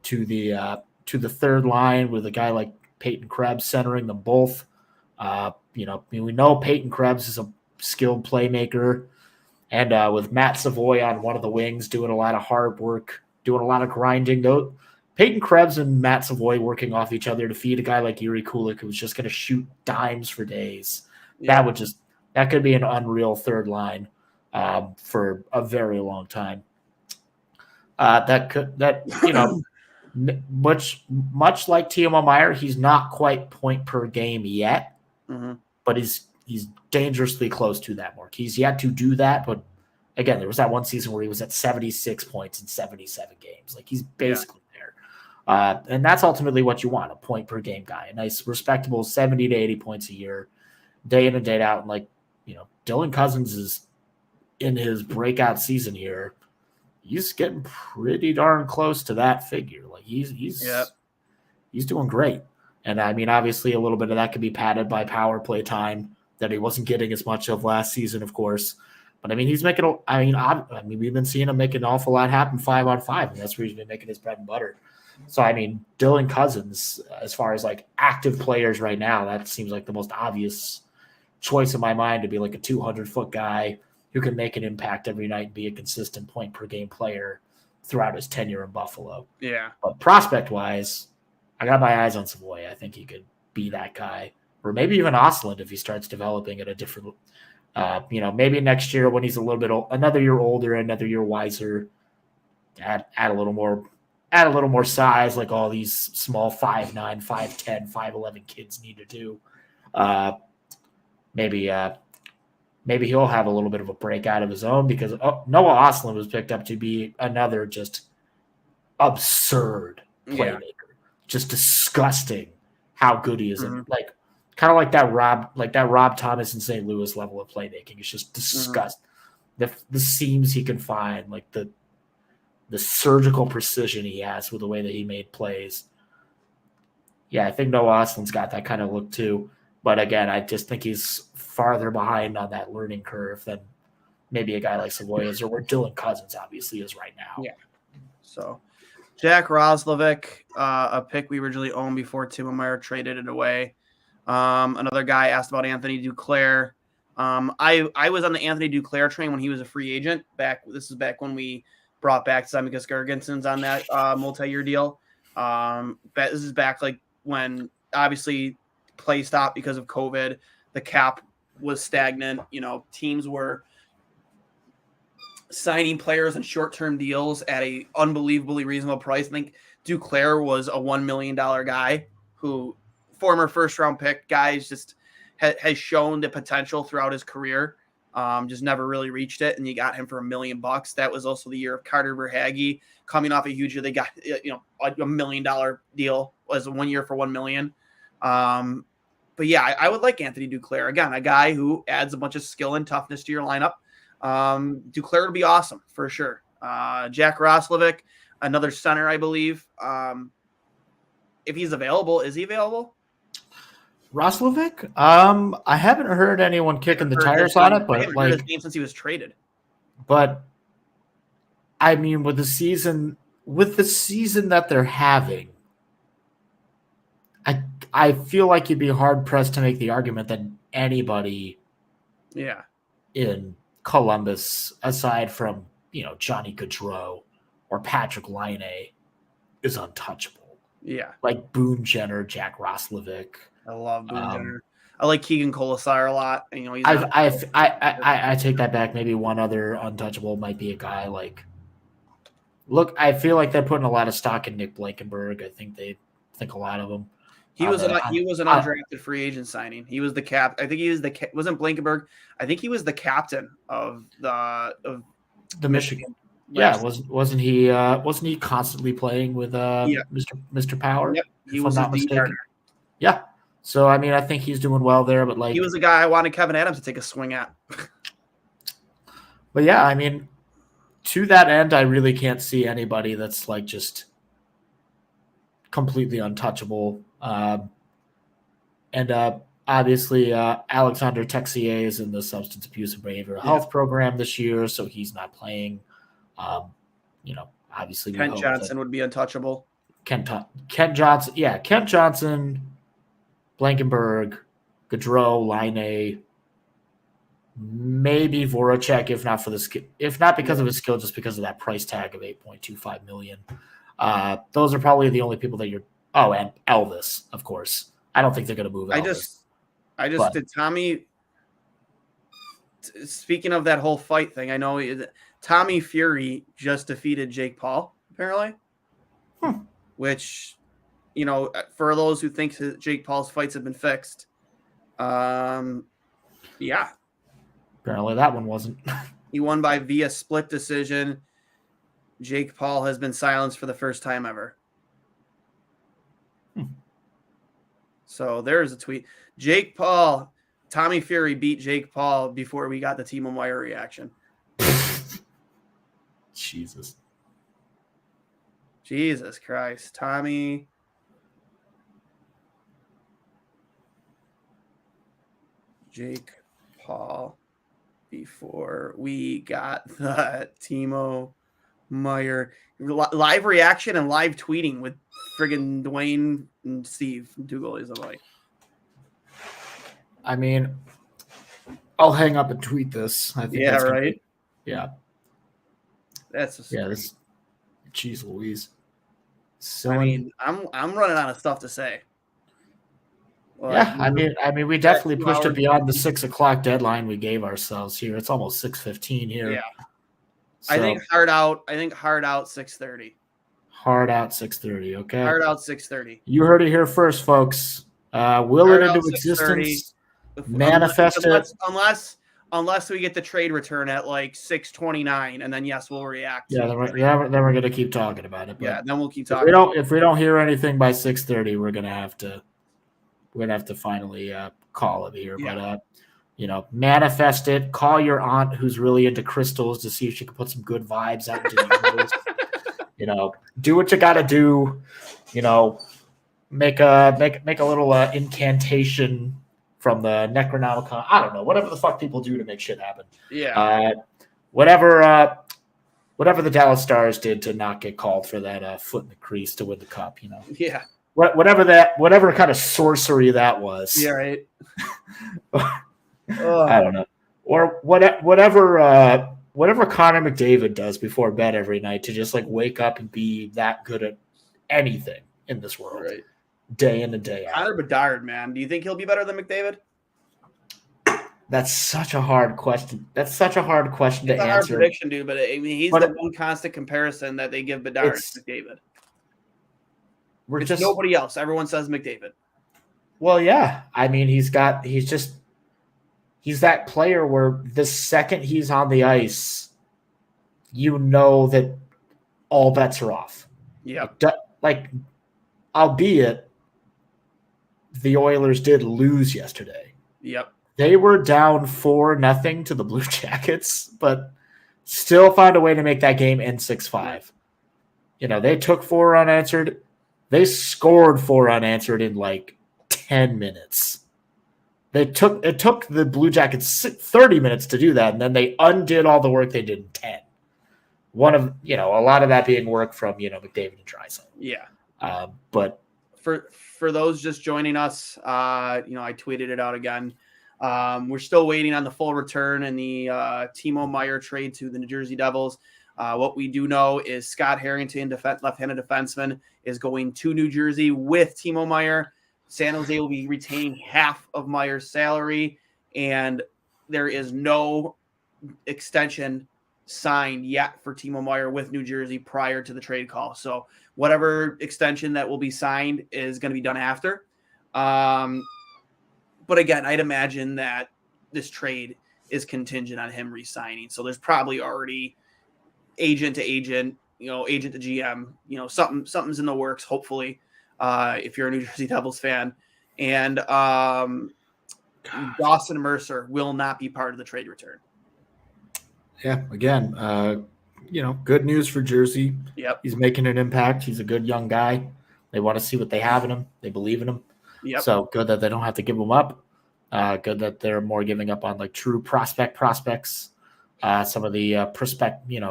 to the third line with a guy like Peyton Krebs centering them both. We know Peyton Krebs is a skilled playmaker, and with Matt Savoy on one of the wings doing a lot of hard work, doing a lot of grinding. Though Peyton Krebs and Matt Savoy working off each other to feed a guy like Yuri Kulik who's just going to shoot dimes for days. Yeah. That could be an unreal third line for a very long time. Much like Timo Meier, he's not quite point per game yet, but he's dangerously close to that mark. He's yet to do that, but again, there was that one season where he was at 76 points in 77 games. Like he's basically there. And that's ultimately what you want, a point per game guy, a nice, respectable 70 to 80 points a year, day in and day out. And Dylan Cozens is in his breakout season here. He's getting pretty darn close to that figure. Like he's doing great. And I mean, obviously a little bit of that could be padded by power play time that he wasn't getting as much of last season, of course. But I mean, we've been seeing him make an awful lot happen 5-on-5, and that's where he's been making his bread and butter. So I mean, Dylan Cozens, as far as like active players right now, that seems like the most obvious choice in my mind to be like a 200-foot guy who can make an impact every night and be a consistent point per game player throughout his tenure in Buffalo. Yeah. But prospect wise, I got my eyes on Savoy. I think he could be that guy, or maybe even Ostlund if he starts developing at a different, maybe next year when he's a little bit another year older, another year wiser, add a little more size, like all these small 5'9", 5'10", 5'11" kids need to do. Maybe he'll have a little bit of a breakout of his own because Noah Ostlund was picked up to be another just absurd playmaker, just disgusting how good he is. And kind of like that Rob Thomas in St. Louis level of playmaking. It's just disgusting. The seams he can find, like the surgical precision he has with the way that he made plays. Yeah, I think Noah Ostlund's got that kind of look too. But again, I just think he's farther behind on that learning curve than maybe a guy like Savoy is, or where Dylan Cozens obviously is right now. Yeah. So Jack Roslovic, a pick we originally owned before Timo traded it away. Another guy asked about Anthony Duclair. I was on the Anthony Duclair train when he was a free agent back. This is back when we brought back Zemgus Girgensons on that multi-year deal. This is back like when obviously play stopped because of COVID. The cap was stagnant. Teams were signing players in short-term deals at a unbelievably reasonable price. I think Duclair was a $1 million guy who former first-round pick guys just has shown the potential throughout his career. Just never really reached it, and you got him for $1 million. That was also the year of Carter Verhaeghe coming off a huge year. They got a $1 million deal, was 1 year for $1 million. But yeah, I would like Anthony Duclair again, a guy who adds a bunch of skill and toughness to your lineup. Duclair would be awesome for sure. Jack Roslovic, another center, I believe. If he's available, is he available? Roslovic? I haven't heard anyone kicking the tires on it, but I haven't heard his name since he was traded. But I mean, with the season that they're having, I feel like you'd be hard pressed to make the argument that anybody, in Columbus, aside from Johnny Gaudreau or Patrick Laine, is untouchable. Yeah, like Boone Jenner, Jack Roslovic. I love Boone Jenner. I like Keegan Colasar a lot. He's I take that back. Maybe one other untouchable might be a guy like. Look, I feel like they're putting a lot of stock in Nick Blankenburg. I think a lot of them. He was an undrafted free agent signing. He was the cap. I think he was wasn't Blankenburg. I think he was the captain of the Michigan. Yeah, wasn't he constantly playing with Mr. Power? Yep, he was not mistaken. Yeah. So I mean, I think he's doing well there, but he was the guy I wanted Kevin Adams to take a swing at. But yeah, I mean, to that end, I really can't see anybody that's like just completely untouchable. Obviously, Alexander Texier is in the substance abuse and behavioral health program this year, so he's not playing. Obviously, Kent Johnson would be untouchable. Kent Johnson, Blankenburg, Gaudreau, Laine, maybe Voracek, if not because of his skill, just because of that price tag of $8.25 million. Those are probably the only people that you're. Oh, and Elvis, of course. I don't think they're going to move Elvis. I just did Tommy. Speaking of that whole fight thing, I know Tommy Fury just defeated Jake Paul, apparently. Which, for those who think that Jake Paul's fights have been fixed, yeah. Apparently that one wasn't. He won via split decision. Jake Paul has been silenced for the first time ever. So there's a tweet. Tommy Fury beat Jake Paul before we got the Timo Meier reaction. Jesus Christ. Tommy. Jake Paul before we got the Timo Meier live reaction and live tweeting with friggin' Duane and Steve from Two Goalies of Light. I mean, I'll hang up and tweet this. I think right. Yeah. This. Jeez Louise. So I mean, I'm running out of stuff to say. I mean, we definitely pushed it beyond the 6 o'clock deadline we gave ourselves here. It's almost 6:15 here. Yeah. So, I think hard out 6:30. Hard out 6:30. Okay. Hard out 6:30. You heard it here first, folks. Will it into existence? Manifest it. Unless we get the trade return at like 6:29, and then yes, we'll react. Yeah, then we're gonna keep talking about it. Yeah, then we'll keep talking. If we don't hear anything by 6:30, we're gonna have to finally call it here. Yeah. But manifest it. Call your aunt who's really into crystals to see if she can put some good vibes out into the universe. Do what you gotta do. Make a little incantation from the Necronomicon. I don't know, whatever the fuck people do to make shit happen. Yeah. Whatever the Dallas Stars did to not get called for that foot in the crease to win the cup, Yeah. Whatever kind of sorcery that was. Yeah, right. I don't know. Or whatever Connor McDavid does before bed every night to just like wake up and be that good at anything in this world, Right. Day in and day out. Connor Bedard, man. Do you think he'll be better than McDavid? That's such a hard question. To answer. Hard prediction, dude. But I mean, he's the one constant comparison that they give Bedard to McDavid. It's nobody else. Everyone says McDavid. Well, yeah. I mean, he's that player where the second he's on the ice, that all bets are off. Yeah. Albeit the Oilers did lose yesterday. Yep. They were down 4-0 to the Blue Jackets, but still found a way to make that game end 6-5. They took 4 unanswered. They scored 4 unanswered in like 10 minutes. It took the Blue Jackets 30 minutes to do that, and then they undid all the work they did in 10. One of a lot of that being work from McDavid and Draisaitl. Yeah. But for those just joining us, I tweeted it out again. We're still waiting on the full return and the Timo Meier trade to the New Jersey Devils. What we do know is Scott Harrington, left-handed defenseman, is going to New Jersey with Timo Meier. San Jose will be retaining half of Meier's salary, and there is no extension signed yet for Timo Meier with New Jersey prior to the trade call. So whatever extension that will be signed is going to be done after. But again, I'd imagine that this trade is contingent on him re-signing. So there's probably already agent to agent, agent to GM, something's in the works, hopefully, if you're a New Jersey Devils fan. And Dawson Mercer will not be part of the trade return. Yeah, again, good news for Jersey. Yep. He's making an impact. He's a good young guy. They want to see what they have in him. They believe in him. Yep. So good that they don't have to give him up. Good that they're more giving up on like true prospects. Some of the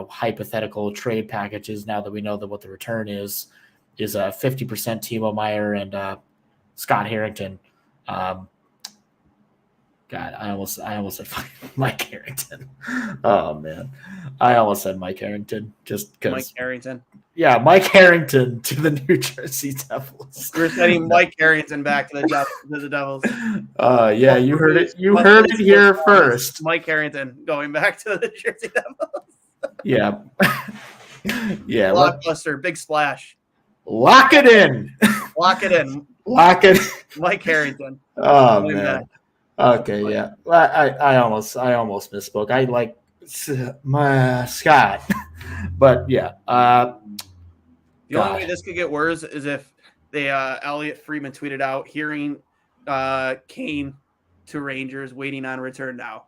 hypothetical trade packages, now that we know that what the return is a 50% Timo Meier and Scott Harrington. God, I almost said Mike Harrington. Oh man, I almost said Mike Harrington just because. Mike Harrington. Yeah, Mike Harrington to the New Jersey Devils. We're sending Mike Harrington back to the Devils. Yeah, you heard it. You heard it here first. Mike Harrington going back to the Jersey Devils. Yeah. Yeah. Blockbuster, big splash. Lock it in. Lock it in. Lock it. Mike Harrington. Oh man. Okay, yeah. I almost misspoke. I like my Scott, but yeah. The only way this could get worse is if they Elliot Friedman tweeted out hearing Kane to Rangers waiting on return now.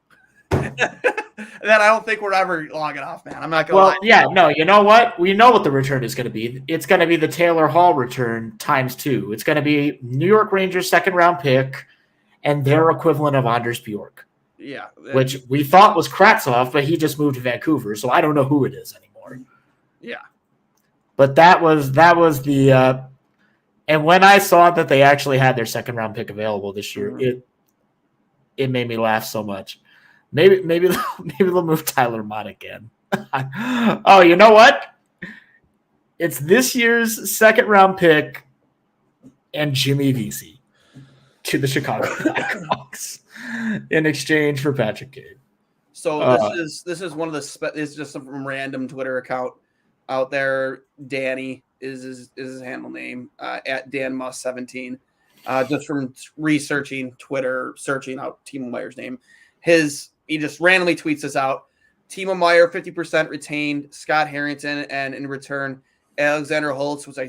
Then I don't think we're ever logging off, man. I'm not gonna lie. Yeah, no, you know what? We know what the return is going to be. It's going to be the Taylor Hall return times 2. It's going to be New York Rangers second round pick and their equivalent of Anders Bjork. Yeah. Which we thought was Kravtsov, but he just moved to Vancouver, so I don't know who it is anymore. Yeah. But that was the and when I saw that they actually had their second round pick available this year, it made me laugh so much. Maybe they'll move Tyler Mott again. Oh, you know what? It's this year's second round pick and Jimmy Vesey to the Chicago Blackhawks in exchange for Patrick Kane. So this is one of the it's just some random Twitter account out there. Danny is his handle name at DanMuss17. Just from researching Twitter, searching out Timo Meier's name. He just randomly tweets this out. Timo Meier, 50% retained, Scott Harrington, and in return, Alexander Holtz, which I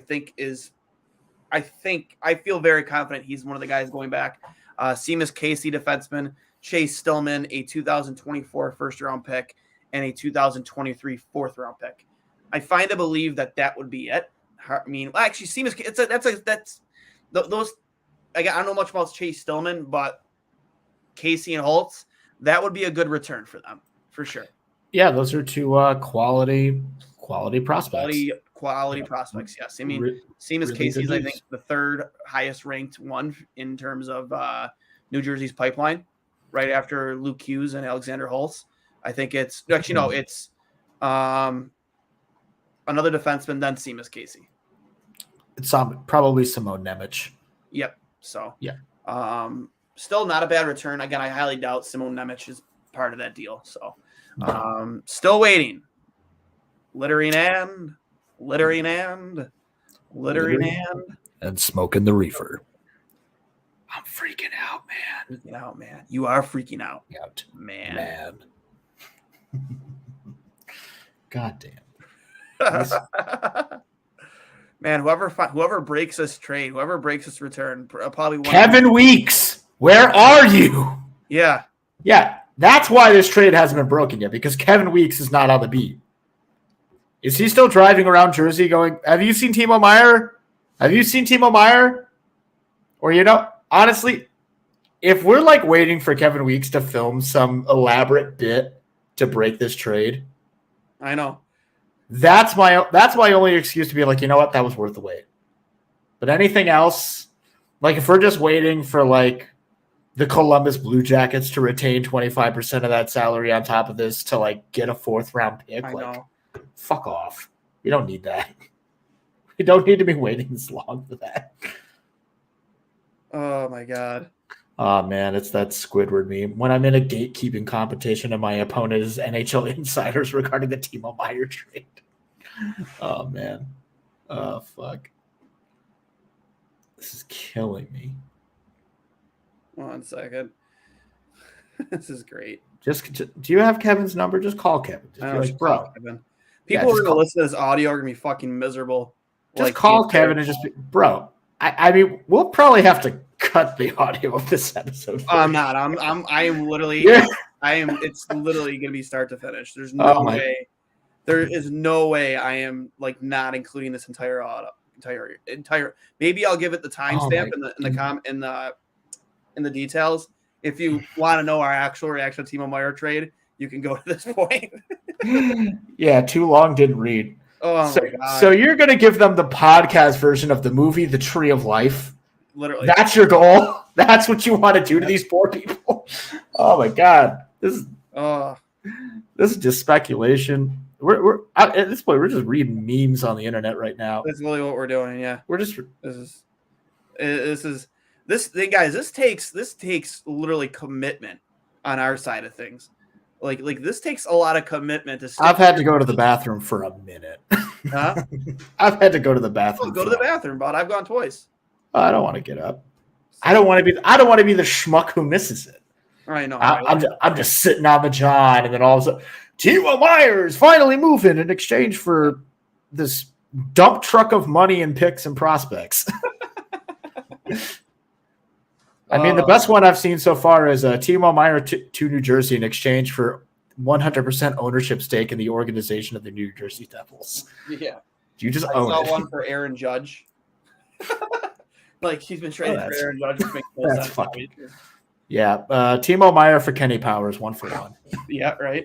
feel very confident he's one of the guys going back. Seamus Casey, defenseman, Chase Stillman, a 2024 first-round pick, and a 2023 fourth-round pick. I find to believe that would be it. I mean, actually, Seamus, those. I don't know much about Chase Stillman, but Casey and Holtz, that would be a good return for them for sure. Yeah, those are two quality prospects. Quality prospects. Yes, I mean, Seamus really Casey's good I think the third highest ranked one in terms of New Jersey's pipeline, right after Luke Hughes and Alexander Holtz. I think it's actually no, it's another defenseman then Seamus Casey. It's probably Simone Nemec. Yep. So yeah. Still not a bad return. Again, I highly doubt Simone Nemec is part of that deal. So still waiting. Littering and smoking the reefer. I'm freaking out, man. Freaking out, man. You are freaking out. Man. God damn. Man, whoever breaks this trade, whoever breaks this return, probably Kevin Weeks. Where are you? Yeah. That's why this trade hasn't been broken yet, because Kevin Weeks is not on the beat. Is he still driving around Jersey going, have you seen Timo Meier? Or, honestly, if we're like waiting for Kevin Weeks to film some elaborate bit to break this trade, I know. That's my only excuse to be like, you know what, that was worth the wait. But anything else, like if we're just waiting for like the Columbus Blue Jackets to retain 25% of that salary on top of this to like get a 4th round pick, fuck off. We don't need that. We don't need to be waiting this long for that. Oh my God. Oh man, it's that Squidward meme. When I'm in a gatekeeping competition and my opponent is NHL insiders regarding the Timo Meier trade. Oh man. Oh fuck. This is killing me. 1 second. This is great. Just do you have Kevin's number? Just call Kevin. Just be like, bro. People who are gonna listen to this audio are gonna be fucking miserable. Just call Kevin and just be, bro. I mean, we'll probably have to cut the audio of this episode. I'm not. I am literally. Yeah. It's literally gonna be start to finish. There's no way. There is no way I am like not including this entire audio. Entire. Maybe I'll give it the timestamp in the details. If you want to know our actual reaction to Timo Meier trade, you can go to this point. Yeah, too long didn't read. Oh my God. So you're going to give them the podcast version of the movie, The Tree of Life? Literally. That's your goal? That's what you want to do to these poor people? Oh my God. This is just speculation. We're at this point, we're just reading memes on the internet right now. That's really what we're doing. Yeah. We're just, this takes literally commitment on our side of things. Like this takes a lot of commitment to. I've had to go to the bathroom for a minute. Huh? I've had to go to the bathroom. Go to the bathroom, but I've gone twice. I don't want to get up. I don't want to be the schmuck who misses it. I know. I'm just sitting on the john, and then all of a sudden, Timo Meier is finally moving in exchange for this dump truck of money and picks and prospects. I mean, the best one I've seen so far is Timo Meier to New Jersey in exchange for 100% ownership stake in the organization of the New Jersey Devils. Yeah. You just I own saw it. one for Aaron Judge. Like he's been traded for Aaron Judge. That's fucking. Yeah. Timo Meier for Kenny Powers, 1-for-1. Yeah, right.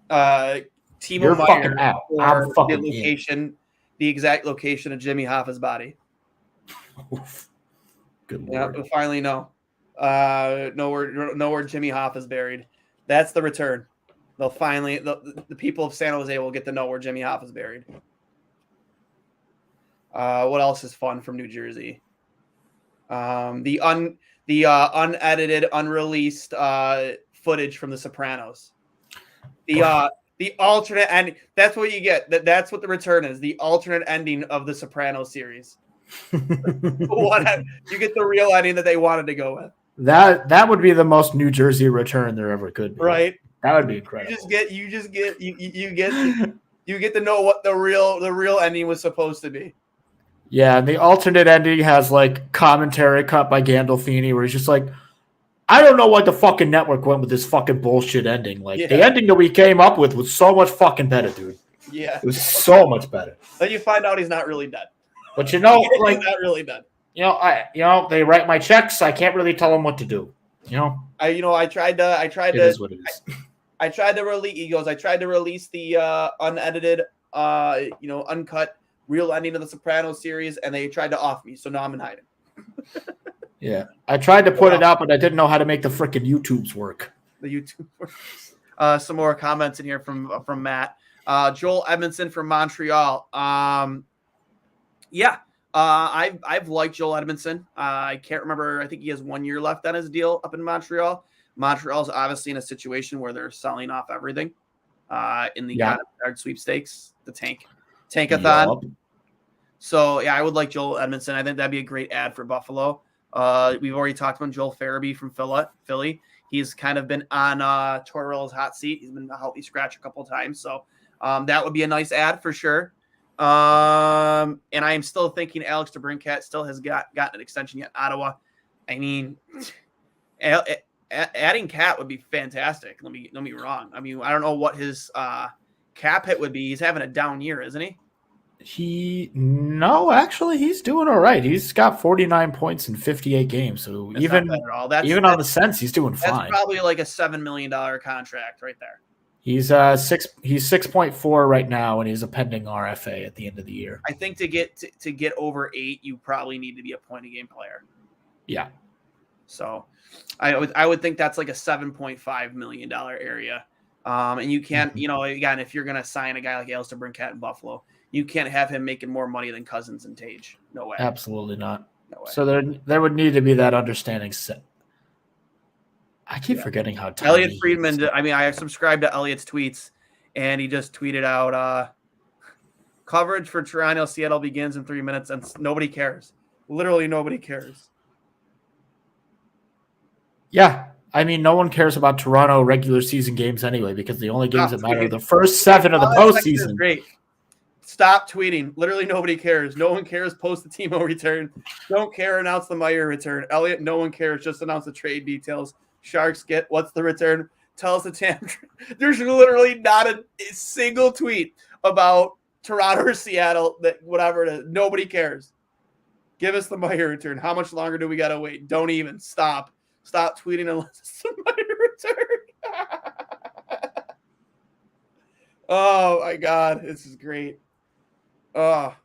Timo You're Meier fucking out. I'm fucking the exact location of Jimmy Hoffa's body. Oof. Good Lord. Yeah, we'll finally know. Know where Jimmy Hoffa is buried. That's the return. They'll finally the people of San Jose will get to know where Jimmy Hoffa is buried. What else is fun from New Jersey? The unedited, unreleased footage from The Sopranos. The alternate ending. That's what you get. That's what the return is. The alternate ending of the Sopranos series. You get the real ending that they wanted to go with. That would be the most New Jersey return there ever could be. Right. That would be incredible. You get to know what the real ending was supposed to be. Yeah, and the alternate ending has like commentary cut by Gandolfini where he's just like, I don't know why the fucking network went with this fucking bullshit ending. Like the ending that we came up with was so much fucking better, dude. Yeah. It was so much better. Then you find out he's not really dead. But like he's not really dead. They write my checks. I can't really tell them what to do. I tried to It is what it is. I tried to release egos. I tried to release the unedited, uncut real ending of the Sopranos series, and they tried to off me. So now I'm in hiding. Yeah, I tried to put it out, but I didn't know how to make the freaking YouTubes work. The YouTube. Some more comments in here from Matt. Joel Edmondson from Montreal. I've liked Joel Edmondson. I can't remember. I think he has 1 year left on his deal up in Montreal. Montreal's obviously in a situation where they're selling off everything in the Card sweepstakes, the tankathon. Yep. So yeah, I would like Joel Edmondson. I think that'd be a great ad for Buffalo. We've already talked about Joel Farabee from Philly. He's kind of been on Tortorella's hot seat. He's been a healthy scratch a couple of times. So that would be a nice ad for sure. And I am still thinking Alex DeBrincat still has gotten an extension yet. Ottawa. I mean, adding Cat would be fantastic. Don't get me wrong. I mean, I don't know what his cap hit would be. He's having a down year, isn't he? Actually, he's doing all right. He's got 49 points in 58 games. So that's even on the Sens, he's doing fine. That's probably like a $7 million contract right there. He's 6.4 right now, and he's a pending RFA at the end of the year. I think to get over 8, you probably need to be a point a game player. Yeah. So I would think that's like a $7.5 million area. And you can't, again, if you're going to sign a guy like Alistair Brincat in Buffalo, you can't have him making more money than Cozens and Tage. No way. Absolutely not. No way. So there would need to be that understanding set. I keep forgetting how tiny Elliot Friedman. I mean, I subscribe to Elliot's tweets, and he just tweeted out coverage for Toronto Seattle begins in 3 minutes, and nobody cares. Literally nobody cares. Yeah. I mean, no one cares about Toronto regular season games anyway, because the only games that matter are the first 7 of the postseason. Great. Stop tweeting. Literally nobody cares. No one cares. Post the Timo return. Don't care. Announce the Meyer return. Elliot, no one cares. Just announce the trade details. Sharks get what's the return? Tell us the TAM. There's literally not a single tweet about Toronto or Seattle that whatever it is. Nobody cares. Give us the Meyer return. How much longer do we gotta wait? Don't even stop. Stop tweeting unless it's the Meyer return. Oh my God, this is great. Oh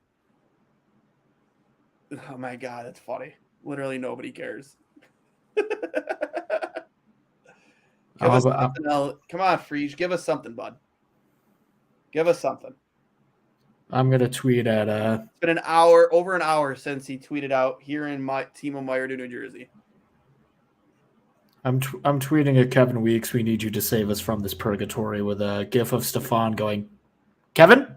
my God, it's funny. Literally nobody cares. Give us something else. Come on, Freeze. Give us something, bud. Give us something. I'm gonna tweet at It's been over an hour since he tweeted out here in Timo Meyer to New Jersey. I'm tweeting at Kevin Weeks. We need you to save us from this purgatory with a gif of Stefan going, Kevin.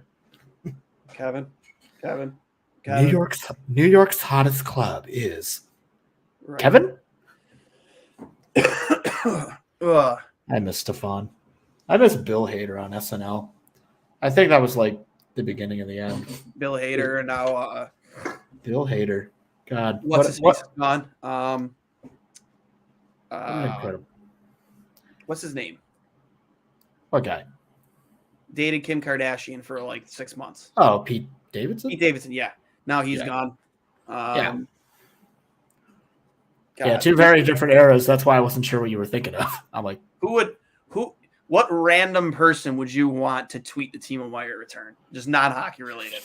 New York's hottest club is right. Kevin. I miss Stefan. I miss Bill Hader on SNL. I think that was like the beginning of the end. Bill Hader and now Bill Hader. God, what's his face gone? Incredible. What's his name? What guy? Dated Kim Kardashian for like 6 months. Oh, Pete Davidson? Pete Davidson, yeah. Now he's gone. God. Yeah, two very different eras. That's why I wasn't sure what you were thinking of. I'm like, what random person would you want to tweet the Timo Meyer return? Just non-hockey related.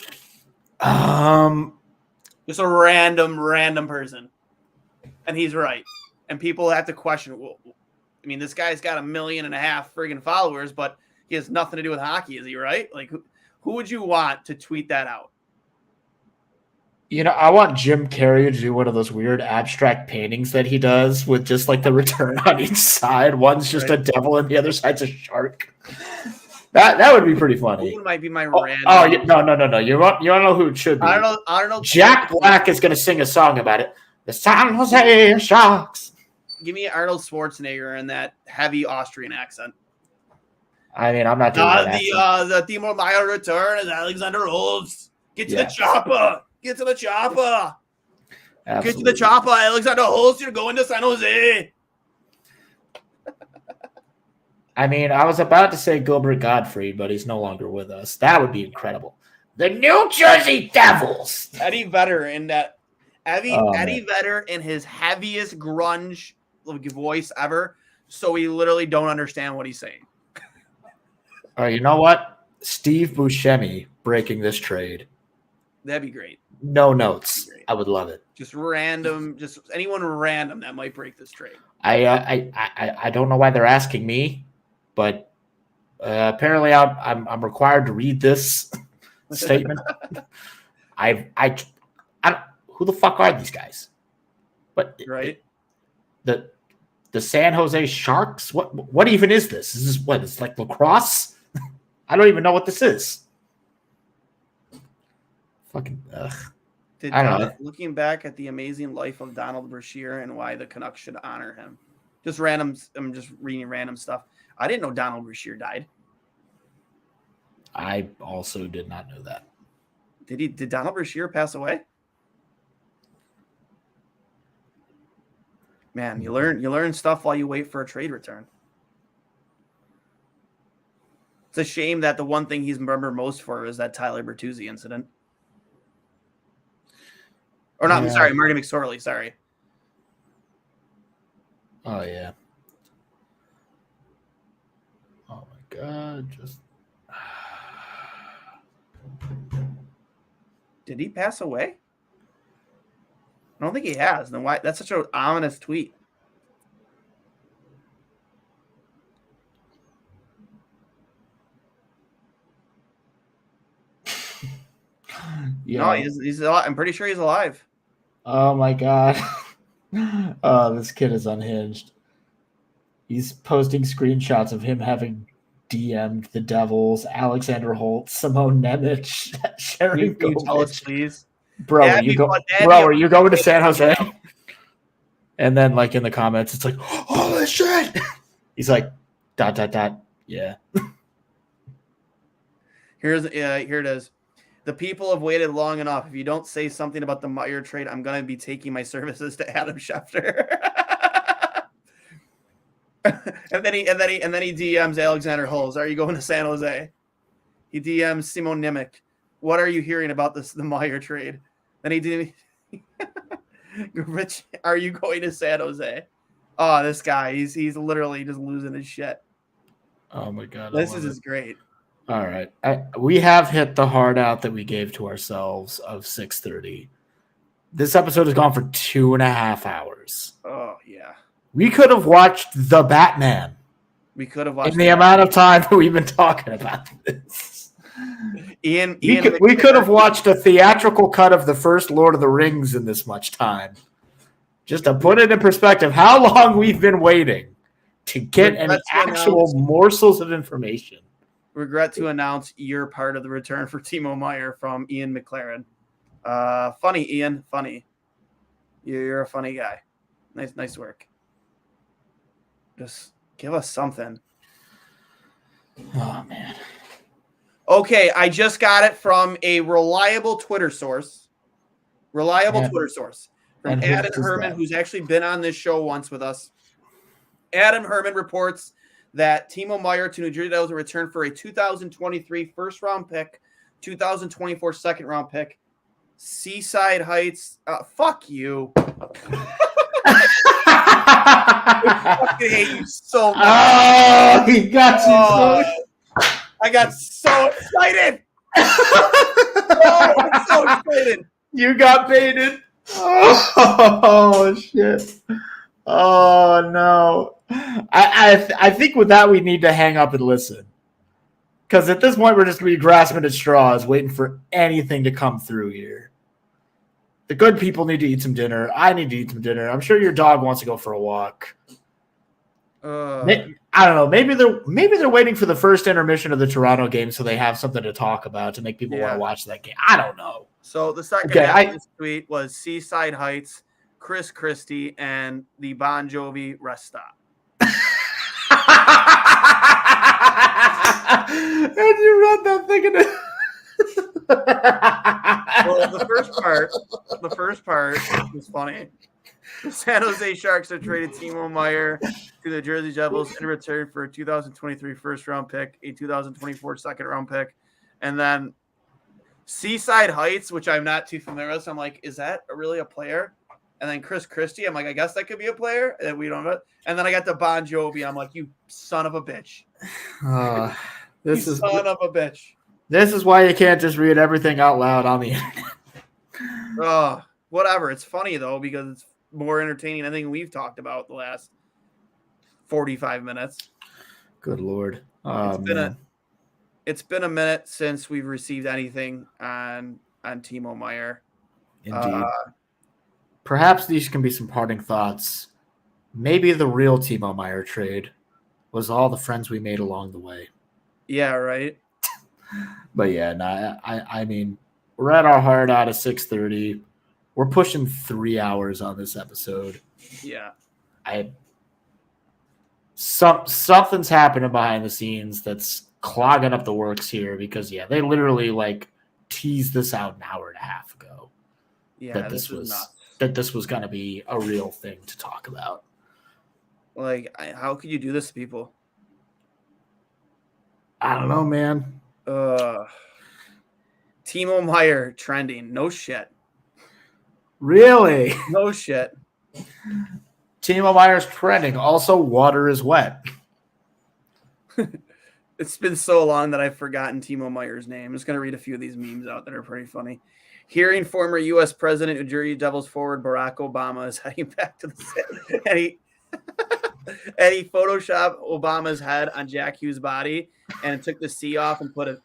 Just a random person. And he's right. And people have to question, well, I mean, this guy's got 1.5 million friggin' followers, but he has nothing to do with hockey. Is he right? Like, who would you want to tweet that out? I want Jim Carrey to do one of those weird abstract paintings that he does with just like the return on each side. One's just a devil and the other side's a shark. That would be pretty funny. Who might be my random? Oh, no. You want to know who it should be? I don't know. Jack Black is going to sing a song about it. The San Jose Sharks. Give me Arnold Schwarzenegger in that heavy Austrian accent. I mean, I'm not doing that. The Timo Meyer return is Alexander Holtz. Get to the chopper. Get to the chopper. Absolutely. Get to the chopper. Alexander Holtz, you're going to San Jose. I mean, I was about to say Gilbert Gottfried, but he's no longer with us. That would be incredible. The New Jersey Devils. Eddie Vedder in that. Eddie Vedder in his heaviest grunge voice ever, so we literally don't understand what he's saying. All right, you know what? Steve Buscemi breaking this trade. That'd be great. No notes. I would love it. Just random, just anyone random that might break this trade. I don't know why they're asking me, but apparently I'm required to read this statement. Who the fuck are these guys? But right, the San Jose Sharks. What even is this? Is this what? It's like lacrosse. I don't even know what this is. Fucking ugh. I don't know. Looking back at the amazing life of Donald Brashear and why the Canucks should honor him. Just random. I'm just reading random stuff. I didn't know Donald Brashear died. I also did not know that. Did Donald Brashear pass away? Man, you learn stuff while you wait for a trade return. It's a shame that the one thing he's remembered most for is that Tyler Bertuzzi incident. Or not, I'm sorry, Marty McSorley, sorry. Oh, yeah. Oh, my God. Did he pass away? I don't think he has. Then why? That's such an ominous tweet. Yeah. No, he's alive. I'm pretty sure he's alive. Oh my God. Oh, this kid is unhinged. He's posting screenshots of him having DM'd the Devils, Alexander Holt, Simone Nemec, Sharon Can you tell us, please? Bro, are you going to San Jose? And then, like, in the comments, it's like, holy shit! He's like, ... yeah. Here it is. The people have waited long enough. If you don't say something about the Meyer trade, I'm going to be taking my services to Adam Schefter. and then he DMs Alexander Holz. Are you going to San Jose? He DMs Simon Nemec. What are you hearing about the Meyer trade? Then he did. Rich, are you going to San Jose? Oh, this guy, he's literally just losing his shit. Oh my God, this is great. All right, we have hit the hard out that we gave to ourselves of 6:30. This episode has gone for 2.5 hours. Oh yeah, we could have watched The Batman. We could have watched in the amount of time that we've been talking about this. We could have watched a theatrical cut of the first Lord of the Rings in this much time. Just to put it in perspective, how long we've been waiting to get any actual morsels of information. Regret to announce you're part of the return for Timo Meier from Ian McLaren. Funny, Ian. Funny. You're a funny guy. Nice work. Just give us something. Oh, man. Okay, I just got it from a reliable Twitter source. Twitter source. From Adam Herman, who's actually been on this show once with us. Adam Herman reports that Timo Meier to New Jersey Devils will return for a 2023 first-round pick, 2024 second-round pick, Seaside Heights. Fuck you. I fucking hate you so much. Oh, he got you so. I got so excited. I'm so excited. You got baited. Oh shit. Oh no. I think with that we need to hang up and listen. Because at this point we're just gonna be grasping at straws, waiting for anything to come through here. The good people need to eat some dinner. I need to eat some dinner. I'm sure your dog wants to go for a walk. I don't know. Maybe they're waiting for the first intermission of the Toronto game so they have something to talk about to make people want to watch that game. I don't know. So the second half of this tweet was Seaside Heights, Chris Christie, and the Bon Jovi rest stop. And you read that thing in it. Well, the first part was funny. The San Jose Sharks have traded Timo Meier to the Jersey Devils in return for a 2023 first-round pick, a 2024 second-round pick, and then Seaside Heights, which I'm not too familiar with. So I'm like, is that really a player? And then Chris Christie, I'm like, I guess that could be a player that we don't know. And then I got the Bon Jovi. I'm like, you son of a bitch. This is son of a bitch. This is why you can't just read everything out loud on the internet. Whatever. It's funny though because it's more entertaining than anything we've talked about the last 45 minutes. Good Lord. It's been a minute since we've received anything on Timo Meier. Indeed. Perhaps these can be some parting thoughts. Maybe the real Timo Meier trade was all the friends we made along the way. Yeah, right. But yeah, no, I mean, we're at our hard out of 6:30. We're pushing 3 hours on this episode. Yeah. Something's happening behind the scenes that's clogging up the works here because they literally like teased this out an hour and a half ago. Yeah, that this was going to be a real thing to talk about. Like, how could you do this to people? I don't know, man. Timo Meier trending. No shit. Really? No shit. Timo Meier's trending. Also, water is wet. It's been so long that I've forgotten Timo Meier's name. I'm just going to read a few of these memes out that are pretty funny. Hearing former U.S. President New Jersey Devils forward Barack Obama is heading back to the set. And he photoshopped Obama's head on Jack Hughes' body and took the C off and put a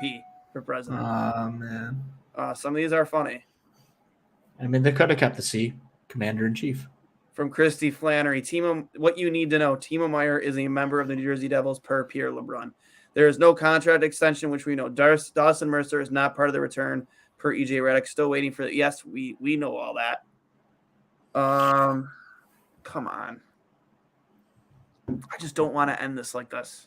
P for president. Oh, man. Some of these are funny. I mean, they could have kept the C, Commander-in-Chief. From Christy Flannery, what you need to know, Timo Meier is a member of the New Jersey Devils per Pierre LeBrun. There is no contract extension, which we know. Dawson Mercer is not part of the return per EJ Redick. Still waiting for yes, we know all that. Come on. I just don't want to end this like this.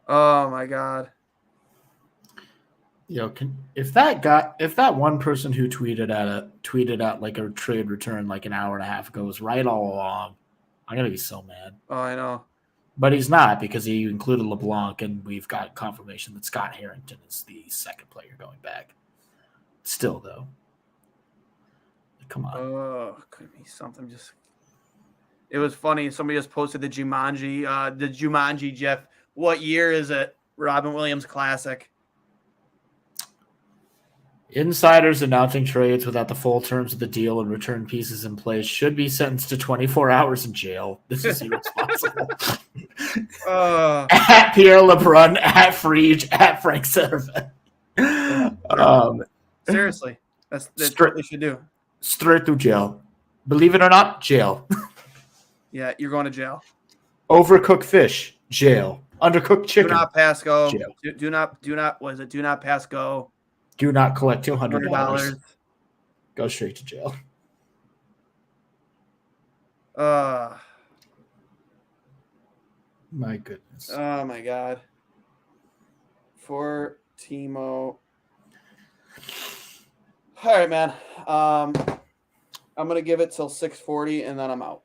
Oh my God. If that one person who tweeted at like a trade return like an hour and a half ago was right all along, I'm gonna be so mad. Oh, I know. But he's not because he included LeBlanc, and we've got confirmation that Scott Harrington is the second player going back. Still though, come on. Oh, could be something. It was funny. Somebody just posted the Jumanji GIF. What year is it? Robin Williams classic. Insiders announcing trades without the full terms of the deal and return pieces in place should be sentenced to 24 hours in jail. This is irresponsible. At Pierre LeBrun, at Frege, at Frank Sedervin. Seriously, that's what they should do. Straight through jail. Believe it or not, jail. Yeah, you're going to jail. Overcooked fish, jail. Undercooked chicken. Do not pass go. Jail. Do not. Was it? Do not pass go. Do not collect $200. Go straight to jail. My goodness. Oh my God. For Timo. All right, man. I'm gonna give it till 6:40 and then I'm out.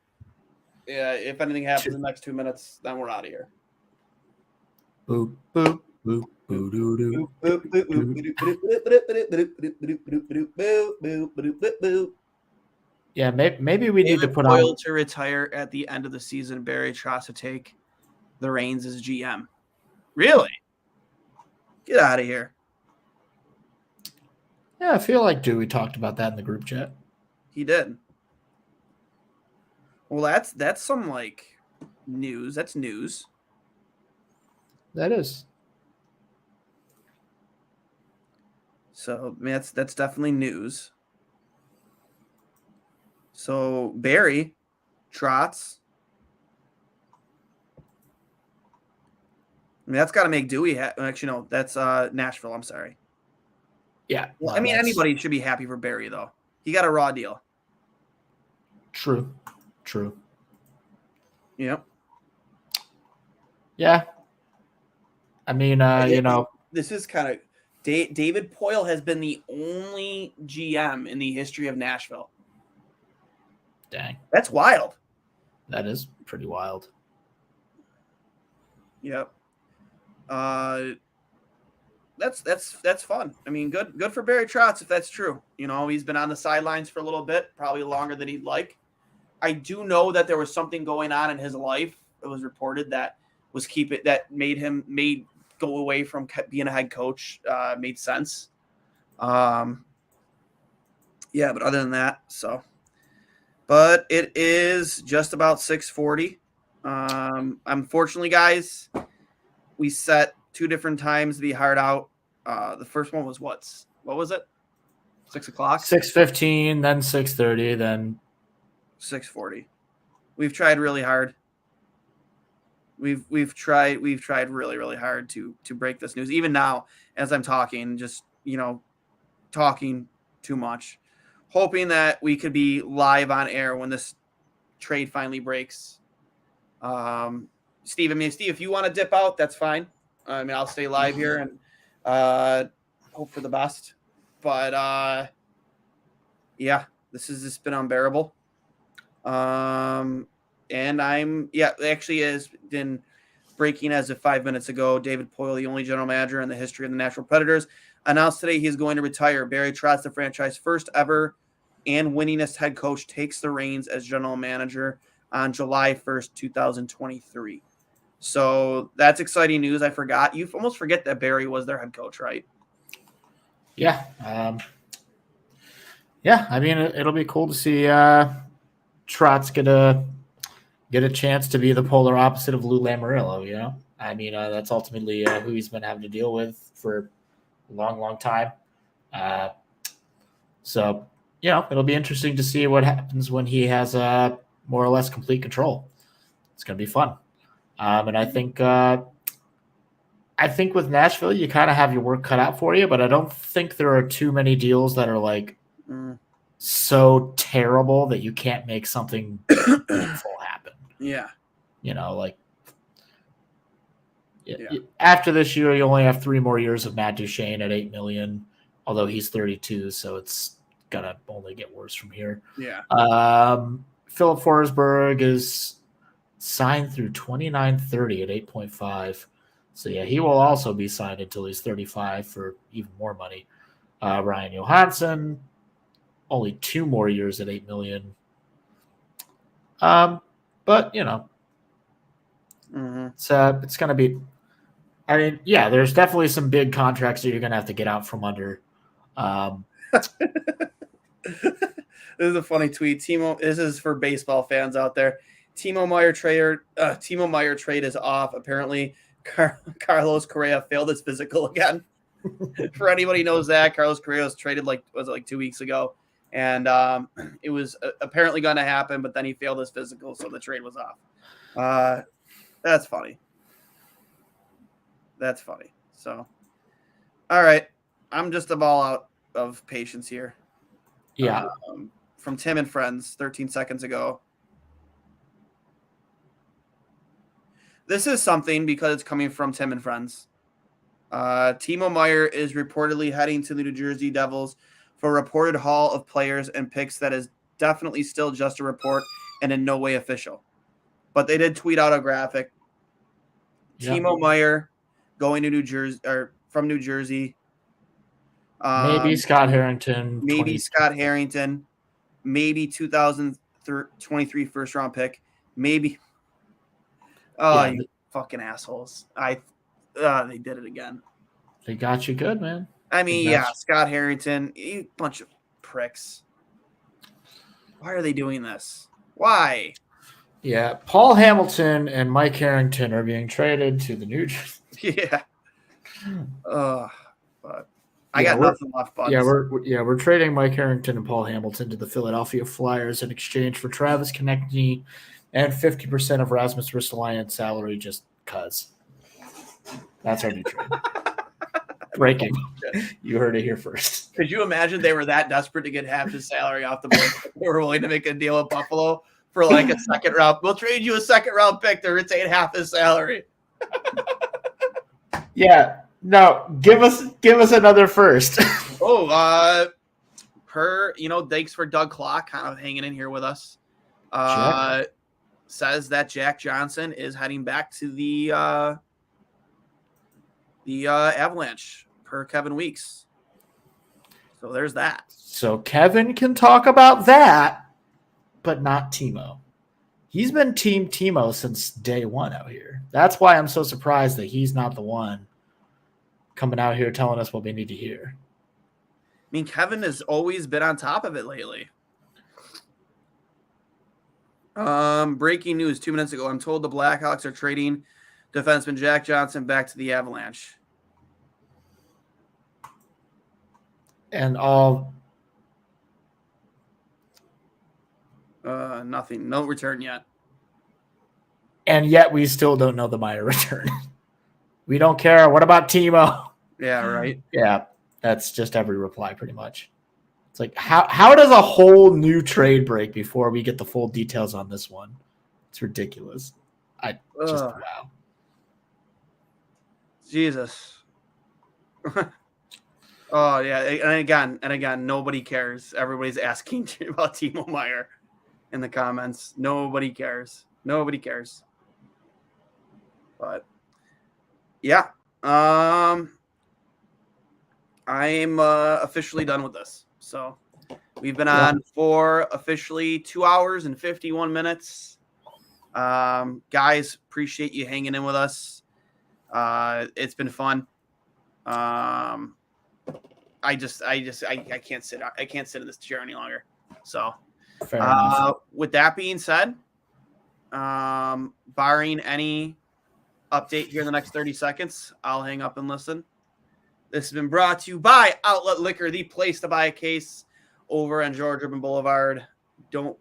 Yeah, if anything happens in the next 2 minutes, then we're out of here. Boop boop boop. Yeah, maybe we need to put on to retire at the end of the season. Barry Trotz to take the reins as GM. Really? Get out of here. Yeah, I feel like Dewey talked about that in the group chat. He did. Well, that's some like news. That's news. That is. So, I mean, that's definitely news. So, Barry Trotz. I mean, that's got to make Dewey actually, no, that's Nashville. I'm sorry. Yeah. Well, I mean, anybody should be happy for Barry, though. He got a raw deal. True. Yep. Yeah. I mean, This is kind of David Poyle has been the only GM in the history of Nashville. Dang. That's wild. That is pretty wild. Yep. that's fun. I mean, good for Barry Trotz if that's true. You know, he's been on the sidelines for a little bit, probably longer than he'd like. I do know that there was something going on in his life. It was reported that made go away from being a head coach. Made sense. Yeah, but other than that, so. But it is just about 6:40. Unfortunately, guys, we set 2 different times to be hard out. The first one was what was it? 6 o'clock? 6:15, then 6:30, then 6:40. We've tried really hard. We've tried really, really hard to break this news. Even now, as I'm talking, just talking too much. Hoping that we could be live on air when this trade finally breaks. Steve, if you want to dip out, that's fine. I mean, I'll stay live here and hope for the best. But yeah, this has just been unbearable. And actually has been breaking as of 5 minutes ago. David Poile, the only general manager in the history of the Nashville Predators, announced today he's going to retire. Barry Trotz, the franchise's first ever and winningest head coach, takes the reins as general manager on July 1st, 2023. So that's exciting news. I forgot. You almost forget that Barry was their head coach, right? Yeah. I mean, it'll be cool to see Trotz get a chance to be the polar opposite of Lou Lamoriello, I mean, that's ultimately who he's been having to deal with for a long, long time. So, it'll be interesting to see what happens when he has more or less complete control. It's going to be fun. And I think with Nashville, you kind of have your work cut out for you, but I don't think there are too many deals that are like so terrible that you can't make something meaningful happen. Yeah. After this year, you only have 3 more years of Matt Duchene at $8 million, although he's 32, so it's gonna only get worse from here. Yeah. Philip Forsberg is signed through 29-30 at 8.5. So yeah, he will also be signed until he's 35 for even more money. Ryan Johansson, only 2 more years at $8 million. But it's going to be. I mean, yeah, there's definitely some big contracts that you're going to have to get out from under. This is a funny tweet. This is for baseball fans out there. Timo Meyer trade is off. Apparently, Carlos Correa failed his physical again. For anybody who knows that, Carlos Correa was traded like 2 weeks ago, and it was apparently going to happen, but then he failed his physical, so the trade was off. That's funny. So, all right, I'm just a ball out of patience here. Yeah. From Tim and Friends 13 seconds ago. This is something because it's coming from Tim and Friends. Timo Meyer is reportedly heading to the New Jersey Devils for a reported haul of players and picks that is definitely still just a report and in no way official. But they did tweet out a graphic. Yeah. Timo Meyer going to New Jersey or from New Jersey. Maybe Scott Harrington. Maybe 2023 first round pick. Maybe. Oh, you fucking assholes. They did it again. They got you good, man. I mean, Scott Harrington, you bunch of pricks. Why are they doing this? Why? Yeah, Paul Hamilton and Mike Harrington are being traded to the New Jersey. Yeah. But I got nothing left. Buds. We're trading Mike Harrington and Paul Hamilton to the Philadelphia Flyers in exchange for Travis Konecny and 50% of Rasmus Ristolainen's salary, just cuz. That's our new trade. Breaking. You heard it here first. Could you imagine they were that desperate to get half his salary off the board? They were willing to make a deal with Buffalo for like a second round. We'll trade you a second round pick to retain half his salary. Yeah. No, give us another first. Thanks for Doug Clark kind of hanging in here with us. Says that Jack Johnson is heading back to the Avalanche, per Kevin Weeks. So there's that. So Kevin can talk about that, but not Timo. He's been Team Timo since day one out here. That's why I'm so surprised that he's not the one coming out here telling us what we need to hear. I mean, Kevin has always been on top of it lately. Breaking news 2 minutes ago. I'm told the Blackhawks are trading defenseman Jack Johnson back to the Avalanche. And all Nothing. No return yet. and yet we still don't know the Meyer return. We don't care. What about Timo? Yeah, right. Yeah, that's just every reply pretty much. It's like how does a whole new trade break before we get the full details on this one? It's ridiculous. Wow. Jesus. Oh yeah, and again, nobody cares. Everybody's asking about Timo Meyer in the comments. Nobody cares. Nobody cares. But yeah, I'm officially done with this. So we've been on for officially 2 hours and 51 minutes. Guys, appreciate you hanging in with us. It's been fun. I can't sit in this chair any longer. So with that being said, barring any update here in the next 30 seconds, I'll hang up and listen. This has been brought to you by Outlet Liquor, the place to buy a case over on George Urban Boulevard. Don't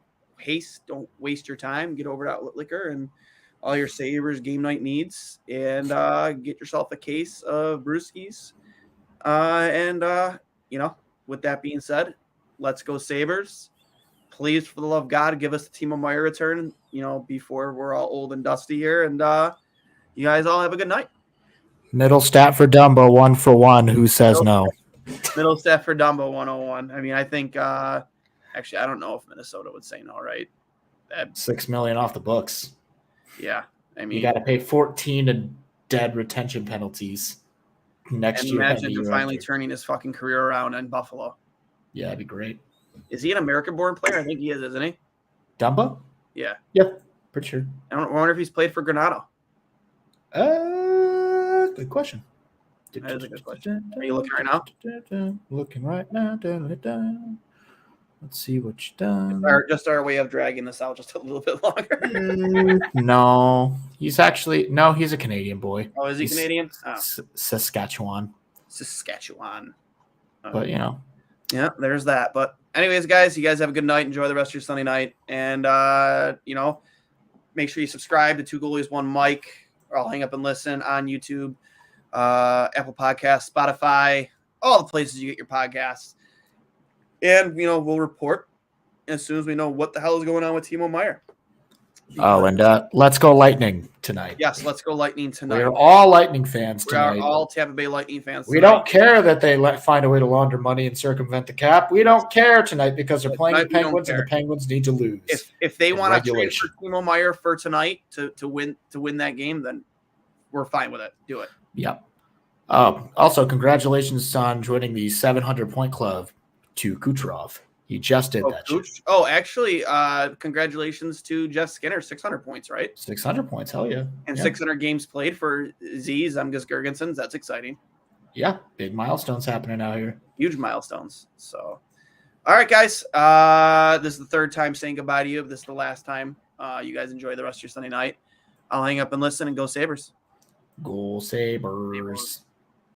waste your time. Get over to Outlet Liquor and all your Sabres game night needs, and get yourself a case of brewskis. With that being said, let's go Sabres. Please, for the love of God, give us the Timo Meyer return, before we're all old and dusty here. And you guys all have a good night. Middle stat for Dumbo, 1 for 1. Who says no? Middle stat for Dumbo, 101. I mean, I think, actually, I don't know if Minnesota would say no, right? $6 million off the books. Yeah. I mean, You got to pay 14 in dead retention penalties next year. Imagine him finally turning his fucking career around in Buffalo. Yeah, that'd be great. Is he an American-born player? I think he is, isn't he? Dumbo? Yeah. Yep, pretty sure. I wonder if he's played for Granada. Good question. That is a good question. Are you looking right now? Looking right now. Let's see what you've done. Just our way of dragging this out just a little bit longer. No, he's a Canadian boy. Oh, is he Canadian? Oh. Saskatchewan. But Yeah, there's that. But anyways, guys, you guys have a good night. Enjoy the rest of your Sunday night. And, make sure you subscribe to Two Goalies, One Mic, or I'll hang up and listen on YouTube, Apple Podcasts, Spotify, all the places you get your podcasts. And, we'll report as soon as we know what the hell is going on with Timo Meyer. And let's go Lightning tonight. Yes, let's go Lightning tonight. We're all Lightning fans tonight. We are all Tampa Bay Lightning fans tonight. We don't care that they find a way to launder money and circumvent the cap. We don't care tonight because they're playing the Penguins and the Penguins need to lose. If they want to trade for Timo Meyer for tonight to win that game, then we're fine with it. Do it. Yep. Also, congratulations on joining the 700-point club to Kucherov. He just did that. Actually, congratulations to Jeff Skinner, 600 points, right? 600 points, hell yeah. And 600 games played for Zemgus Girgensons. That's exciting. Yeah, big milestones happening out here. Huge milestones. So, all right, guys. This is the third time saying goodbye to you. This is the last time. You guys enjoy the rest of your Sunday night. I'll hang up and listen and go Sabres. Go Sabres.